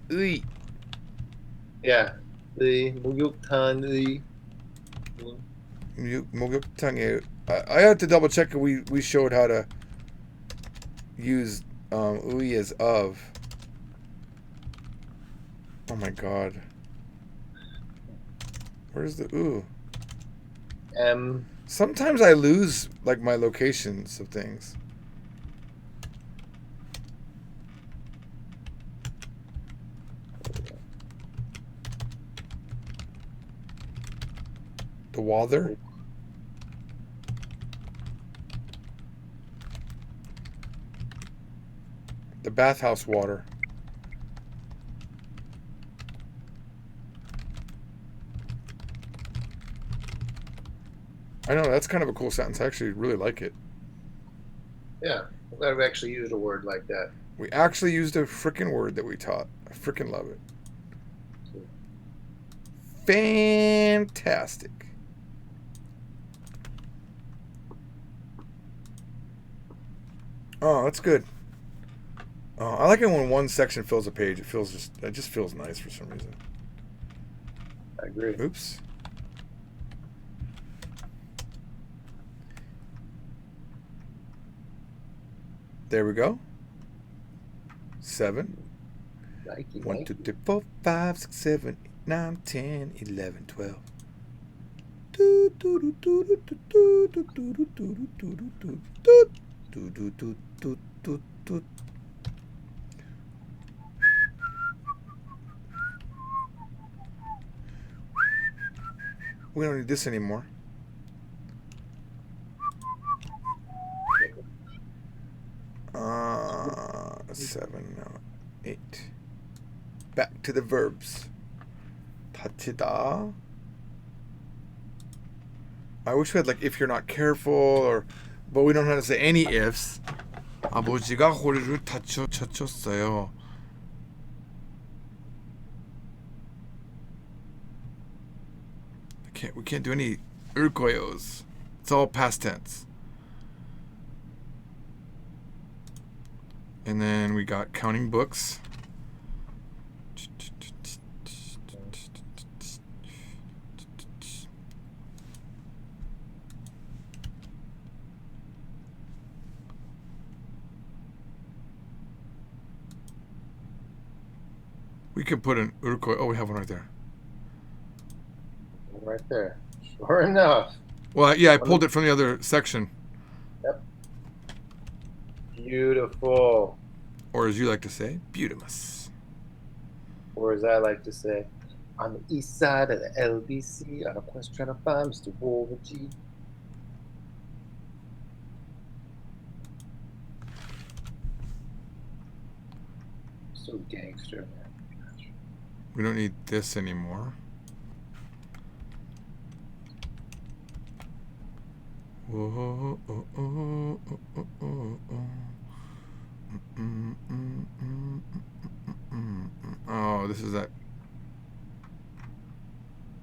의? Yeah. The 목욕탕의. 목욕탕에. I have to double check if we showed how to use 의 as of. Oh my god. Where's the ooh? Sometimes I lose like my locations of things. The water. The bathhouse water. I know, that's kind of a cool sentence. I actually really like it. Yeah. I'm glad we actually used a word like that. We actually used a freaking word that we taught. I freaking love it. Fantastic. Oh, that's good. Oh, I like it when one section fills a page. It just feels nice for some reason. I agree. Oops. There we go. 7. 1, 2, 3, 4, 5, 6, 7, 8, 9, 10, 11, 12. We don't need this anymore. Seven, no, 8. Back to the verbs. 다치다. I wish we had like if you're not careful, but we don't know how to say any ifs. 아버지가 허리를 다쳤어요. We can't do any 울거요s. It's all past tense. And then we got counting books. We could put an 울거요. Oh, we have one right there. Right there. Sure enough. Well, yeah, I pulled it from the other section. Yep. Beautiful. Or as you like to say, beautimus. Or as I like to say, On the east side of the LBC, on a quest trying to find Mr. Wolver G. So gangster, man. We don't need this anymore. Whoa, oh, oh, oh, oh, oh, oh. Oh, this is that.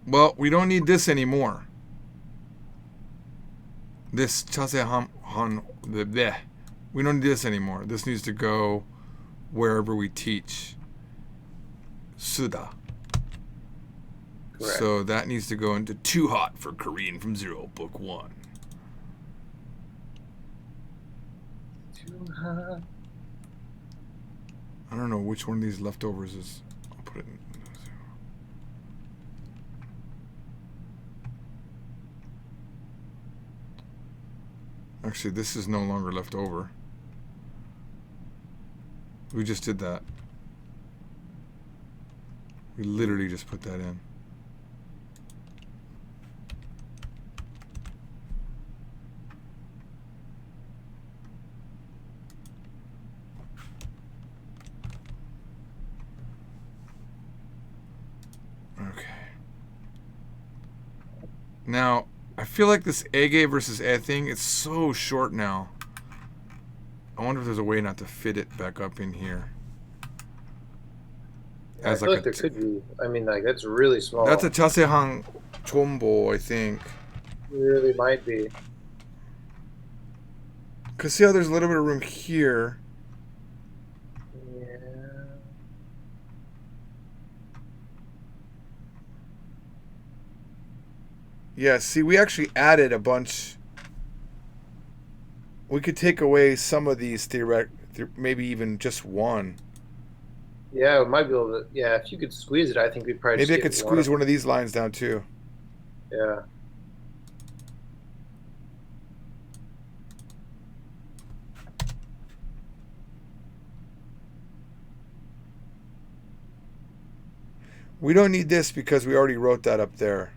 Well, we don't need this anymore. This chasehan bleh. We don't need this anymore. This needs to go wherever we teach Suda. Correct. So that needs to go into Too Hot for Korean from Zero, Book 1. Too hot. I don't know which one of these leftovers is. I'll put it in. Actually, this is no longer left over. We just did that. We literally just put that in. Okay. Now, I feel like this Ege versus E thing, it's so short now. I wonder if there's a way not to fit it back up in here. I feel like there could be. I mean, like, that's really small. That's a Chasehang Chombo, I think. It really might be. Because see how there's a little bit of room here. Yeah. Yeah, see, we actually added a bunch. We could take away some of these maybe even just one. Yeah, we might be able to. Yeah, if you could squeeze it, I think we'd probably. Maybe I just could get squeeze one of these lines down too. Yeah. We don't need this because we already wrote that up there.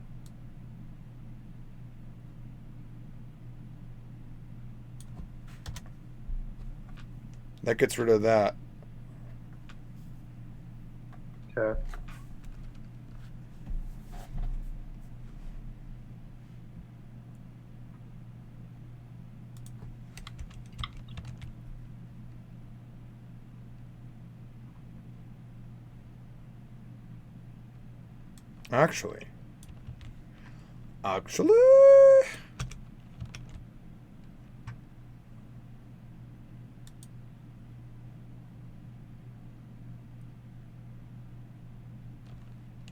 That gets rid of that. Okay. Actually.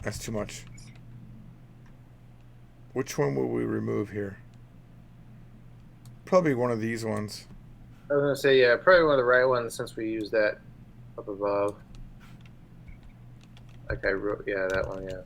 That's too much. Which one will we remove here? Probably one of these ones. I was gonna say, yeah, probably one of the right ones since we used that up above. Like I wrote, yeah, that one, yeah.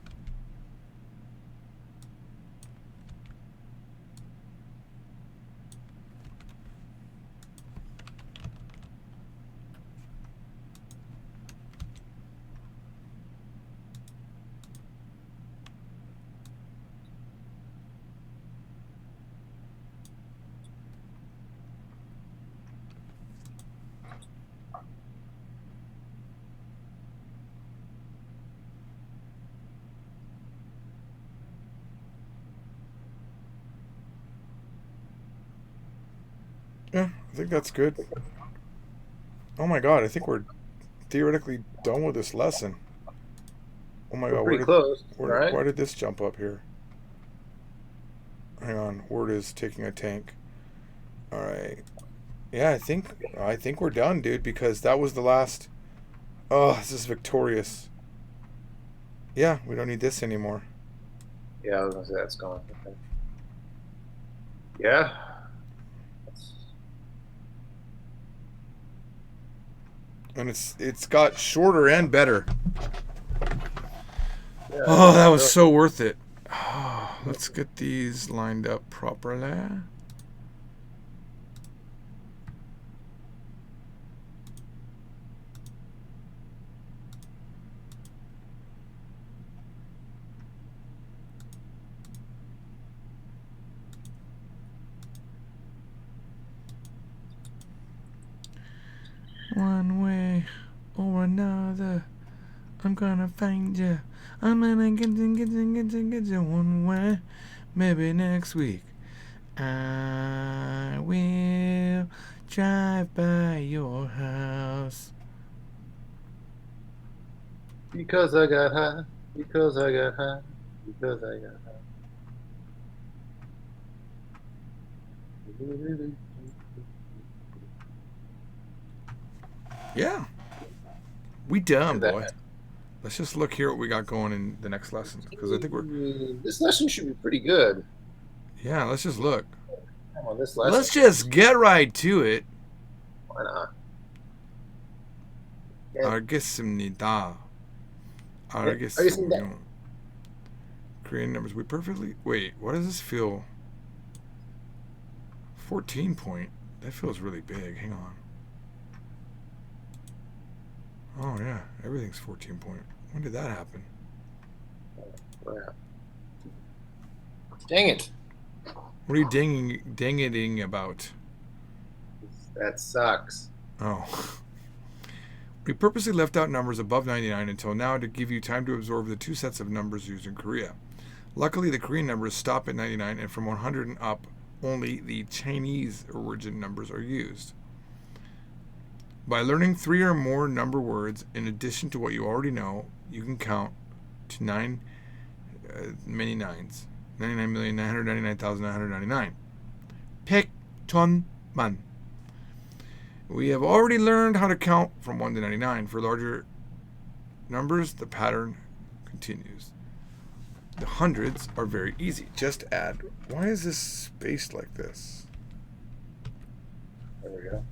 Yeah, I think that's good. Oh my god, I think we're theoretically done with this lesson. Oh my god, Pretty close, right? why did this jump up here? Hang on, word is taking a tank. Alright. Yeah, I think we're done, dude, because that was the last. Oh, this is victorious. Yeah, we don't need this anymore. Yeah, I was gonna say that's gone. Okay. Yeah. And it's got shorter and better. Yeah, Oh, that was so worth it. Oh, let's get these lined up properly. One way or another, I'm gonna find you. I'm gonna get you one way. Maybe next week I will drive by your house. Because I got high. Because I got high. Because I got high. Yeah. We done, That- boy. Let's just look here what we got going in the next lesson. Because I think we're... This lesson should be pretty good. Yeah, let's just look. Come on, this lesson. Let's just get right to it. Why not? Yeah. 알겠습니다. 알겠습니다. Korean numbers. We perfectly... Wait, what does this feel? 14 point. That feels really big. Hang on. Oh, yeah. Everything's 14 point. When did that happen? Dang it. What are you ding-it-ing about? That sucks. Oh. We purposely left out numbers above 99 until now to give you time to absorb the two sets of numbers used in Korea. Luckily, the Korean numbers stop at 99, and from 100 and up, only the Chinese origin numbers are used. By learning 3 or more number words in addition to what you already know, you can count to many nines. 99,999,999. Pek ton man. We have already learned how to count from 1 to 99. For larger numbers, the pattern continues. The hundreds are very easy. Just add. Why is this spaced like this? There we go.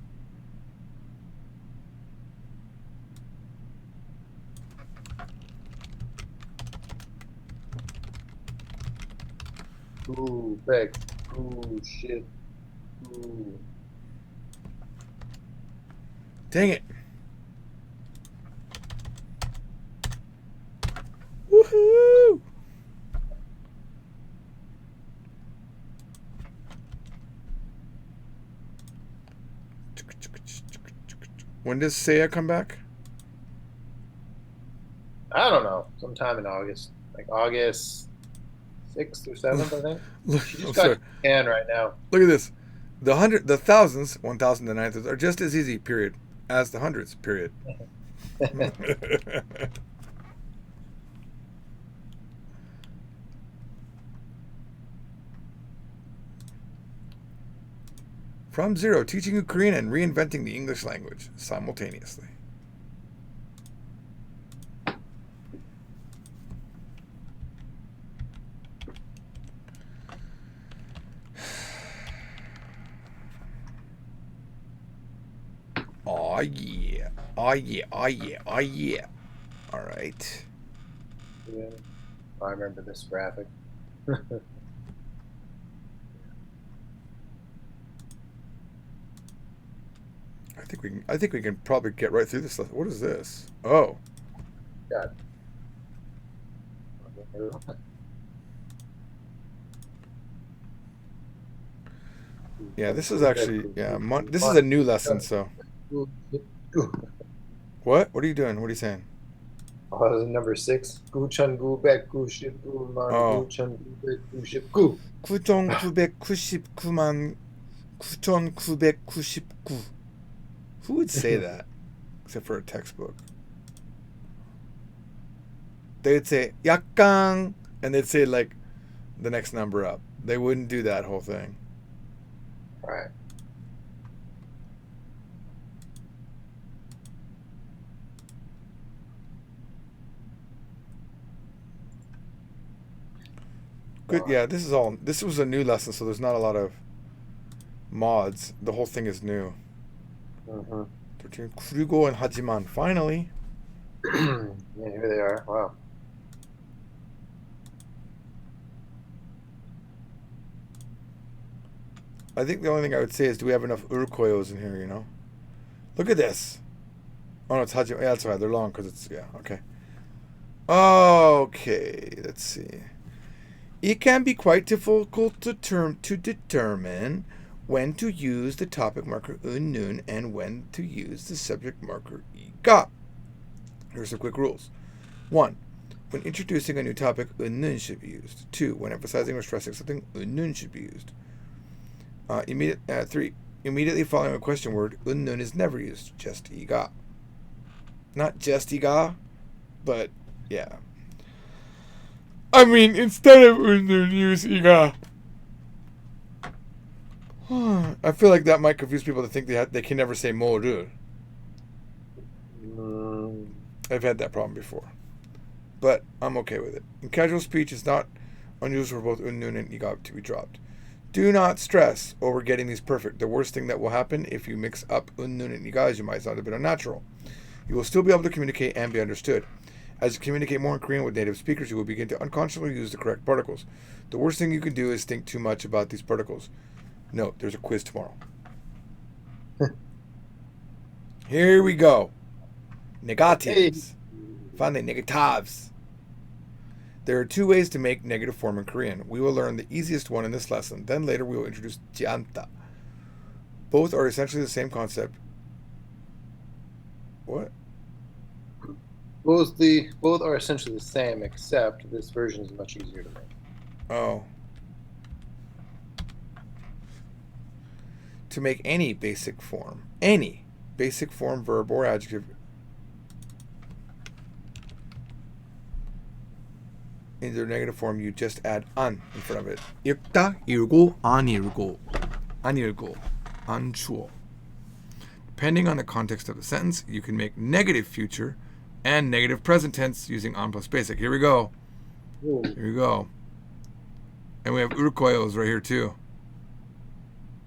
Ooh, back. Ooh, shit. Ooh. Dang it. Woohoo! When does Seiya come back? I don't know. Sometime in August. Like August 6th or 7th, I think. Look, She I'm just got sorry. Japan right now. Look at this. The thousands, 1,000 to 9,000, are just as easy, period, as the hundreds, period. From zero, teaching you Korean and reinventing the English language simultaneously. Oh yeah. Oh yeah. Oh yeah. Oh yeah. All right. Yeah. I remember this graphic. I think we can probably get right through this. What is this? Oh. God. Yeah, this is actually this is a new lesson, so. What? What are you doing? What are you saying? Oh, this is number 6. Guchan gu back gu ship gu man Oh. guchan gu back gu ship gu. 9,999만 9,999. Who would say that? Except for a textbook. They'd say 약강 and they'd say like the next number up. They wouldn't do that whole thing. All right. Good. Yeah, this was a new lesson, so there's not a lot of mods. The whole thing is new. Mm-hmm. 13. 그리고 and 하지만. Finally. Yeah, here they are. Wow. I think the only thing I would say is, do we have enough urkoyos in here, you know? Look at this. Oh, no, it's hajiman. Yeah, that's right. They're long because it's, yeah, okay. Okay, let's see. It can be quite difficult to determine when to use the topic marker nun and when to use the subject marker iga. Here are some quick rules. 1. When introducing a new topic, nun should be used. 2. When emphasizing or stressing something, nun should be used. 3. Immediately following a question word, nun is never used, just iga. Not just iga, but yeah. I mean, instead of nun, use iga. I feel like that might confuse people to think they can never say moru. I've had that problem before. But I'm okay with it. In casual speech, it's not unusual for both nun and iga to be dropped. Do not stress over getting these perfect. The worst thing that will happen if you mix up nun and iga is you might sound a bit unnatural. You will still be able to communicate and be understood. As you communicate more in Korean with native speakers, you will begin to unconsciously use the correct particles. The worst thing you can do is think too much about these particles. Note, there's a quiz tomorrow. Here we go. Negatives. Finally, negatives. There are 2 ways to make negative form in Korean. We will learn the easiest one in this lesson. Then later we will introduce jianta. Both are essentially the same concept. What? Both are essentially the same, except this version is much easier to make. Oh. To make any basic form, verb or adjective in their negative form, you just add an in front of it. 읽다, 읽고, 안 읽고, 안 읽고, 안 추워. Depending on the context of the sentence, you can make negative future and negative present tense using an plus basic. Here we go. Ooh. Here we go. And we have urkoyos right here too.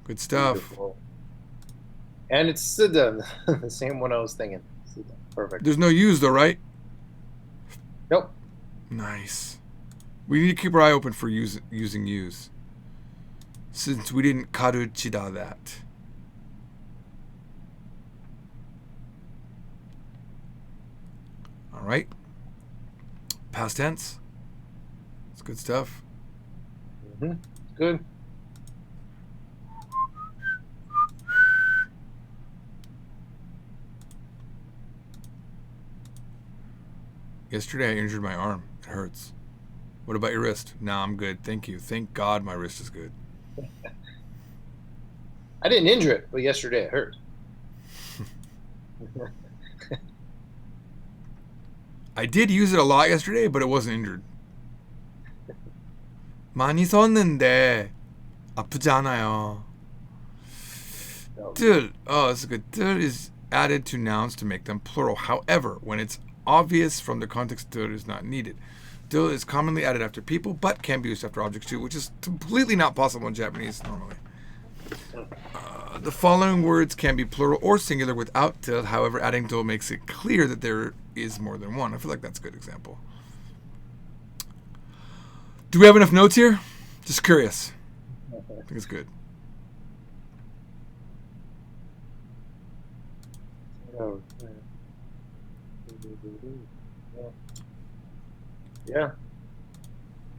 Good stuff. Beautiful. And it's Siddha, the same one I was thinking. Siddha. Perfect. There's no use though, right? Nope. Nice. We need to keep our eye open for using use. Since we didn't karuchida that. All right. Past tense. It's good stuff. Mm-hmm. Good. Yesterday I injured my arm. It hurts. What about your wrist? Nah, I'm good. Thank you. Thank God my wrist is good. I didn't injure it, but yesterday it hurt. I did use it a lot yesterday, but it wasn't injured. 많이 썼는데 아프지 않아요. 들. Oh, that's good. 들 is added to nouns to make them plural. However, when it's obvious from the context, 들 is not needed. 들 is commonly added after people, but can be used after objects too, which is completely not possible in Japanese normally. The following words can be plural or singular without 들. However, adding 들 makes it clear that there is more than one. I feel like that's a good example. Do we have enough notes here? Just curious. I think it's good. Yeah.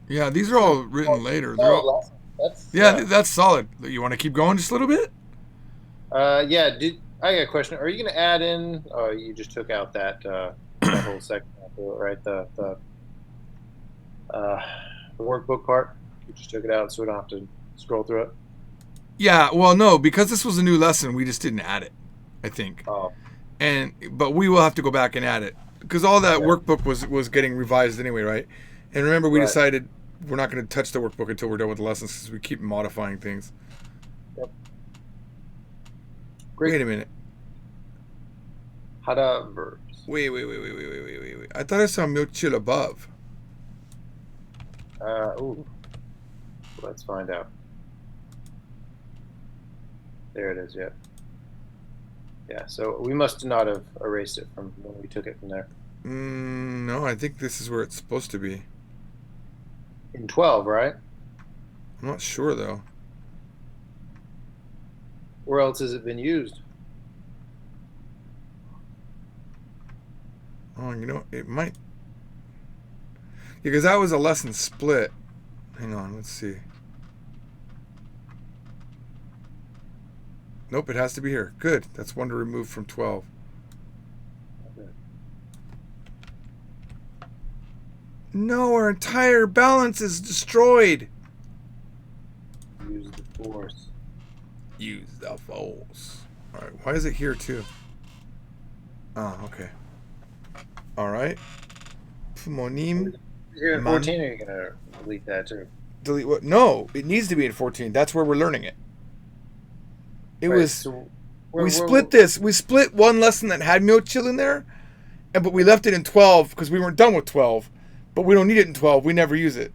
Yeah, these are all written later. They're all, that's solid. You want to keep going just a little bit? Yeah. I got a question? Are you going to add in? Oh, you just took out that that whole section, right? The workbook part. You just took it out, so we don't have to scroll through it. Yeah. Well, no, because this was a new lesson, we just didn't add it. I think. Oh. But we will have to go back and add it because all that workbook was getting revised anyway, right? And remember, we decided we're not going to touch the workbook until we're done with the lessons because we keep modifying things. Yep. Great. Wait a minute. Hara verbs. Wait. I thought I saw Myochil above. Ooh. Let's find out. There it is, yeah. Yeah, so we must not have erased it from when we took it from there. No, I think this is where it's supposed to be. In 12, right? I'm not sure, though. Where else has it been used? Oh, you know, it might... Because that was a lesson split. Hang on, let's see. Nope, it has to be here. Good. That's one to remove from 12. No, our entire balance is destroyed. Use the force. Use the force. Alright, why is it here too? Oh, okay. Alright. Phomonym. Here in 14, or are you going to delete that too? Delete what? No, it needs to be in 14. That's where we're learning it. It Right, was... so we split this. We split one lesson that had Myochill in there, but we left it in 12 because we weren't done with 12. But we don't need it in 12. We never use it.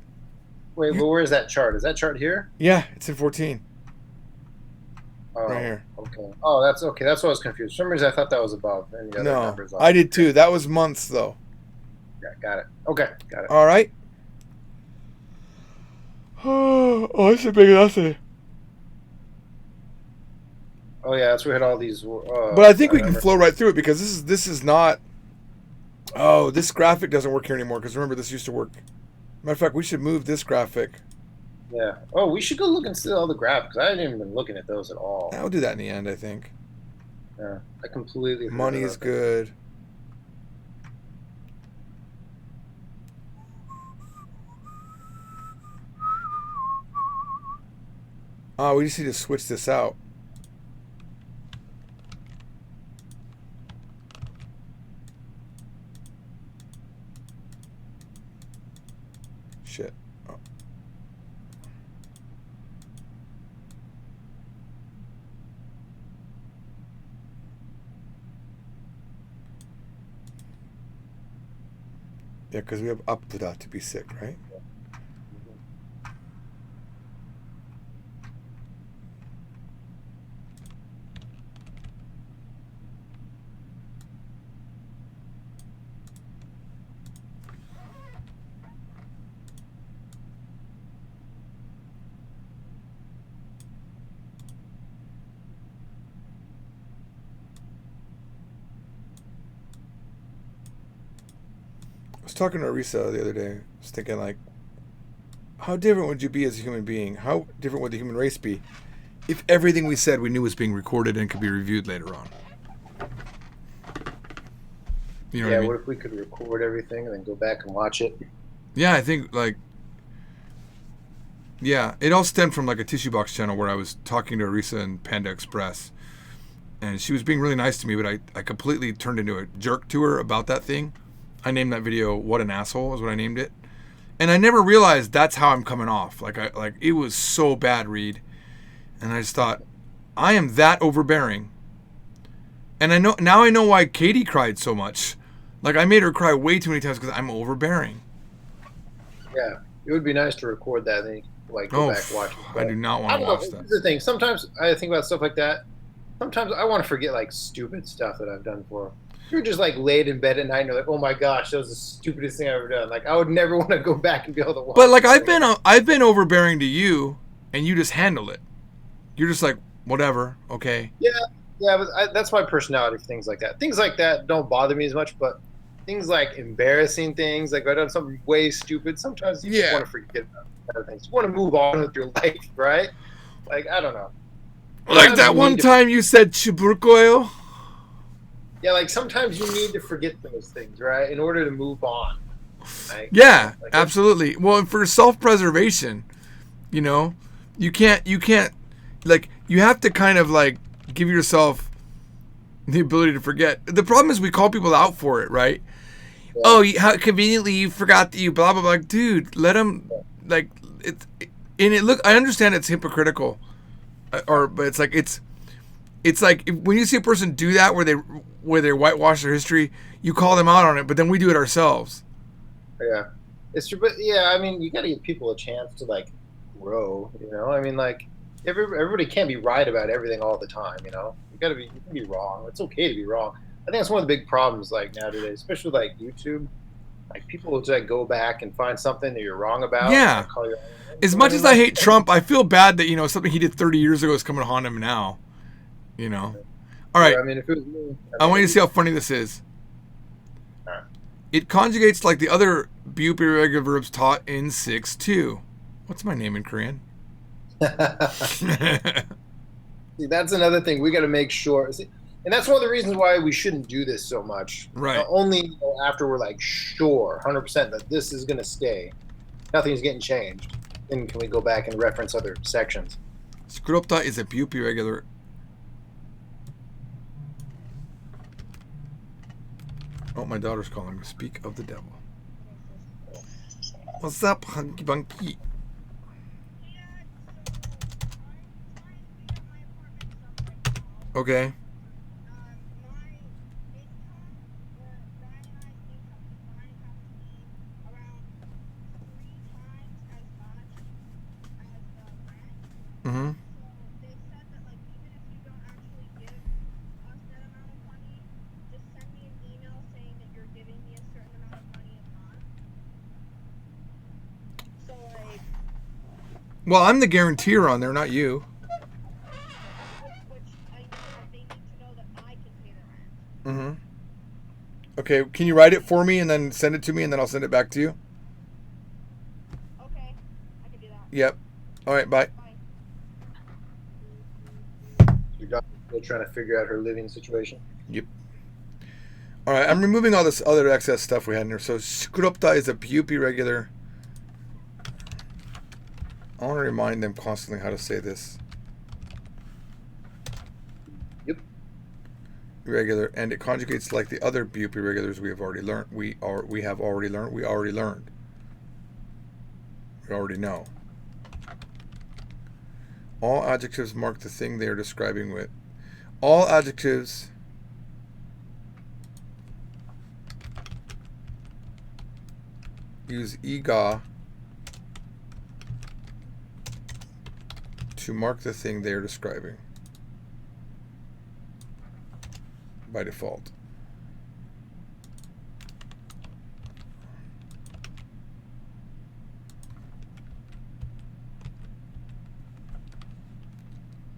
Wait, but where's that chart? Is that chart here? Yeah, it's in 14. Oh, Right here. Okay. Oh, that's okay. That's what I was confused. For some reason, I thought that was above. Any other No, numbers I did too. That was months though. Yeah, got it. Okay, got it. All right. Oh, I should make it essay. Oh yeah, that's where we had all these. But I think we can flow right through it because this is not. Oh, this graphic doesn't work here anymore because remember this used to work. Matter of fact, we should move this graphic. Yeah. Oh, we should go look and see all the graphics. I haven't even been looking at those at all. I'll do that in the end, I think. Yeah, I completely. forgot Money is about that. good. Oh, we just need to switch this out. Shit. Oh. Yeah, because we have Apuda to be sick, right? I was talking to Arisa the other day. I was thinking, like, how different would you be as a human being? How different would the human race be if everything we said we knew was being recorded and could be reviewed later on? You know Yeah, what I mean? what if we could record everything and then go back and watch it? Yeah, I think, like, yeah, it all stemmed from, like, a Tissue Box channel where I was talking to Arisa and Panda Express. And she was being really nice to me, but I completely turned into a jerk to her about that thing. I named that video "What an Asshole" is what I named it, and I never realized that's how I'm coming off. Like it was so bad, Reed, and I just thought I am that overbearing. And I know why Katie cried so much. Like I made her cry way too many times because I'm overbearing. Yeah, it would be nice to record that and then like go back watch it. I do not want I to don't know. watch that. Here's the thing. Sometimes I think about stuff like that. Sometimes I want to forget like stupid stuff that I've done before. You're just like laid in bed at night and you're like, oh my gosh, that was the stupidest thing I've ever done. Like I would never want to go back and be able to watch. But like it. I've been overbearing to you, and you just handle it. You're just like whatever, okay. Yeah, but that's my personality for things like that. Things like that don't bother me as much, but things like embarrassing things, like I've done something way stupid. Sometimes you just want to forget about other things. You want to move on with your life, right? Like I don't know. Like that one time you said Chiburkoyo. Yeah, like sometimes you need to forget those things, right, in order to move on. Like, Yeah, absolutely. Well, and for self-preservation, you know, you can't, like, you have to kind of like give yourself the ability to forget. The problem is we call people out for it, right? Yeah. Oh, how conveniently you forgot that you blah blah blah. Like, dude, let them like it's. And it look. I understand it's hypocritical, but it's like when you see a person do that where they whitewash their history, you call them out on it, but then we do it ourselves. Yeah, it's true. But yeah, I mean, you got to give people a chance to like grow. You know, I mean, like everybody can't be right about everything all the time. You know, you can be wrong. It's okay to be wrong. I think that's one of the big problems like nowadays, especially like YouTube. Like people will just like go back and find something that you're wrong about. Yeah. As much as I hate Trump, I feel bad that something he did 30 years ago is coming to haunt him now. You know. All right. Yeah, I mean, if it was me, I want you to see how funny this is. Right. It conjugates like the other Bupe irregular verbs taught in 6.2. What's my name in Korean? See, that's another thing we got to make sure. See, and that's one of the reasons why we shouldn't do this so much. Right. Only after we're like sure, 100% that this is going to stay. Nothing's getting changed. Then can we go back and reference other sections? Skropta is a BUP irregular. Oh, my daughter's calling me. Speak of the devil. What's up, Hunky Bunky? Okay. Mm-hmm. Well, I'm the guarantor on there, not you. Mm-hmm. Okay, can you write it for me and then send it to me and then I'll send it back to you? Okay, I can do that. Yep. All right, bye. Your daughter's still trying to figure out her living situation. Yep. All right, I'm removing all this other excess stuff we had in here. So Skropta is a BUP irregular. I want to remind them constantly how to say this. Yep. Irregular, and it conjugates like the other BUP irregulars we have already learned. We already learned. We already know. All adjectives mark the thing they are describing with. All adjectives use ega to mark the thing they are describing by default.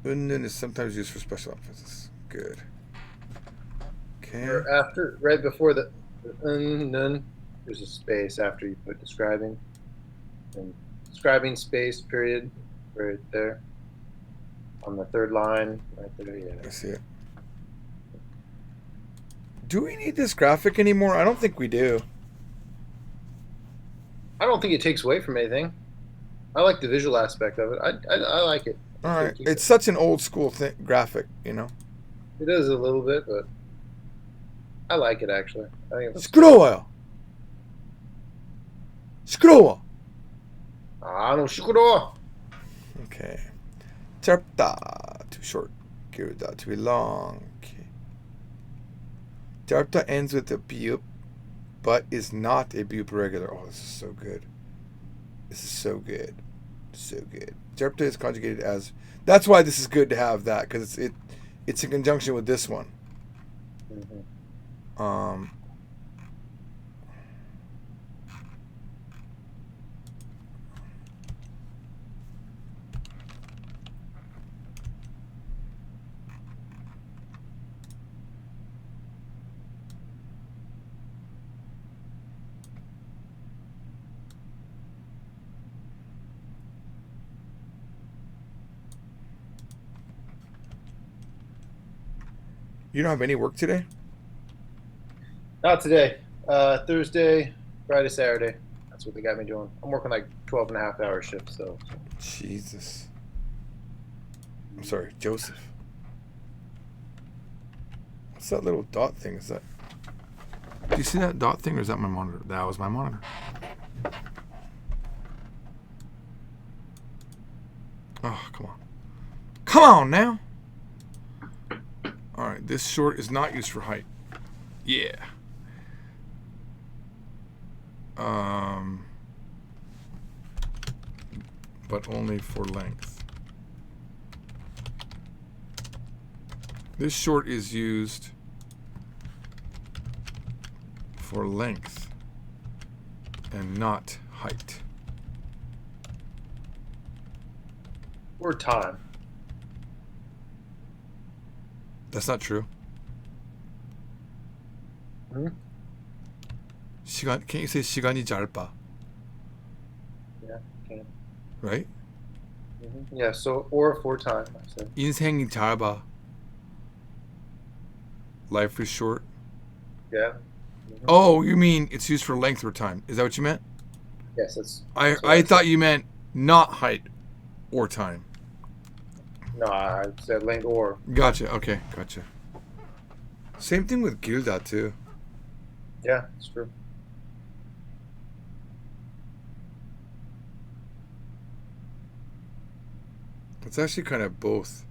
Unnun is sometimes used for special emphasis. Good. Okay. Or after, right before the nun, there's a space after you put describing. And describing space, period, right there. On the third line, right there, yeah. I see it. Do we need this graphic anymore? I don't think we do. I don't think it takes away from anything. I like the visual aspect of it. I like it. All right. It's such an old school graphic, you know? It is a little bit, but I like it actually. I think it's Skrowa! Skrowa! Shukuro. Okay. Terpta, too short. Kirda, too long. Okay. Terpta ends with a bup, but is not a bup regular. Oh, this is so good. This is so good. So good. Terpta is conjugated as. That's why this is good to have that, because it's in conjunction with this one. Mm-hmm. You don't have any work today? Not today. Thursday, Friday, Saturday. That's what they got me doing. I'm working like 12.5-hour shifts, so. Jesus. I'm sorry, Joseph. What's that little dot thing? Is that? Do you see that dot thing, or is that my monitor? That was my monitor. Oh, come on. Come on now! Alright, this short is not used for height. Yeah. But only for length. This short is used for length and not height. Or time. That's not true. Hmm? Can't you say 시간이 짧아? Yeah, can. Right? Yeah. Yeah, so or for time, I said. 인생이 짧아. Life is short. Yeah. Oh, you mean it's used for length or time? Is that what you meant? Yes, that's. I thought you meant not height or time. No, I said length or. Gotcha. Okay, gotcha. Same thing with Gilda too. Yeah, it's true. It's actually kind of both.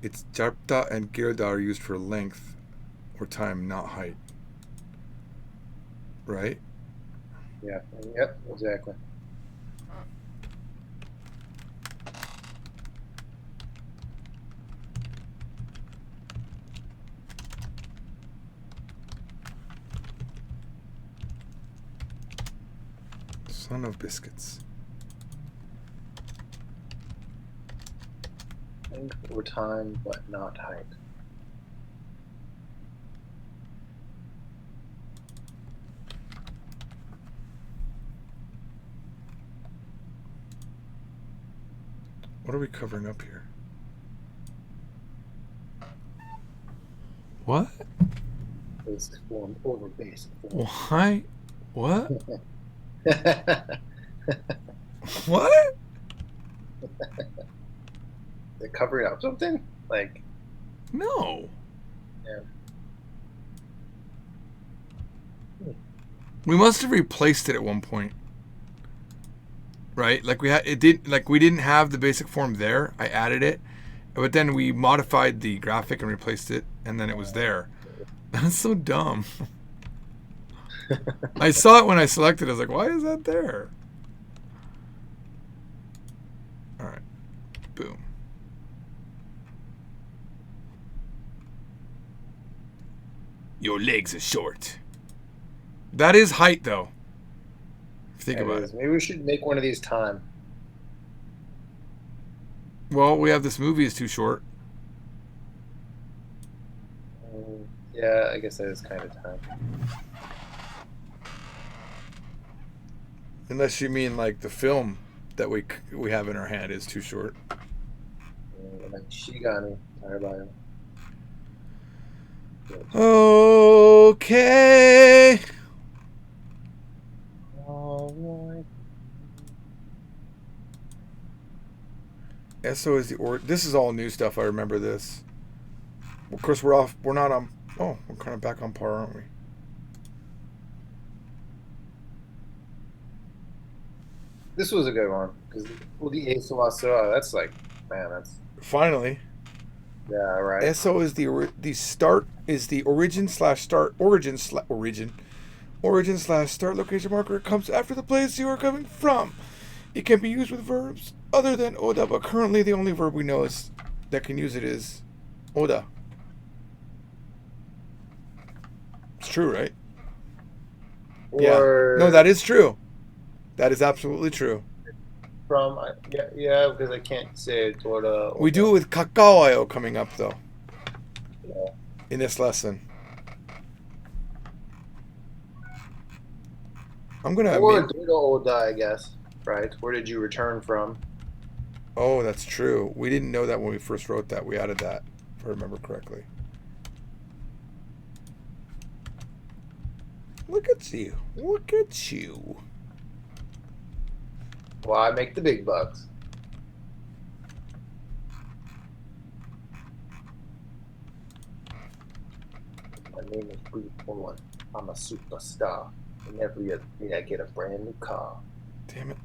It's Jarpta and Gilda are used for length or time, not height. Right? Yeah. Yep. Exactly. Son of biscuits. Length or time, but not height. What are we covering up here? What? Basic form over basic form. Why? What? What? They're covering up something? Like, No. yeah. We must have replaced it at one point. Right? Like we didn't have the basic form there. I added it. But then we modified the graphic and replaced it, and then it was there. That's so dumb. I saw it when I selected it. I was like, why is that there? All right. Boom. Your legs are short. That is height, though. Think about it. Maybe we should make one of these time. Well, we have this movie is too short. Yeah, I guess that is kind of time. Unless you mean like the film that we have in our hand is too short. Like Shigani, Tarabayo. Okay. Alright. SO is this is all new stuff. I remember this. Of course, we're not on. Oh, we're kind of back on par, aren't we? This was a good one because the Asawaso, that's like, man, that's Finally. yeah, right. SO is the start is the origin slash start origin slash start location marker. It comes after the place you are coming from. It can be used with verbs other than Oda, but currently the only verb we know is that can use it is Oda. It's true, right? Or Yeah. No, that is true. That is absolutely true. from yeah, because I can't say it Oda. We do it with Kakawayo coming up though. Yeah. In this lesson. I'm gonna Or Dodo Oda, I guess. Right? Where did you return from? Oh, that's true. We didn't know that when we first wrote that. We added that, if I remember correctly. Look at you. Look at you. Well, I make the big bucks. My name is Bruce Bowen. I'm a superstar. And every other day I get a brand new car. Damn it.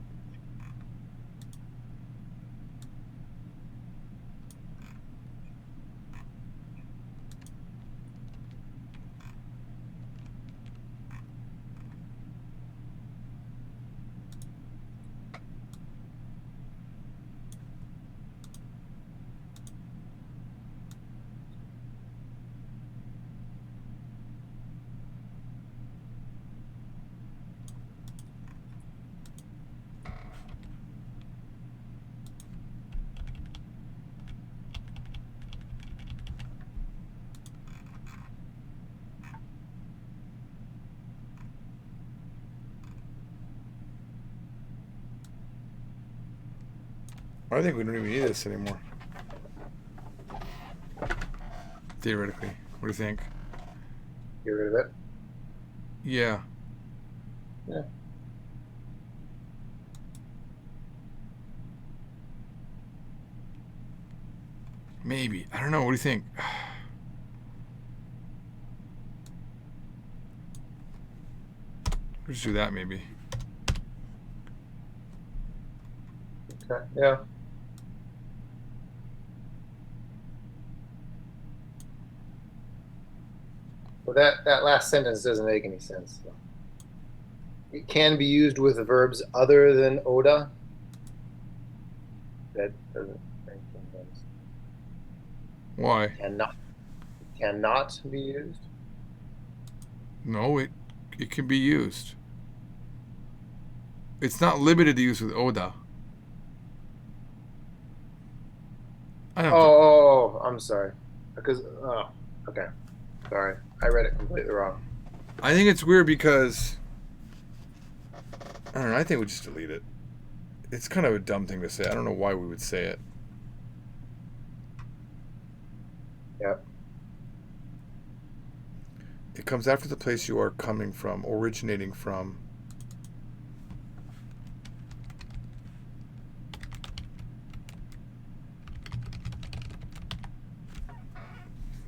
I think we don't even need this anymore. Theoretically. What do you think? Get rid of it. Yeah. Yeah. Maybe. I don't know. What do you think? Let's do that maybe. Okay. Yeah. Well, that last sentence doesn't make any sense. It can be used with verbs other than oda. That doesn't make any sense. Why? Cannot be used. No, it can be used. It's not limited to use with oda. I don't. Oh, I'm sorry. Because okay, sorry, I read it completely wrong. I think it's weird because I don't know. I think we just delete it. It's kind of a dumb thing to say. I don't know why we would say it. Yep. It comes after the place you are coming from, originating from.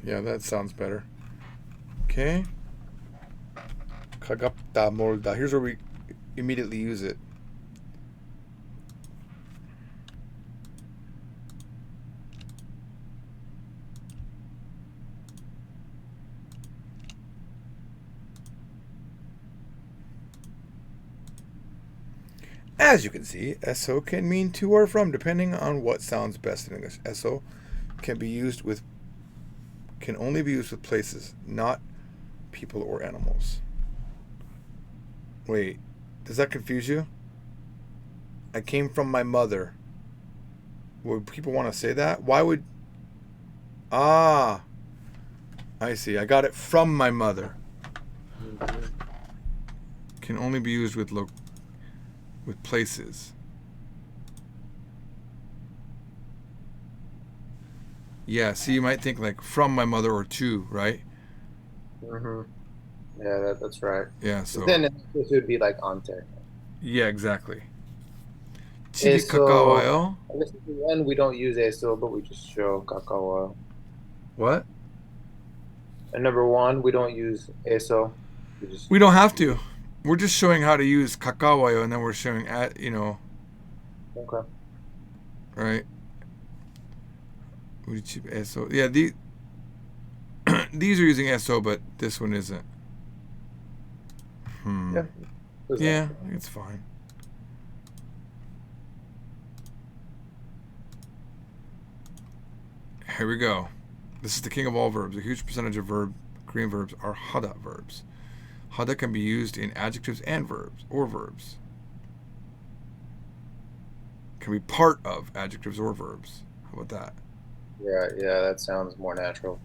Yeah, that sounds better. Okay. Kagapta molda. Here's where we immediately use it. As you can see, eso can mean to or from, depending on what sounds best in English. Eso can only be used with places, not people or animals. Wait, does that confuse you? I came from my mother. Would people want to say that? Why would... I see. I got it from my mother. Can only be used with places. Yeah, see, you might think like from my mother or to, right? Mm-hmm. Yeah, that's right. Yeah, so... Then it would be like ante. Yeah, exactly. Eso, Chibi kakawayo. I guess at the end we don't use eso, but we just show kakawa. What? And number one, we don't use eso. We don't have to. We're just showing how to use kakawayo, and then we're showing Okay. Right? Eso. Yeah, these are using eso, but this one isn't. Yeah, it's fine. Here we go. This is the king of all verbs. A huge percentage of Korean verbs are hada verbs. Hada can be used in adjectives and verbs, or verbs. Can be part of adjectives or verbs. How about that? Yeah, that sounds more natural.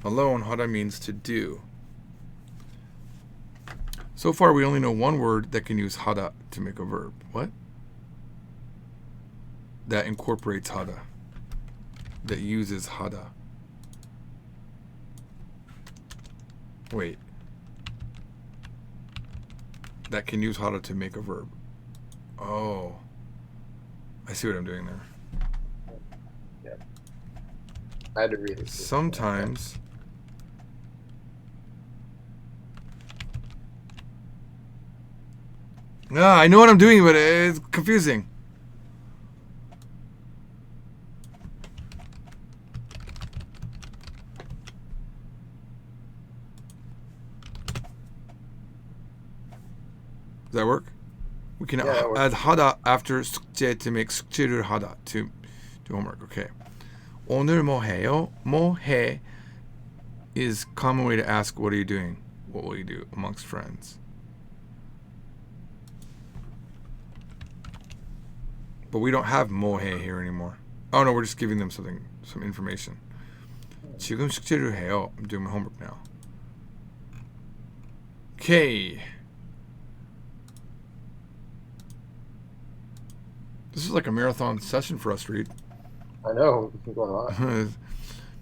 Alone, hada means to do. So far, we only know one word that can use hada to make a verb. What? That incorporates hada. That uses hada. Wait. That can use hada to make a verb. Oh. I see what I'm doing there. Yeah. I had to read it. Sometimes... I know what I'm doing, but it's confusing. Does that work? We can add hada after 숙제 to make 숙제를 하다, to do homework. Okay. 오늘 뭐 해요? 뭐 해 is common way to ask, what are you doing? What will you do amongst friends? But we don't have 뭐해 here anymore. Oh no, we're just giving them some information. 지금 숙제를 해요. I'm doing my homework now. Okay. This is like a marathon session for us, Reed. I know. We're going on.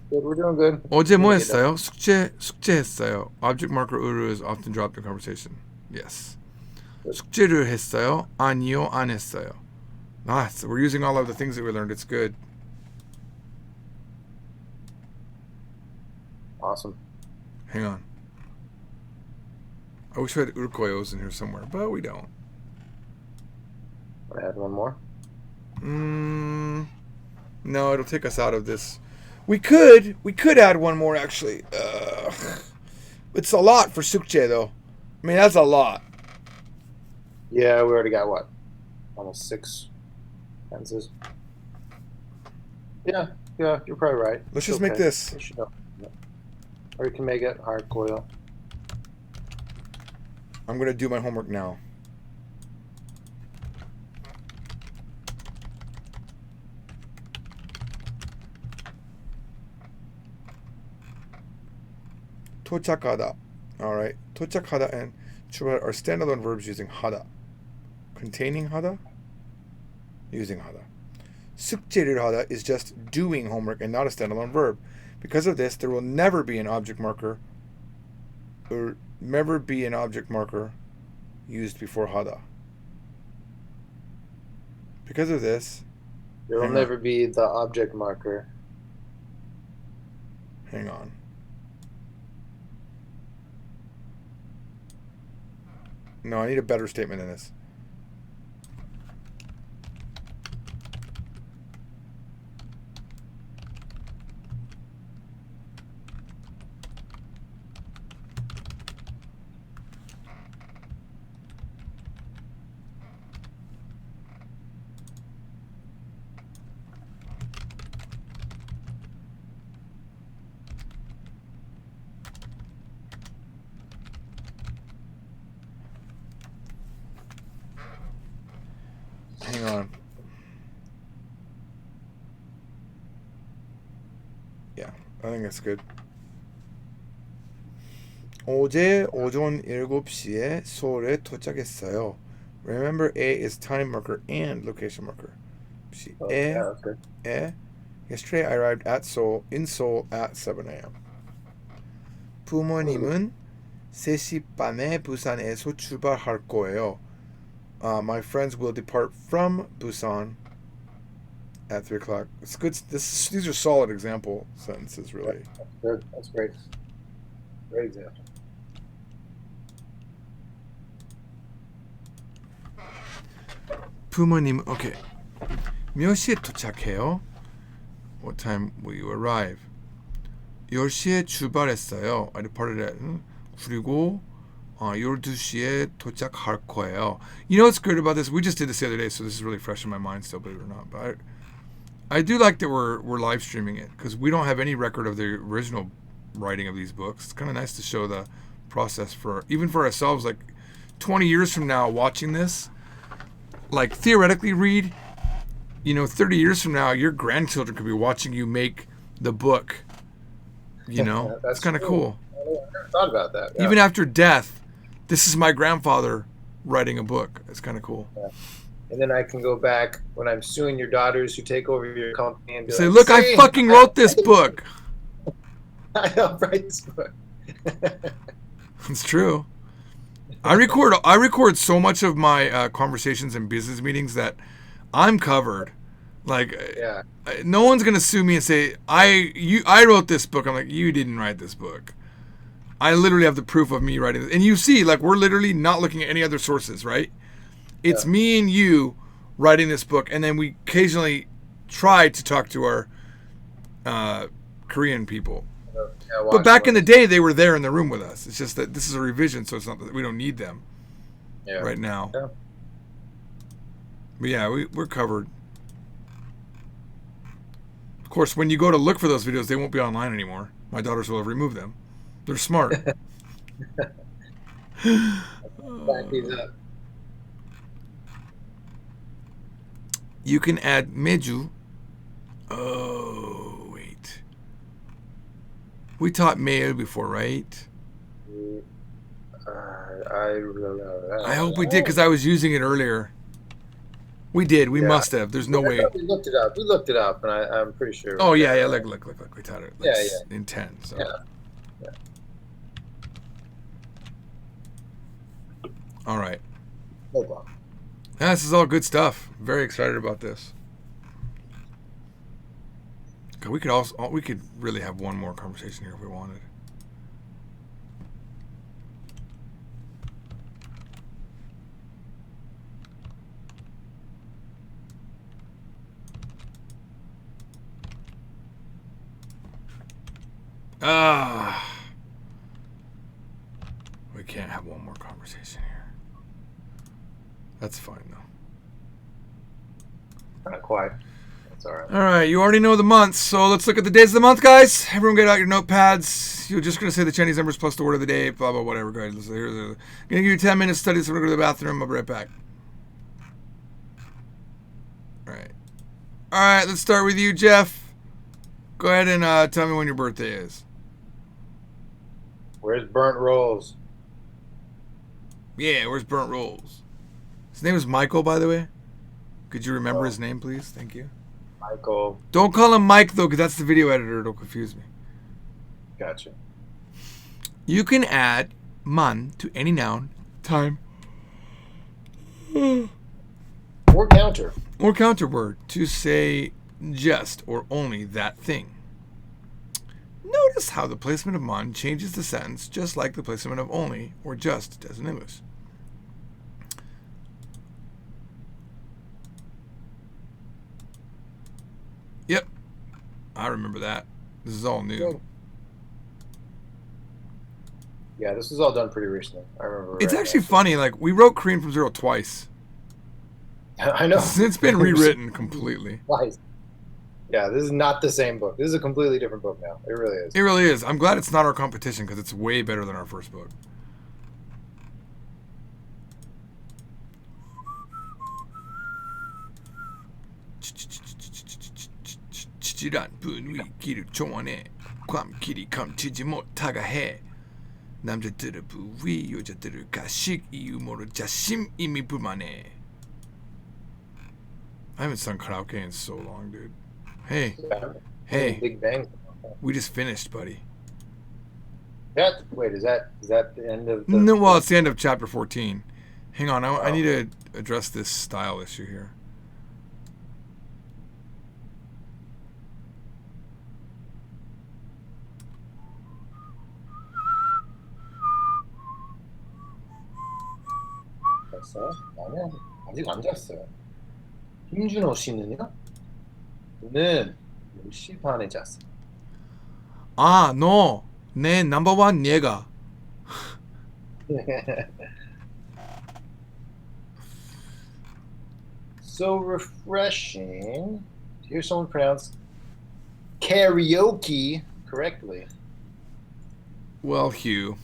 Good, we're doing good. 어제 뭐 했어요? 숙제했어요. Object marker uru is often dropped in conversation. Yes. 숙제를 했어요? 아니요, 안 했어요. So we're using all of the things that we learned. It's good. Awesome. Hang on. I wish we had urkoyos in here somewhere, but we don't. Want to add one more? No, it'll take us out of this. We could add one more actually. It's a lot for sukje though. I mean, that's a lot. Yeah, we already got what? Almost 6 sentences. Yeah, you're probably right. Let's It's just make this. You should know. Or you can make it hard coil. I'm gonna do my homework now. 도착하다. Alright. 도착하다 and 출발 are standalone verbs using 하다. Containing 하다? Using 하다. 숙제를 하다 is just doing homework and not a standalone verb. Because of this, there will never be an object marker used before 하다. Because of this, there will never be the object marker. Hang on. No, I need a better statement than this. Hang on. Yeah, I think that's good. 어제 오전 7시에 서울에 도착했어요. Remember, A is time marker and location marker. Yeah, that's good. Yesterday I arrived in Seoul at 7 a.m. 부모님은 3시 반에 부산에서 출발할 거예요. My friends will depart from Busan at 3 o'clock. It's good. These are solid example sentences, really. Yeah, that's good. That's great. Great example. 부모님, okay. 몇 시에 도착해요? What time will you arrive? 10시에 출발했어요. I departed at 그리고 12시에 도착할 거예요. You know what's good about this? We just did this the other day, so this is really fresh in my mind still, believe it or not. But I do like that we're live streaming it because we don't have any record of the original writing of these books. It's kind of nice to show the process even for ourselves. Like 20 years from now, watching this, like theoretically, Reed, 30 years from now, your grandchildren could be watching you make the book. That's kind of cool. I never thought about that. Yeah. Even after death, this is my grandfather writing a book. It's kind of cool. Yeah. And then I can go back when I'm suing your daughters who take over your company and be say, like, look, I fucking wrote this book. I helped write this book. It's true. I record so much of my conversations and business meetings that I'm covered. Like, yeah. No one's gonna sue me and say I wrote this book. I'm like, you didn't write this book. I literally have the proof of me writing this. And you see, like, we're literally not looking at any other sources, right? It's me and you writing this book, and then we occasionally try to talk to our Korean people. Yeah, but back in the day, they were there in the room with us. It's just that this is a revision, so it's not that we don't need them right now. Yeah. But yeah, we're covered. Of course, when you go to look for those videos, they won't be online anymore. My daughters will have removed them. They're smart. Back these up. You can add meju. Oh, wait. We taught mail before, right? I hope we did because I was using it earlier. We did. We Yeah. must have. There's no way. We looked it up. We looked it up, and I'm pretty sure. Oh yeah, yeah. Look. We taught it. Yeah, In 10. So. Yeah. All right. No problem. Yeah, this is all good stuff. Very excited about this. Okay, we could really have one more conversation here if we wanted. We can't have one more conversation here. That's fine though. Not quite. That's all right. All right, you already know the months, so let's look at the days of the month, guys. Everyone get out your notepads. You're just going to say the Chinese numbers plus the word of the day, blah, blah, whatever. Go ahead. I'm going to give you 10 minutes to study, so I'm going to go to the bathroom. I'll be right back. All right, let's start with you, Jeff. Go ahead and tell me when your birthday is. Where's Burnt Rolls? Yeah, where's Burnt Rolls? His name is Michael, by the way. Could you remember his name, please? Thank you. Michael. Don't call him Mike, though, because that's the video editor. It'll confuse me. Gotcha. You can add man to any noun, time, Or counter. or counter word to say just or only that thing. Notice how the placement of man changes the sentence just like the placement of only or just does in English. Yep, I remember that. This is all new. Yeah, this was all done pretty recently. I remember. It's actually funny. Like, we wrote Korean from Zero twice. I know. It's been rewritten completely. Twice. Yeah, this is not the same book. This is a completely different book now. It really is. It really is. I'm glad it's not our competition because it's way better than our first book. 지란 분위 길을 좋아해 괌길이 감추지 못하게 남자들의 부위 여자들의 가식 이유 모르 자심 이미 불만해. I haven't sung karaoke in so long, dude. Hey, Big Bang. we just finished, buddy. Wait, is that the end of the... No, well, it's the end of chapter 14. Hang on, I need to address this style issue here. 잤어? 나는 아직 안 잤어요. 김준호 씨는요? 저는 10시 반에 잤어요. 아, 너, 내 넘버원 얘가. So refreshing to hear someone pronounce karaoke correctly. Well, Hugh,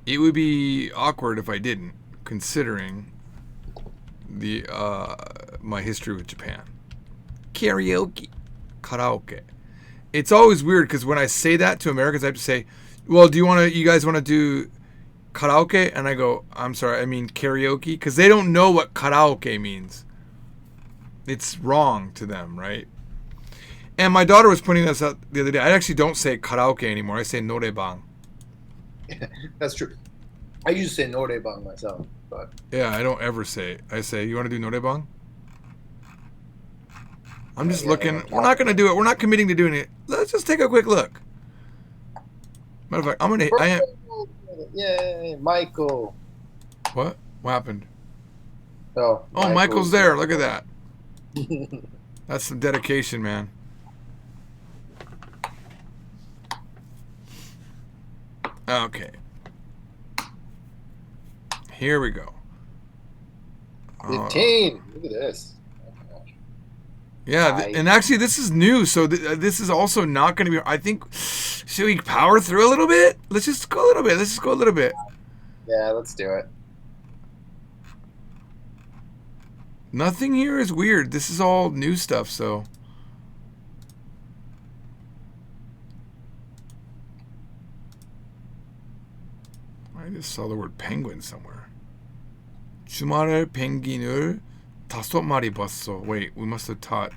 it would be awkward if I didn't, considering the my history with Japan. Karaoke. It's always weird because when I say that to Americans, I have to say, well, you guys want to do karaoke? And I go, I'm sorry, I mean karaoke, because they don't know what karaoke means. It's wrong to them, right? And my daughter was pointing this out the other day. I actually don't say karaoke anymore. I say norebang. That's true. I used to say norebang myself, but Yeah, I don't ever say it. I say, you want to do norebang? I'm just Yeah, looking. yeah. We're not going to do it. We're not committing to doing it. Let's just take a quick look. Matter of fact, I am. Yay, Michael. What? What happened? Oh, Oh, Michael's there. Look at that. That's some dedication, man. Okay. Here we go. 15. Look at this. Yeah, and actually this is new, so this is also not going to be... I think... Should we power through a little bit? Let's just go a little bit. Yeah, let's do it. Nothing here is weird. This is all new stuff, so... I just saw the word penguin somewhere. 주말에 펭귄을 5마리 봤어. Wait, we must have taught.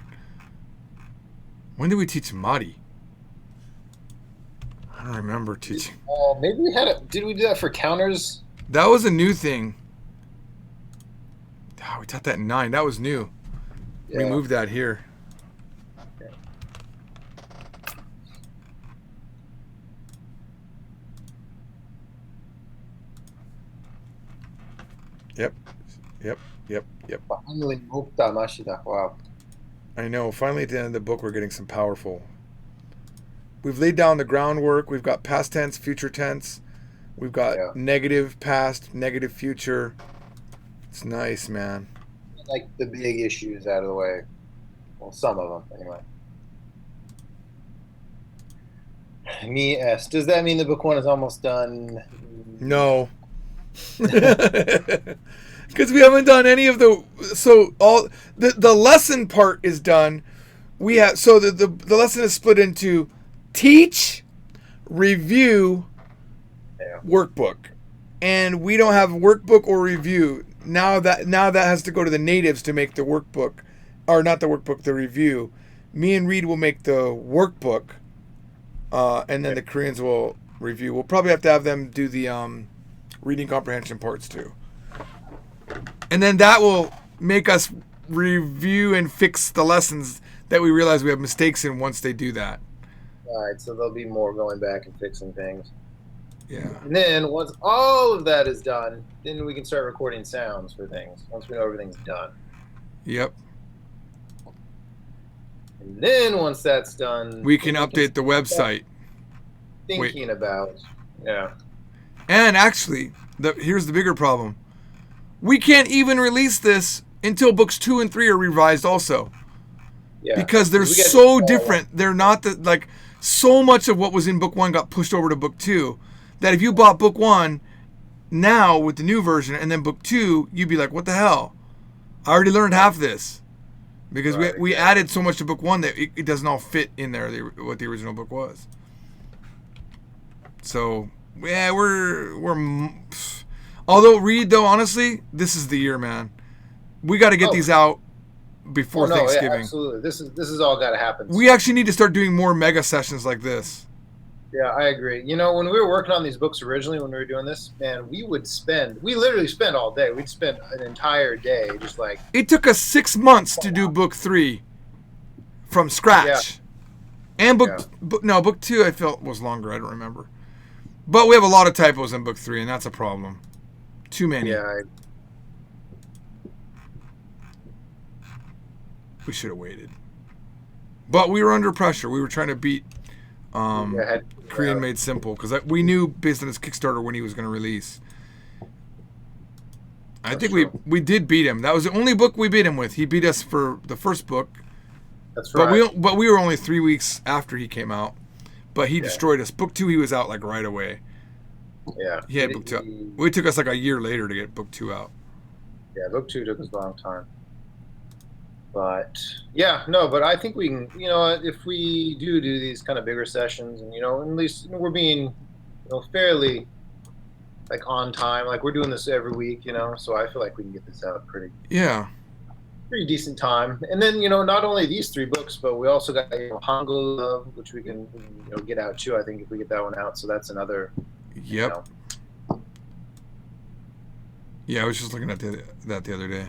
When did we teach Mari? I don't remember teaching. Maybe we did we do that for counters? That was a new thing. We taught that in 9. That was new. We moved that here. Yep. Finally, Mukta Mashida. Wow. I know. Finally, at the end of the book, we're getting some powerful. We've laid down the groundwork. We've got past tense, future tense. We've got negative past, negative future. It's nice, man. Like the big issues out of the way. Well, some of them, anyway. Does that mean the book 1 is almost done? No. Because we haven't done any of the... So, all the lesson part is done. We have... So, the lesson is split into teach, review, workbook. And we don't have workbook or review. Now that has to go to the natives to make the workbook. Or not the workbook, the review. Me and Reed will make the workbook. And then the Koreans will review. We'll probably have to have them do the reading comprehension parts too. And then that will make us review and fix the lessons that we realize we have mistakes in once they do that. All right, so there'll be more going back and fixing things. Yeah. And then once all of that is done, then we can start recording sounds for things. Once we know everything's done. Yep. And then once that's done, we can update the website. Thinking about, yeah. And actually, here's the bigger problem. We can't even release this until books 2 and 3 are revised also. Yeah. Because they're so different. They're not so much of what was in book 1 got pushed over to book 2 that if you bought book 1 now with the new version and then book 2, you'd be like, what the hell? I already learned half this. Because we added so much to book 1 that it doesn't all fit in there, what the original book was. So, yeah, we're although Reed, though, honestly, this is the year, man. We got to get these out before Thanksgiving. Yeah, absolutely. This is all got to happen. We actually need to start doing more mega sessions like this. Yeah, I agree. You know, when we were working on these books originally, when we were doing this, man, we literally spend all day. We'd spend an entire day just like... It took us 6 months to do book 3 from scratch. Yeah. And book 2 I felt was longer. I don't remember. But we have a lot of typos in book 3, and that's a problem. Too many. Yeah. We should have waited. But we were under pressure. We were trying to beat Korean Made Simple because we knew based on his Kickstarter when he was going to release. I think we did beat him. That was the only book we beat him with. He beat us for the first book. That's right. But we were only 3 weeks after he came out. But he destroyed us. Book 2, he was out like right away. Yeah. He had book 2. It took us like a year later to get book 2 out. Yeah, book 2 took us a long time. But but I think we can, if we do these kind of bigger sessions and, at least we're being, fairly like on time, like we're doing this every week, so I feel like we can get this out pretty decent time. And then, not only these 3 books, but we also got Hangul Love, which we can, get out too, I think, if we get that one out. So that's another. Yep. Yeah, I was just looking at that the other day.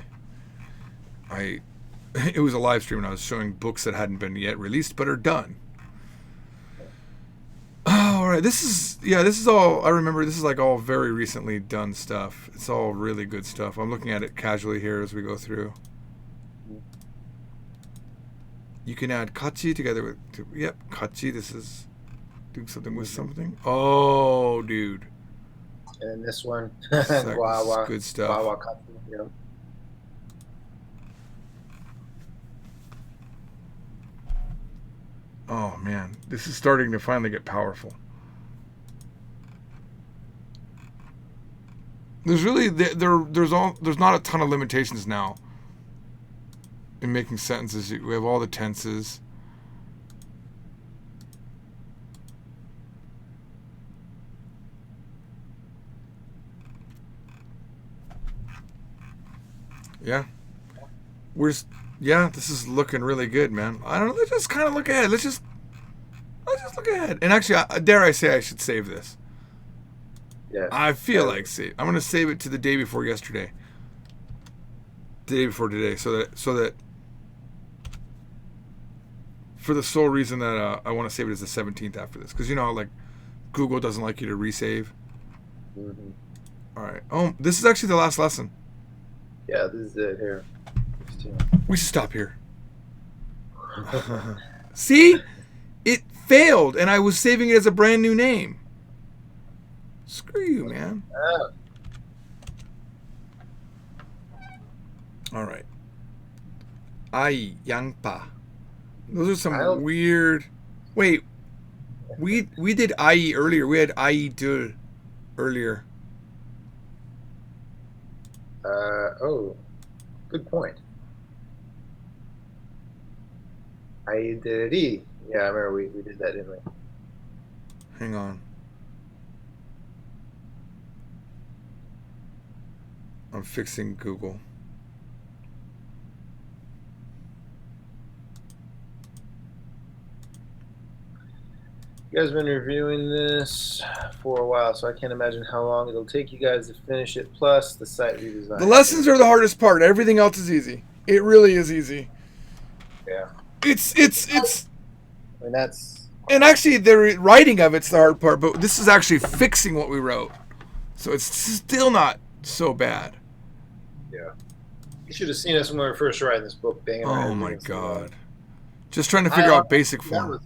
It was a live stream and I was showing books that hadn't been yet released but are done. All right, this is all I remember. This is like all very recently done stuff. It's all really good stuff. I'm looking at it casually here as we go through. You can add kachi together with kachi. This is doing something with something. Oh, dude. And this one, good stuff. Oh man, this is starting to finally get powerful. There's really there's not a ton of limitations now in making sentences. We have all the tenses. Yeah. This is looking really good, man. I don't know. Let's just kind of look ahead. Let's just look ahead. And actually, dare I say I should save this. Yeah. I feel like I'm going to save it to the day before yesterday. The day before today, so that for the sole reason that I want to save it as the 17th after this, because like Google doesn't like you to resave. Mm-hmm. All right. Oh, this is actually the last lesson. Yeah, this is it here. We should stop here. See? It failed, and I was saving it as a brand new name. Screw you, man. All right. Ai Yangpa. Those are some weird. Wait. We did Ai earlier. We had Ai Dul earlier. Oh, good point. Aideri. Yeah, I remember we did that, didn't we? Hang on. I'm fixing Google. You guys have been reviewing this for a while, so I can't imagine how long it'll take you guys to finish it, plus the site redesign. The lessons are the hardest part. Everything else is easy. It really is easy. Yeah. It's I mean, that's... And actually, the writing of it's the hard part, but this is actually fixing what we wrote. So it's still not so bad. Yeah. You should have seen us when we were first writing this book. Banging Oh my God. Just trying to figure out basic form.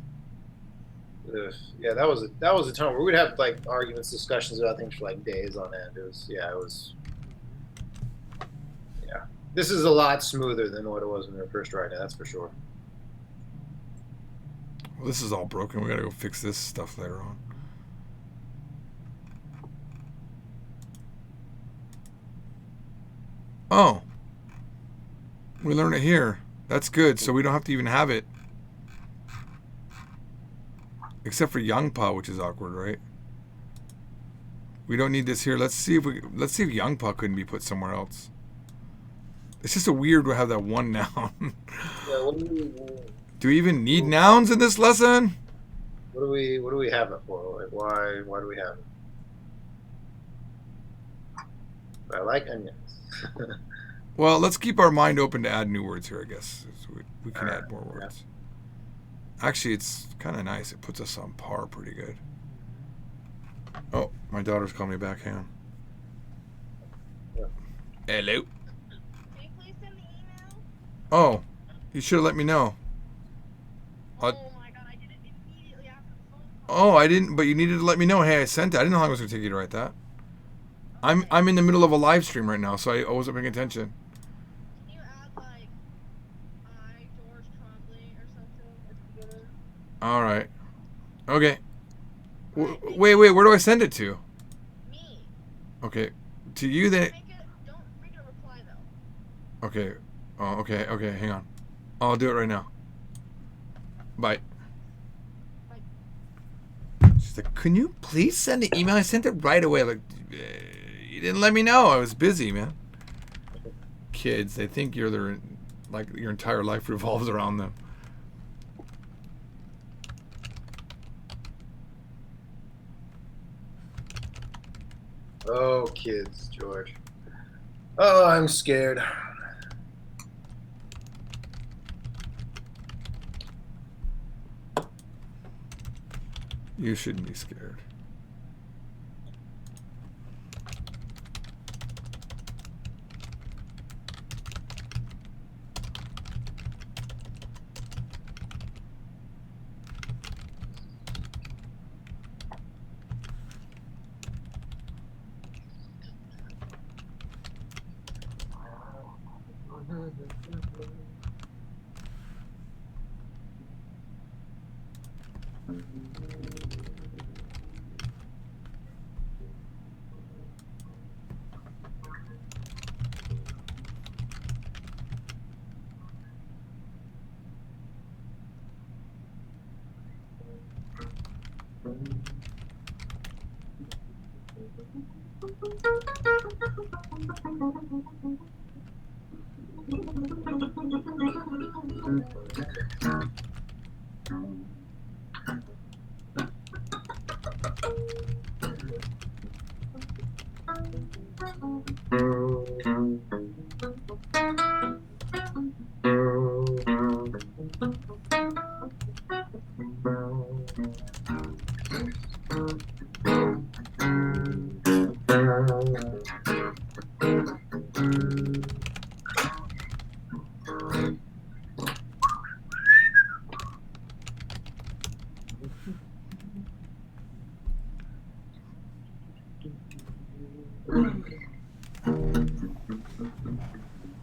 Yeah, that was a time where we'd have like arguments, discussions about things for like days on end. It was. This is a lot smoother than what it was when we were first writing. That's for sure. Well, this is all broken. We gotta go fix this stuff later on. Oh, we learned it here. That's good. So we don't have to even have it. Except for Yangpa, which is awkward, right? We don't need this here. Let's see if Yangpa couldn't be put somewhere else. It's just a weird to have that one noun. Yeah, do we even need nouns in this lesson? What do we have it for? Like, why do we have it? I like onions. Well, let's keep our mind open to add new words here, I guess. So we can add more words. Yeah. Actually, it's kind of nice. It puts us on par pretty good. Oh, my daughter's calling me back. Hang on. Yeah. Hello. Can you please send the email? Oh, you should have let me know. Oh my God, I did it immediately after the phone call. Oh, I didn't, but you needed to let me know. Hey, I sent it. I didn't know how long it was going to take you to write that. I'm in the middle of a live stream right now, so I wasn't paying attention. Can you add like George Trombley or something together? All right. Okay. Wait. Where do I send it to? Me. Okay. To you then. Don't make a reply though. Okay. Oh, okay. Okay. Hang on. I'll do it right now. Bye. She's like, can you please send an email? I sent it right away. Like, you didn't let me know. I was busy, man. Kids, they think you're their, like your entire life revolves around them. Oh, kids, George. Oh, I'm scared. You shouldn't be scared.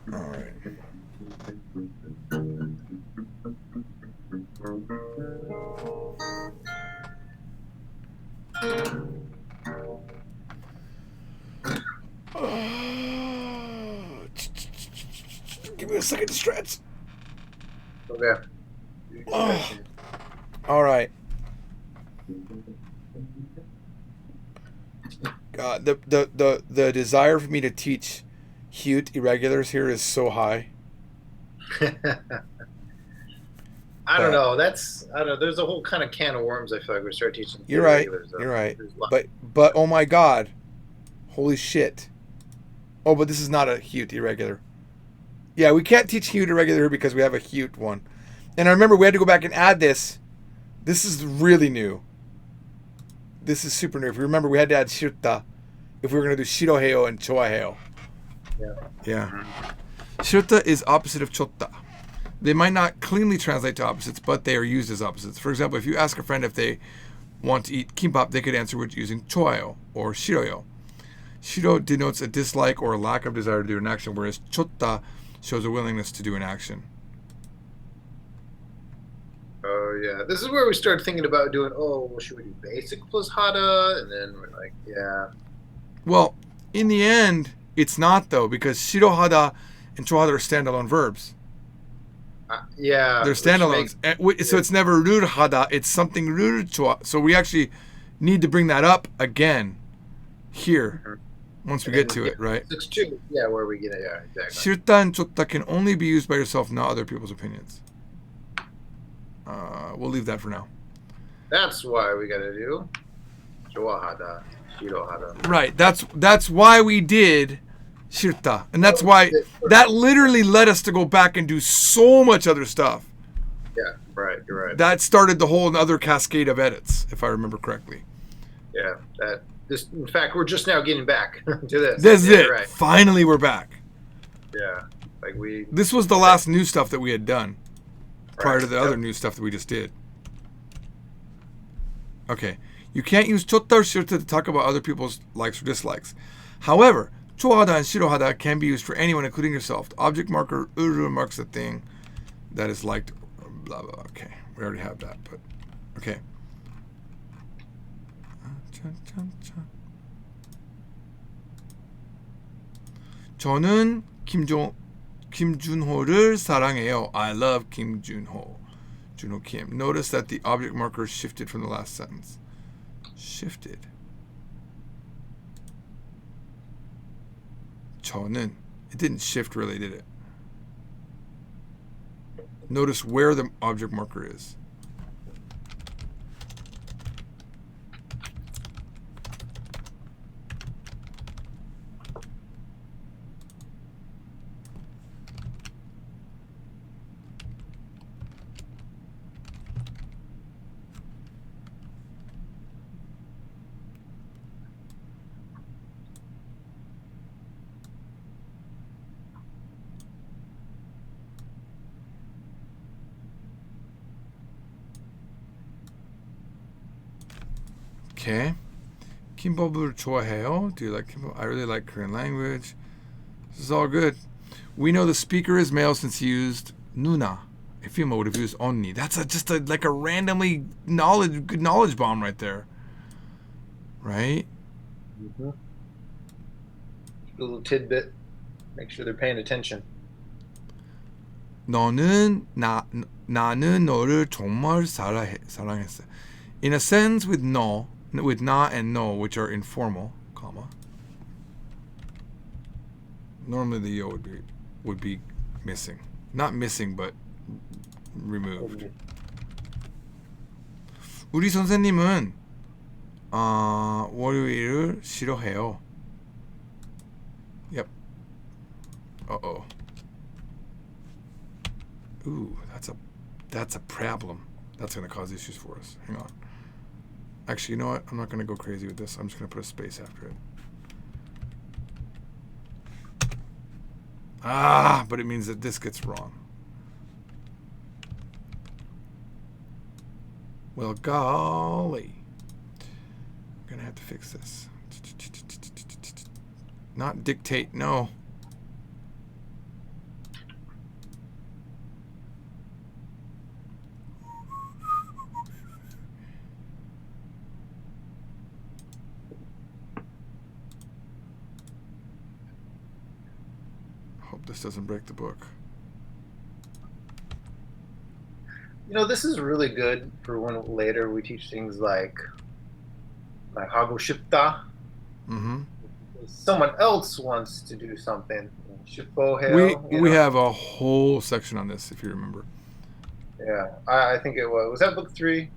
All right. Give me a second to stretch. Okay. All right. God, the desire for me to teach Hute irregulars here is so high. I don't know. That's I don't know. There's a whole kind of can of worms. I feel like we start teaching. You're right. regulars, though. You're right. There's lots. But oh my God, holy shit! Oh, but this is not a Hute irregular. Yeah, we can't teach Hute irregular because we have a Hute one. And I remember we had to go back and add this. This is really new. This is super new. If you remember, we had to add shirta if we were going to do shiroheo and choaheo. Yeah. Shirta is opposite of chotta. They might not cleanly translate to opposites, but they are used as opposites. For example, if you ask a friend if they want to eat kimbap, they could answer with using choaheo or shiroheo. Shiro denotes a dislike or a lack of desire to do an action, whereas chotta shows a willingness to do an action. Oh yeah, this is where we start thinking about doing. Oh, well, should we do basic plus hada? And then we're like, yeah. Well, in the end, it's not though, because shirohada and chohada are standalone verbs. Yeah. They're standalones. So it's never rurhada, it's something rurchoa. So we actually need to bring that up again here once we get to it, right? 6-2. Yeah, where we get it. Yeah, exactly. Shirta and chotta can only be used by yourself, not other people's opinions. We'll leave that for now. That's why we gotta do choahada, shirohada. Right. That's why we did shirta, and that's why that literally led us to go back and do so much other stuff. Yeah, right. You're right. That started the whole other cascade of edits, if I remember correctly. Yeah, in fact, we're just now getting back to this. This is it. Right. Finally, we're back. Yeah, like This was the last new stuff that we had done prior to the Yep. other new stuff that we just did. Okay. You can't use chotta or shirta to talk about other people's likes or dislikes. However, chohada and shirohada can be used for anyone, including yourself. The object marker uru marks the thing that is liked. Blah blah. Okay, we already have that, but okay. 저는 김준호를 사랑해요. I love Kim Junho. Junho Kim. Notice that the object marker shifted from the last sentence. Shifted. 저는. It didn't shift really, did it? Notice where the object marker is. Okay. 김밥을 좋아해요. Do you like kimbap? I really like Korean language. This is all good. We know the speaker is male since he used 누나. A female would have used 언니. That's just like a randomly good knowledge bomb right there. Right? Mm-hmm. A little tidbit. Make sure they're paying attention. 나는 너를 정말 사랑했어. In a sentence with no, with na and no, which are informal, comma. Normally the yo would be missing. Not missing, but removed. 우리 선생님은 월요일을 싫어해요. Yep. Uh-oh. Ooh, that's a problem. That's going to cause issues for us. Hang on. Actually, you know what? I'm not going to go crazy with this. I'm just going to put a space after it. Ah, but it means that this gets wrong. Well, golly. I'm going to have to fix this. Not dictate, no. Hope this doesn't break the book. You know, this is really good for when later we teach things like hago shipta. Mm-hmm. Someone else wants to do something. Shipoheo, We have a whole section on this, if you remember. Yeah, I think it was. Was that book 3?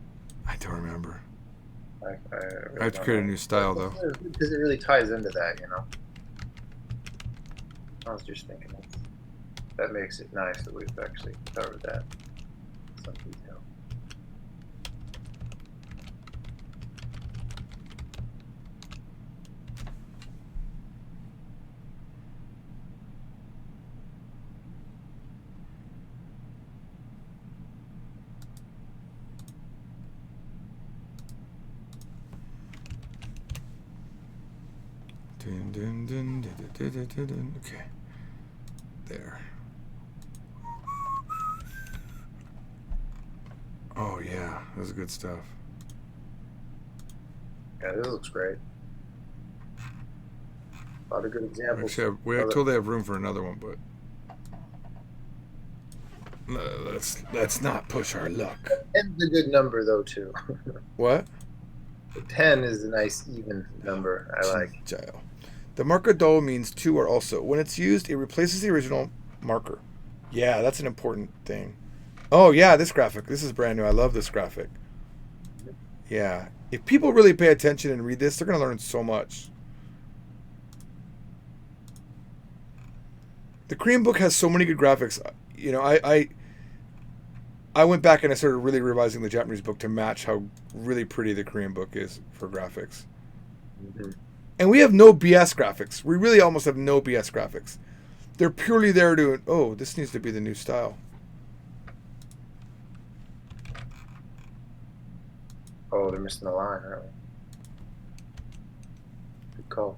I don't remember. I have to create a new style, though. Because it really ties into that, you know. I was just thinking that makes it nice that we've actually covered that in some detail. Dun, dun, dun, dun, dun, dun, dun, dun. Okay. There. Oh, yeah. That's good stuff. Yeah, this looks great. A lot of good examples. Actually, we totally have room for another one, but let's not push our luck. 10's a good number, though, too. What? 10 is a nice even number. I like. Jail. The marker do means two or also. When it's used, it replaces the original marker. Yeah, that's an important thing. Oh, yeah, this graphic. This is brand new. I love this graphic. Yeah. If people really pay attention and read this, they're going to learn so much. The Korean book has so many good graphics. You know, I went back and I started really revising the Japanese book to match how really pretty the Korean book is for graphics. Mm-hmm. And we have no BS graphics. We really almost have no BS graphics. They're purely there to, oh, this needs to be the new style. Oh, they're missing the line, aren't we? Good call.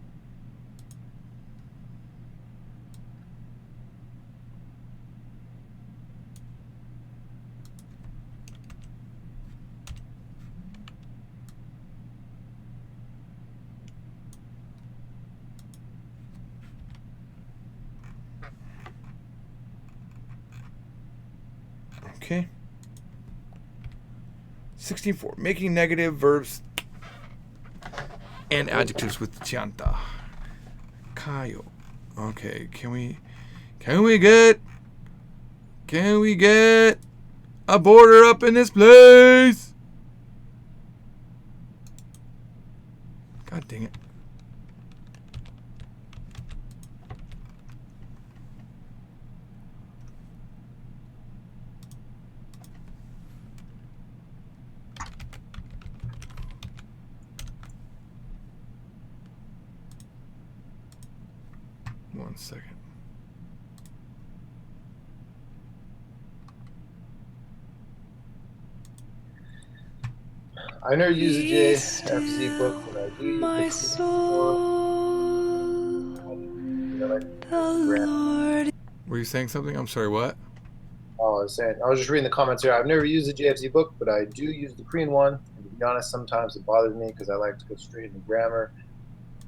Okay. 64. Making negative verbs and adjectives with chanta. Kayo. Okay, can we get a border up in this place? God dang it. One second. I never use a JFZ book, but I do use my soul, Were you saying something? I'm sorry, what? Oh, I was just reading the comments here. I've never used a JFZ book, but I do use the Korean one. And to be honest, sometimes it bothers me because I like to go straight into grammar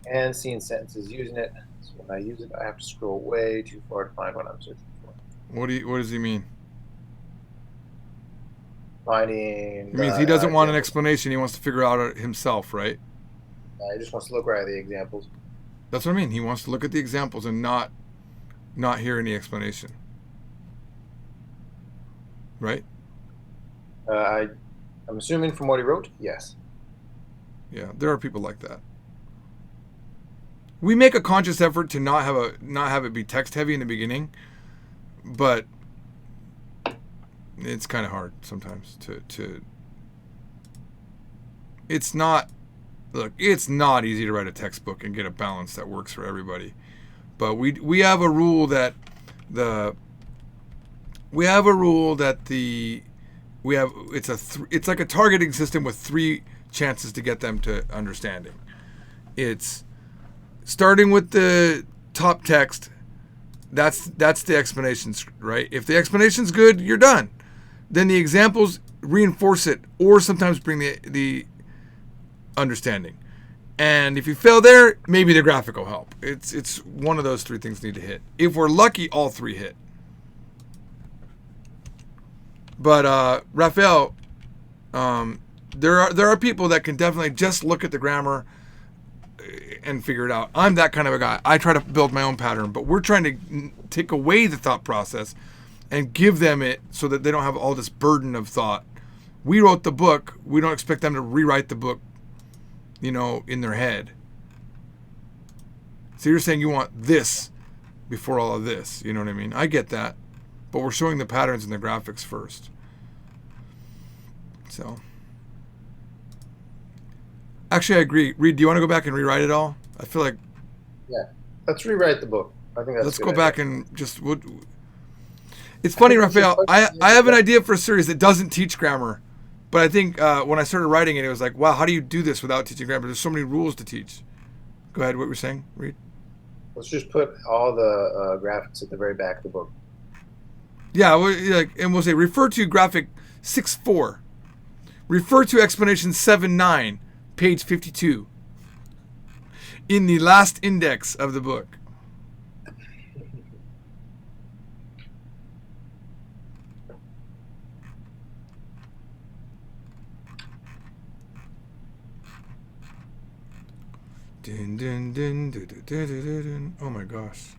and seeing sentences using it. So when I use it, I have to scroll way too far to find what I'm searching for. What does he mean? Finding. It means he doesn't want an explanation. He wants to figure out it himself, right? He just wants to look right at the examples. That's what I mean. He wants to look at the examples and not hear any explanation. right? I'm assuming from what he wrote, yes. Yeah, there are people like that. We make a conscious effort to not have it be text heavy in the beginning, but it's kind of hard sometimes to. It's not. Look, it's not easy to write a textbook and get a balance that works for everybody, but we have a rule that it's like a targeting system with 3 chances to get them to understanding. It's starting with the top text. That's the explanations, right? If the explanation's good, you're done. Then the examples reinforce it, or sometimes bring the understanding. And if you fail there, maybe the graphic will help. It's one of those 3 things need to hit. If we're lucky, all 3 hit. But Raphael, there are people that can definitely just look at the grammar and figure it out. I'm that kind of a guy. I try to build my own pattern, but we're trying to take away the thought process and give them it so that they don't have all this burden of thought. We wrote the book. We don't expect them to rewrite the book, in their head. So you're saying you want this before all of this. You know what I mean? I get that. But we're showing the patterns in the graphics first. So. Actually, I agree. Reed, do you want to go back and rewrite it all? I feel like. Yeah. Let's rewrite the book. I think that's Let's a go good back idea. and just. It's funny, Raphael. I have an idea for a series that doesn't teach grammar. But I think when I started writing it, it was like, wow, how do you do this without teaching grammar? There's so many rules to teach. Go ahead. What were you saying, Reed? Let's just put all the graphics at the very back of the book. Yeah, and we'll say refer to graphic 6.4. Refer to explanation 7.9, page 52. In the last index of the book. Dun, dun, dun, dun, dun, dun, dun, dun. Oh my gosh.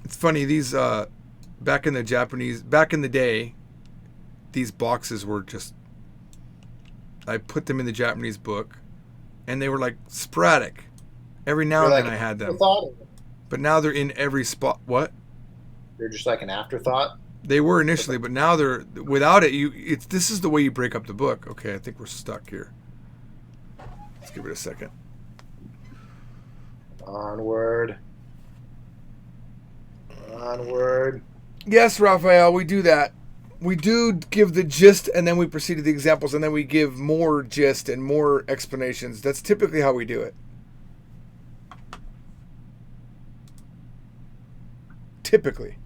It's funny, these back in the day, these boxes were just, I put them in the Japanese book and they were like sporadic. Every now and then I had them. But now they're in every spot. What? They're just like an afterthought? They were initially, but now they're without it. This is the way you break up the book. Okay, I think we're stuck here. Let's give it a second. Onward. Yes, Raphael, we do that. We do give the gist, and then we proceed to the examples, and then we give more gist and more explanations. That's typically how we do it. Typically.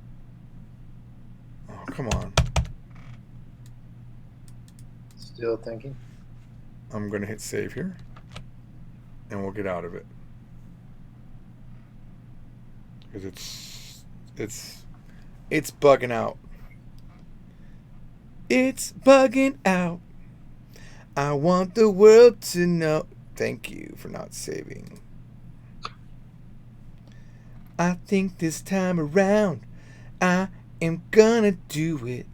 Oh, come on. Still thinking. I'm going to hit save here, and we'll get out of it. Because it's bugging out. It's bugging out. I want the world to know. Thank you for not saving. I think this time around I am gonna do it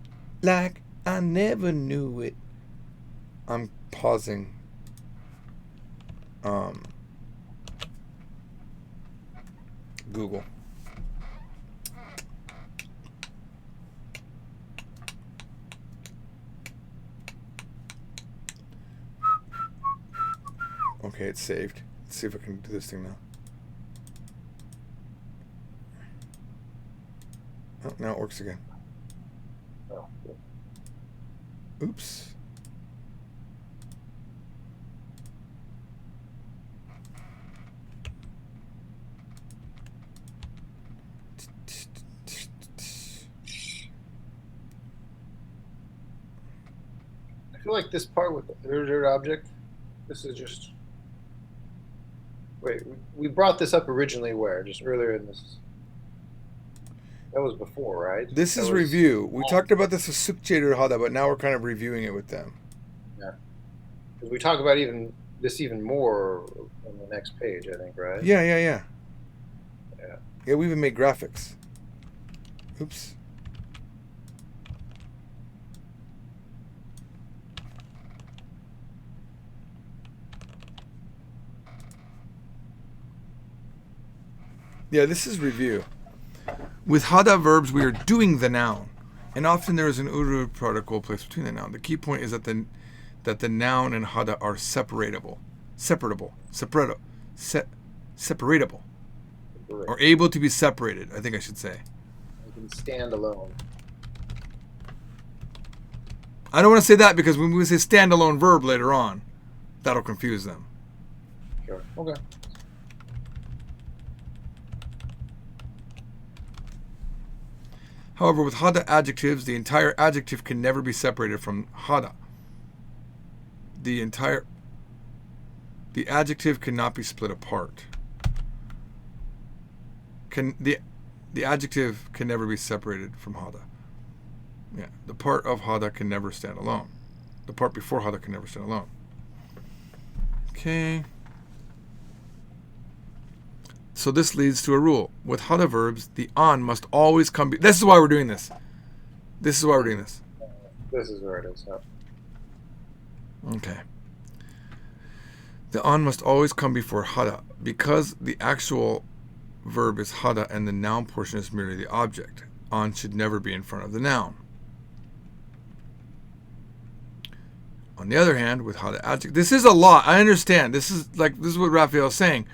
like I never knew it. I'm pausing. Google. Okay, it's saved. Let's see if I can do this thing now. Oh, now it works again. Oh, good. Oops. I feel like this part with the third object, this is just. Wait, we brought this up originally where? Just earlier in this. That was before, right? This is review. We talked about this with Sukjeter Hada, but now we're kind of reviewing it with them. Yeah. Because we talk about even more on the next page, I think, right? Yeah. Yeah. Yeah, we even made graphics. Oops. Yeah, this is review. With hada verbs, we are doing the noun, and often there is an uru particle placed between the noun. The key point is that the noun and hada are separatable, or able to be separated. I think I should say. You can stand alone. I don't want to say that because when we say standalone verb later on, that'll confuse them. Sure. Okay. However, with hada adjectives, the entire adjective can never be separated from hada. The adjective cannot be split apart. The adjective can never be separated from hada. Yeah, the part of hada can never stand alone. The part before hada can never stand alone. Okay. So this leads to a rule. With hada verbs, the on must always come. This is why we're doing this. This is why we're doing this. This is where it is. Huh? Okay. The on must always come before hada because the actual verb is hada and the noun portion is merely the object. On should never be in front of the noun. On the other hand, with hada adjective, this is a lot. I understand. This is what Raphael's saying.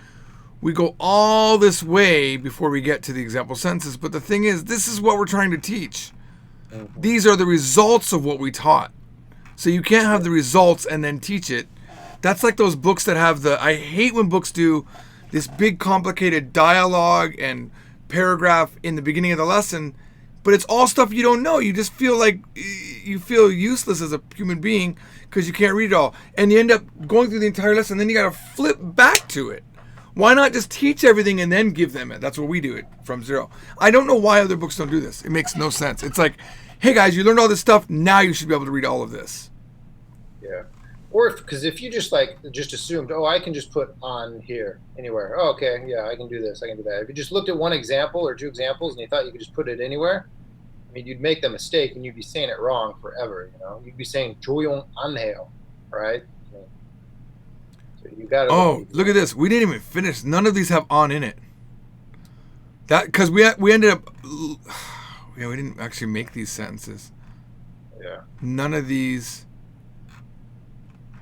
We go all this way before we get to the example sentences, but the thing is, this is what we're trying to teach. These are the results of what we taught. So you can't have the results and then teach it. That's like those books that have I hate when books do this big complicated dialogue and paragraph in the beginning of the lesson, but it's all stuff you don't know. You just feel like you feel useless as a human being because you can't read it all. And you end up going through the entire lesson, and then you got to flip back to it. Why not just teach everything and then give them it? That's what we do it from zero. I don't know why other books don't do this. It makes no sense. It's like, hey guys, you learned all this stuff. Now you should be able to read all of this. Yeah. Or because if you just assumed, oh, I can just put on here anywhere. Oh, okay, yeah, I can do this. I can do that. If you just looked at one example or two examples and you thought you could just put it anywhere, I mean, you'd make the mistake and you'd be saying it wrong forever. You know, you'd be saying 조용 안해요, right? You got. Oh, look at this. We didn't even finish. None of these have on in it. That because we ended up. Yeah, we didn't actually make these sentences. Yeah. None of these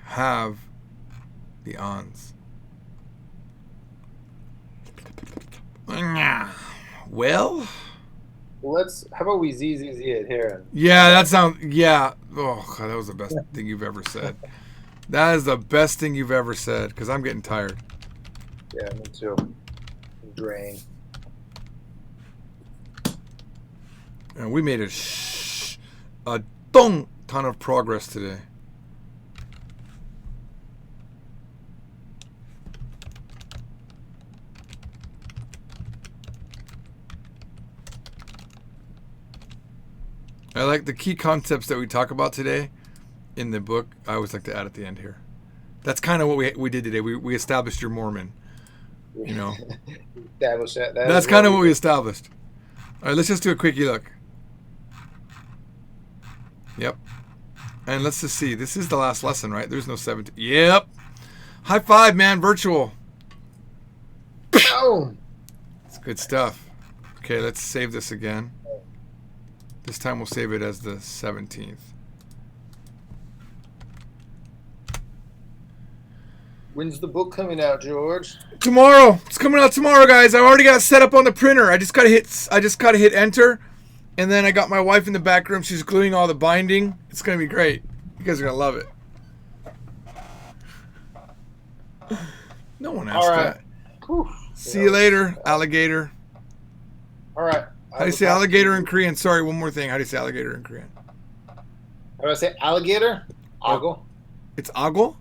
have the ons. Well. How about we ZZZ it here? Yeah, that sounds. Yeah. Oh, God, that was the best thing you've ever said. That is the best thing you've ever said, because I'm getting tired. Yeah, me too. Drain. And we made a ton of progress today. I like the key concepts that we talk about today. In the book, I always like to add at the end here. That's kind of what we did today. We established your Mormon. You know. Established that. That's kind of what we established. All right, let's just do a quickie look. Yep. And let's just see. This is the last lesson, right? There's no 17. Yep. High five, man. Virtual. Boom. It's good stuff. Okay, let's save this again. This time we'll save it as the 17th. When's the book coming out, George? Tomorrow. It's coming out tomorrow, guys. I already got it set up on the printer. I just gotta hit enter, and then I got my wife in the back room. She's gluing all the binding. It's gonna be great. You guys are gonna love it. No one asked that. Whew. See you later, alligator. All right. How do you say alligator in Korean? Sorry, one more thing. How do you say alligator in Korean? How do I say alligator? Ago. It's ago?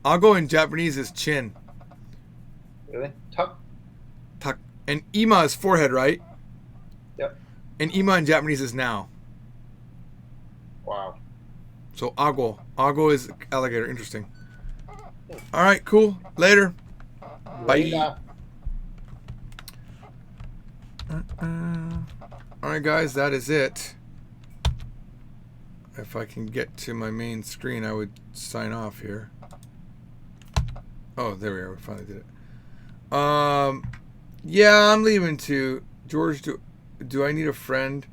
Ago in Japanese is chin. Really? Tak. Tak. And ima is forehead, right? Yep. And ima in Japanese is now. Wow. So ago. Ago is alligator. Interesting. All right, cool. Later. Bye. All right, guys, that is it. If I can get to my main screen, I would sign off here. Oh, there we are. We finally did it. Yeah, I'm leaving too. George, do I need a friend?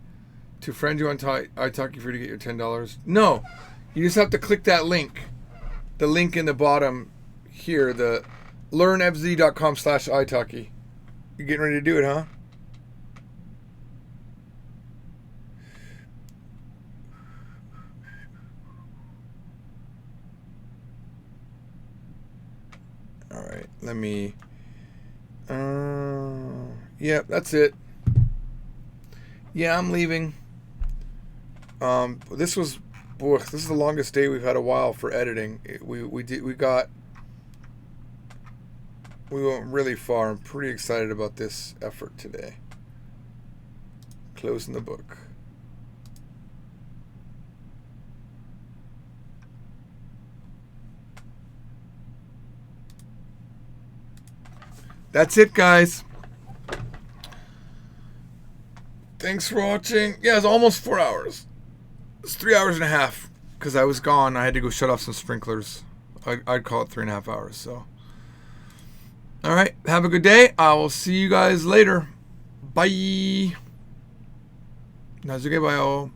To friend you on italki for you to get your $10? No. You just have to click that link. The link in the bottom here, the learnfz.com/italki. You getting ready to do it, huh? All right, let me. Yeah, that's it. Yeah, I'm leaving. This is the longest day we've had a while for editing. We went really far. I'm pretty excited about this effort today. Closing the book. That's it, guys. Thanks for watching. Yeah, it's almost 4 hours. It's 3 hours and a half because I was gone. I had to go shut off some sprinklers. I'd call it 3.5 hours. So, all right. Have a good day. I will see you guys later. Bye. 나중에 봐요.